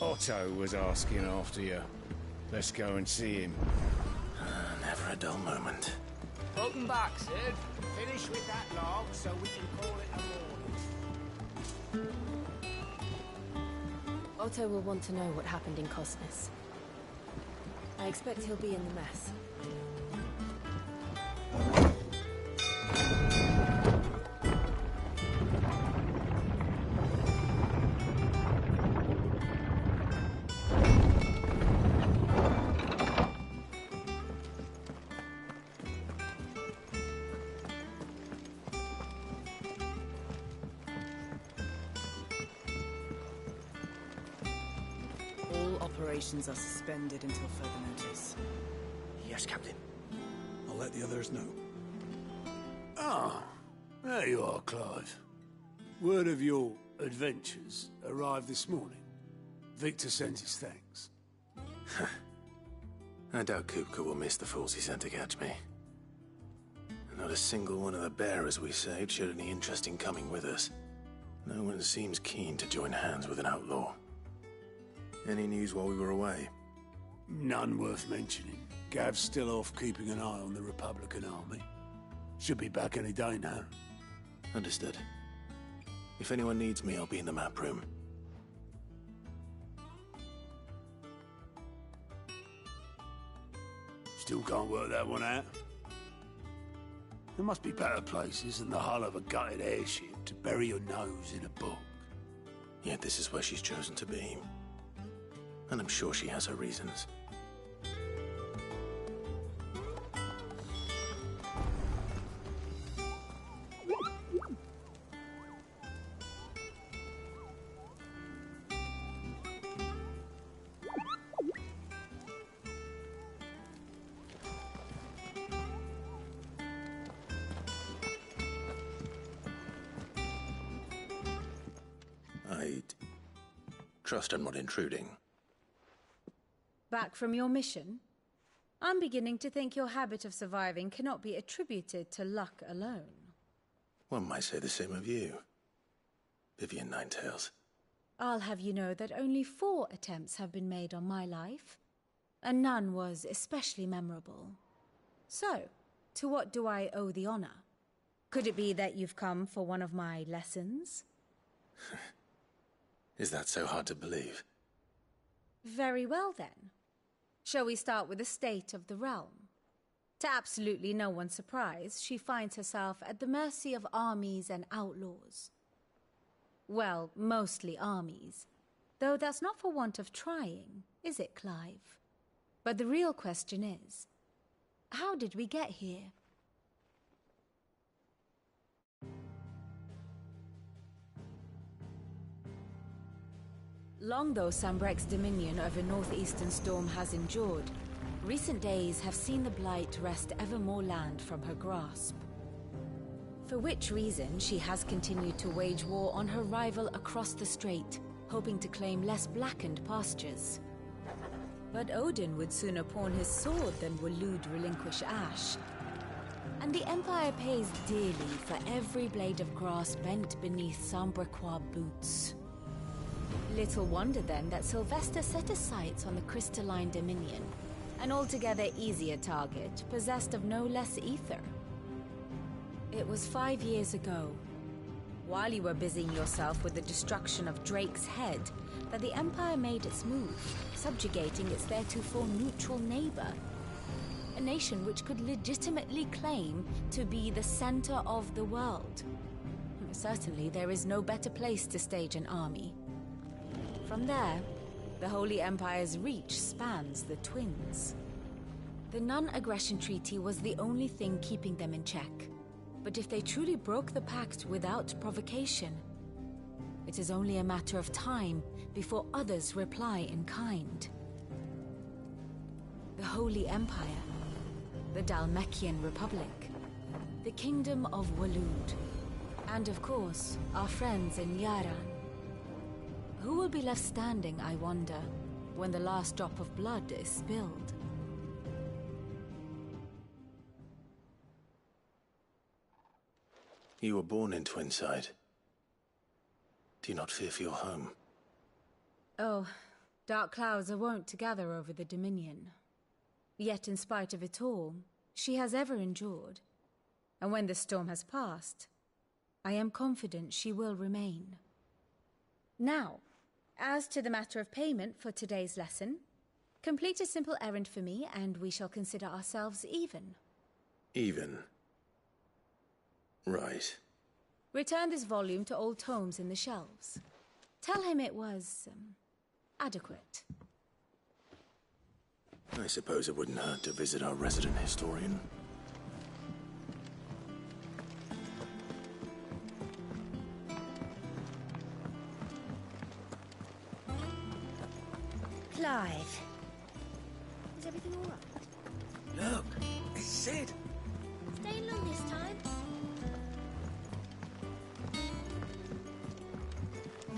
Otto was asking after you. Let's go and see him. Never a dull moment. Welcome back, Sid. Finish with that log so we can call it a morning. Otto will want to know what happened in Cosnes. I expect he'll be in the mess. Operations are suspended until further notice. Yes, Captain. I'll let the others know. Ah, there you are, Clive. Word of your adventures arrived this morning. Victor sends his thanks. I doubt Kupka will miss the fools he sent to catch me. Not a single one of the bearers we saved showed any interest in coming with us. No one seems keen to join hands with an outlaw. Any news while we were away? None worth mentioning. Gav's still off keeping an eye on the Republican army. Should be back any day now. Understood. If anyone needs me, I'll be in the map room. Still can't work that one out. There must be better places than the hull of a gutted airship to bury your nose in a book. Yet this is where she's chosen to be. And I'm sure she has her reasons. I'd trust I'm not intruding. Back from your mission? I'm beginning to think your habit of surviving cannot be attributed to luck alone. One might say the same of you, Vivian Ninetails. I'll have you know that only 4 attempts have been made on my life, and none was especially memorable. So, to what do I owe the honor? Could it be that you've come for one of my lessons? Is that so hard to believe? Very well then. Shall we start with the state of the realm? To absolutely no one's surprise, she finds herself at the mercy of armies and outlaws. Well, mostly armies. Though that's not for want of trying, is it, Clive? But the real question is, how did we get here? Long though Sambrek's dominion over northeastern storm has endured, recent days have seen the Blight wrest ever more land from her grasp. For which reason she has continued to wage war on her rival across the strait, hoping to claim less blackened pastures. But Odin would sooner pawn his sword than Waloed relinquish Ash. And the Empire pays dearly for every blade of grass bent beneath Sambrequois boots. Little wonder then that Sylvester set his sights on the crystalline dominion, an altogether easier target, possessed of no less ether. It was 5 years ago, while you were busying yourself with the destruction of Drake's head, that the Empire made its move, subjugating its theretofore neutral neighbor. A nation which could legitimately claim to be the center of the world. Certainly there is no better place to stage an army. From there, the Holy Empire's reach spans the Twins. The non-aggression treaty was the only thing keeping them in check. But if they truly broke the pact without provocation, it is only a matter of time before others reply in kind. The Holy Empire, the Dalmekian Republic, the Kingdom of Waloed, and of course, our friends in Yaran. Who will be left standing, I wonder, when the last drop of blood is spilled? You were born in Twinside. Do you not fear for your home? Oh, Dark clouds are wont to gather over the Dominion. Yet in spite of it all, she has ever endured. And when the storm has passed, I am confident she will remain. Now, as to the matter of payment for today's lesson, complete a simple errand for me and we shall consider ourselves even. Even? Right. Return this volume to old tomes in the shelves. Tell him it was, adequate. I suppose it wouldn't hurt to visit our resident historian. Clive. Is everything all right? Look, it's Sid. Staying long this time?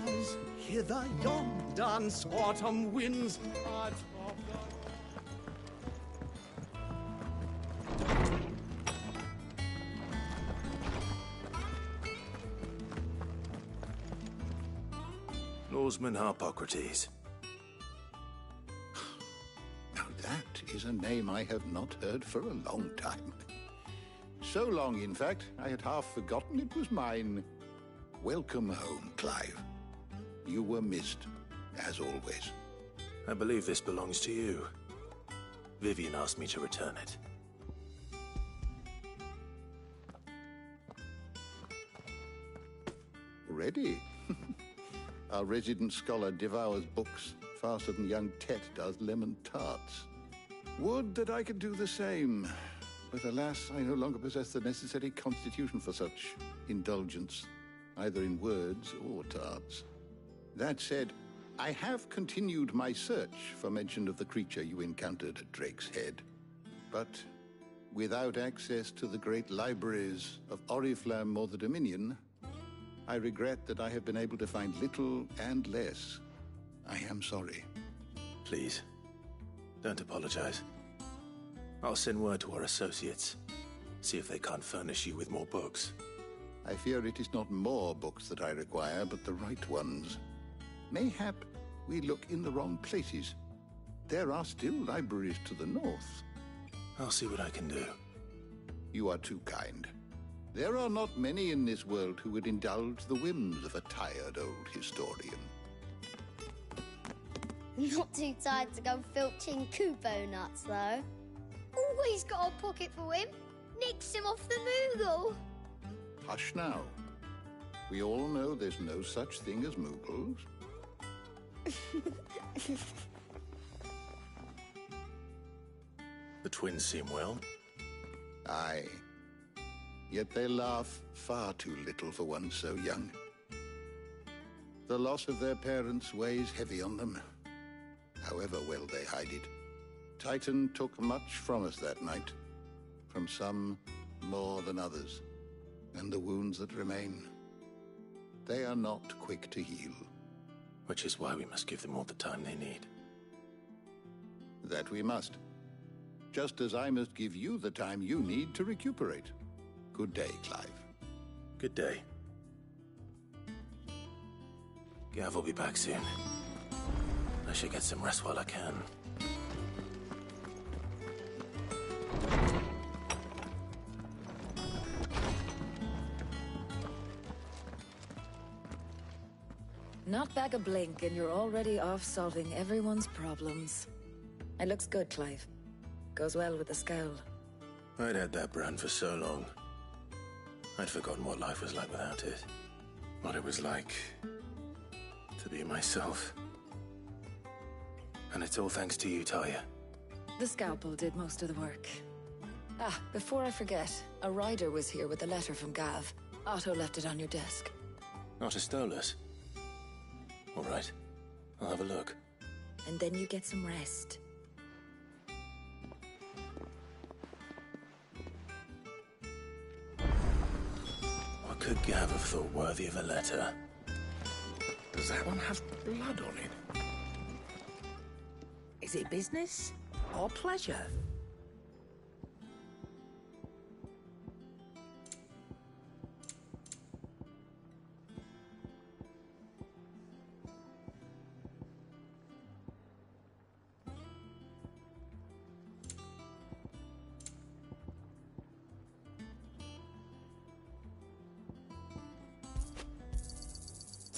As hither yon dance autumn winds atop Norseman Harpocrates. Now that is a name I have not heard for a long time. So long, in fact, I had half forgotten it was mine. Welcome home, Clive. You were missed, as always. I believe this belongs to you. Vivian asked me to return it. Ready? Our resident scholar devours books faster than young Tet does lemon tarts. Would that I could do the same. But alas, I no longer possess the necessary constitution for such indulgence, either in words or tarts. That said, I have continued my search for mention of the creature you encountered at Drake's Head. But without access to the great libraries of Oriflamme or the Dominion, I regret that I have been able to find little and less. I am sorry. Please, don't apologize. I'll send word to our associates. See if they can't furnish you with more books. I fear it is not more books that I require, but the right ones. Mayhap we look in the wrong places. There are still libraries to the north. I'll see what I can do. You are too kind. There are not many in this world who would indulge the whims of a tired old historian. Not too tired to go filching Kupo nuts, though. Always got a pocket for him. Nicks him off the Moogle. Hush now. We all know there's no such thing as Moogles. The twins seem well. Aye. Yet they laugh far too little for one so young. The loss of their parents weighs heavy on them, however well they hide it. Titan took much from us that night, from some more than others, and the wounds that remain, they are not quick to heal. Which is why we must give them all the time they need. That we must. Just as I must give you the time you need to recuperate. Good day, Clive. Good day. Gav will be back soon. I should get some rest while I can. Not back a blink and you're already off solving everyone's problems. It looks good, Clive. Goes well with the scowl. I'd had that brand for so long. I'd forgotten what life was like without it. What it was like to be myself. And it's all thanks to you, Talia. The scalpel did most of the work. Ah, before I forget, a rider was here with a letter from Gav. Otto left it on your desk. Not a Stolas. All right. I'll have a look. And then you get some rest. What could Gav have thought worthy of a letter? Does that one have blood on it? Is it business or pleasure?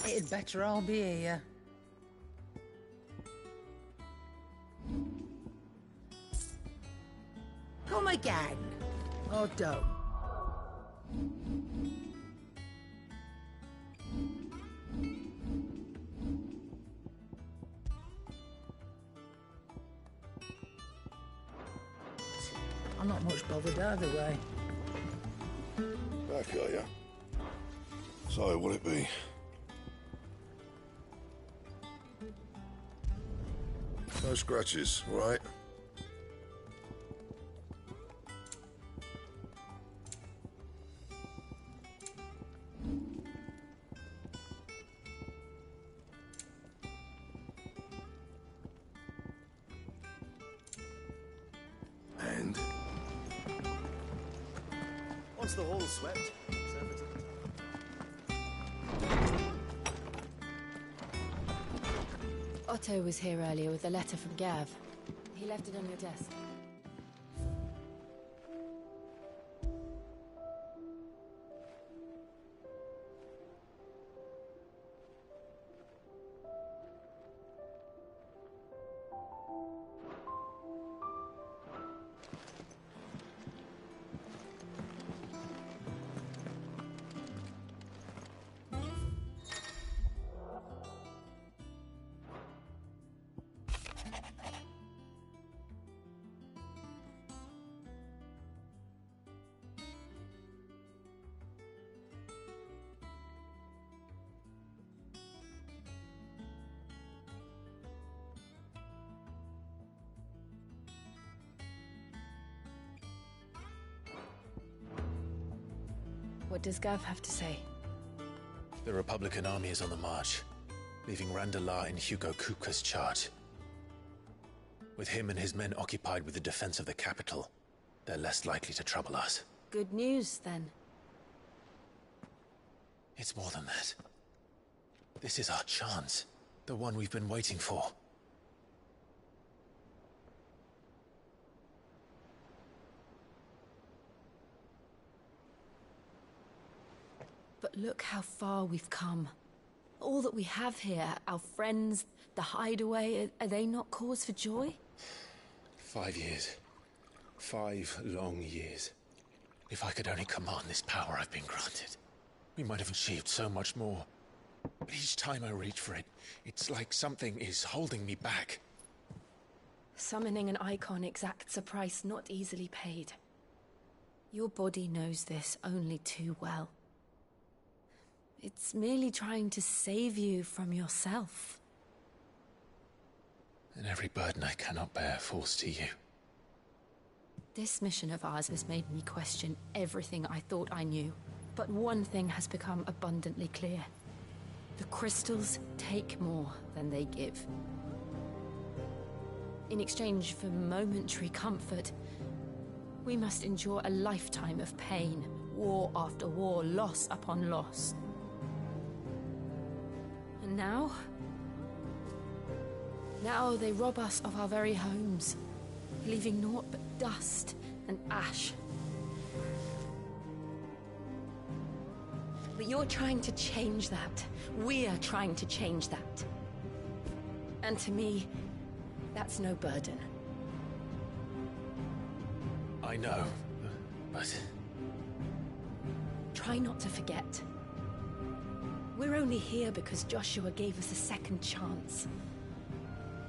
It'd better all be here. Come again. Or don't. I'm not much bothered either way. Back, are ya? So, what'll it be? No scratches, right? And? Once the hall's swept, it's over to Otto was here earlier with a letter from Gav. He left it on your desk. What does Gav have to say? The Republican army is on the march, leaving Randalar in Hugo Kupka's charge. With him and his men occupied with the defense of the capital, they're less likely to trouble us. Good news, then. It's more than that. This is our chance. The one we've been waiting for. But look how far we've come. All that we have here, our friends, the hideaway, are they not cause for joy? 5 years. 5 long years. If I could only command this power I've been granted, we might have achieved so much more. But each time I reach for it, it's like something is holding me back. Summoning an icon exacts a price not easily paid. Your body knows this only too well. It's merely trying to save you from yourself. And every burden I cannot bear falls to you. This mission of ours has made me question everything I thought I knew. But one thing has become abundantly clear. The crystals take more than they give. In exchange for momentary comfort, we must endure a lifetime of pain, war after war, loss upon loss. And now? Now they rob us of our very homes, leaving naught but dust and ash. But you're trying to change that. We're trying to change that. And to me, that's no burden. I know, but... Try not to forget. We're only here because Joshua gave us a second chance.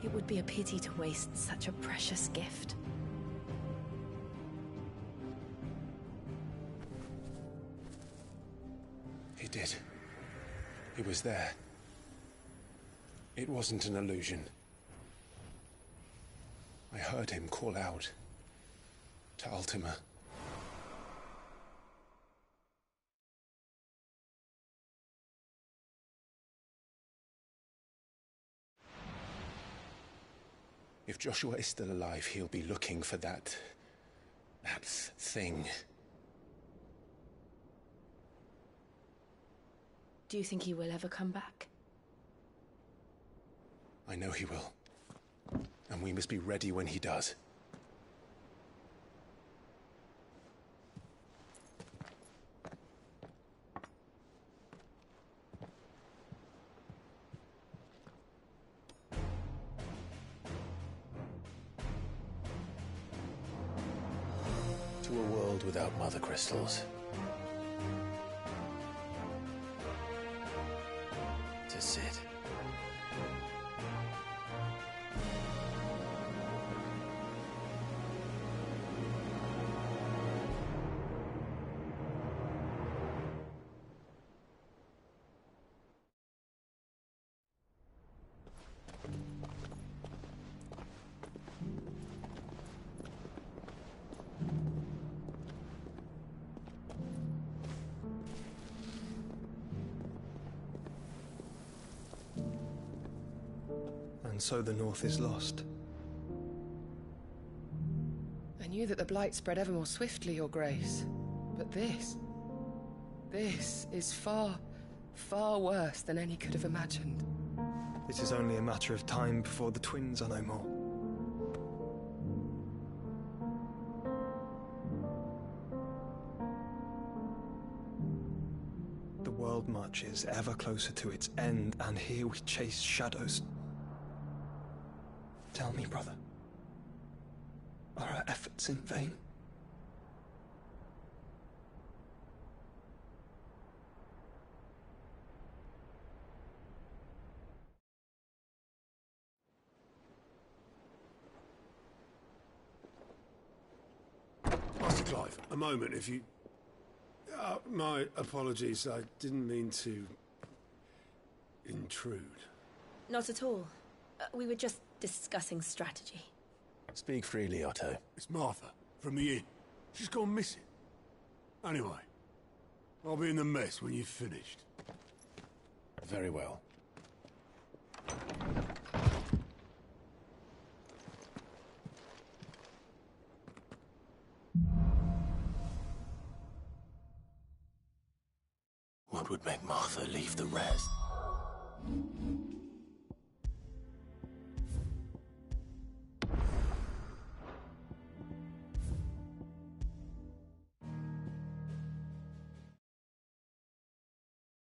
It would be a pity to waste such a precious gift. He did. He was there. It wasn't an illusion. I heard him call out to Ultima. If Joshua is still alive, he'll be looking for that thing. Do you think he will ever come back? I know he will. And we must be ready when he does. a world without mother crystals. To sit. And so the North is lost. I knew that the Blight spread ever more swiftly, Your Grace. But this is far, far worse than any could have imagined. It is only a matter of time before the twins are no more. The world marches ever closer to its end, and here we chase shadows. Tell me, brother, are our efforts in vain? Master Clive, a moment, if you... my apologies, I didn't mean to... intrude. Not at all. We were just discussing strategy. Speak freely, Otto. It's Martha, from the inn. She's gone missing. Anyway, I'll be in the mess when you've finished. Very well. What would make Martha leave the rest?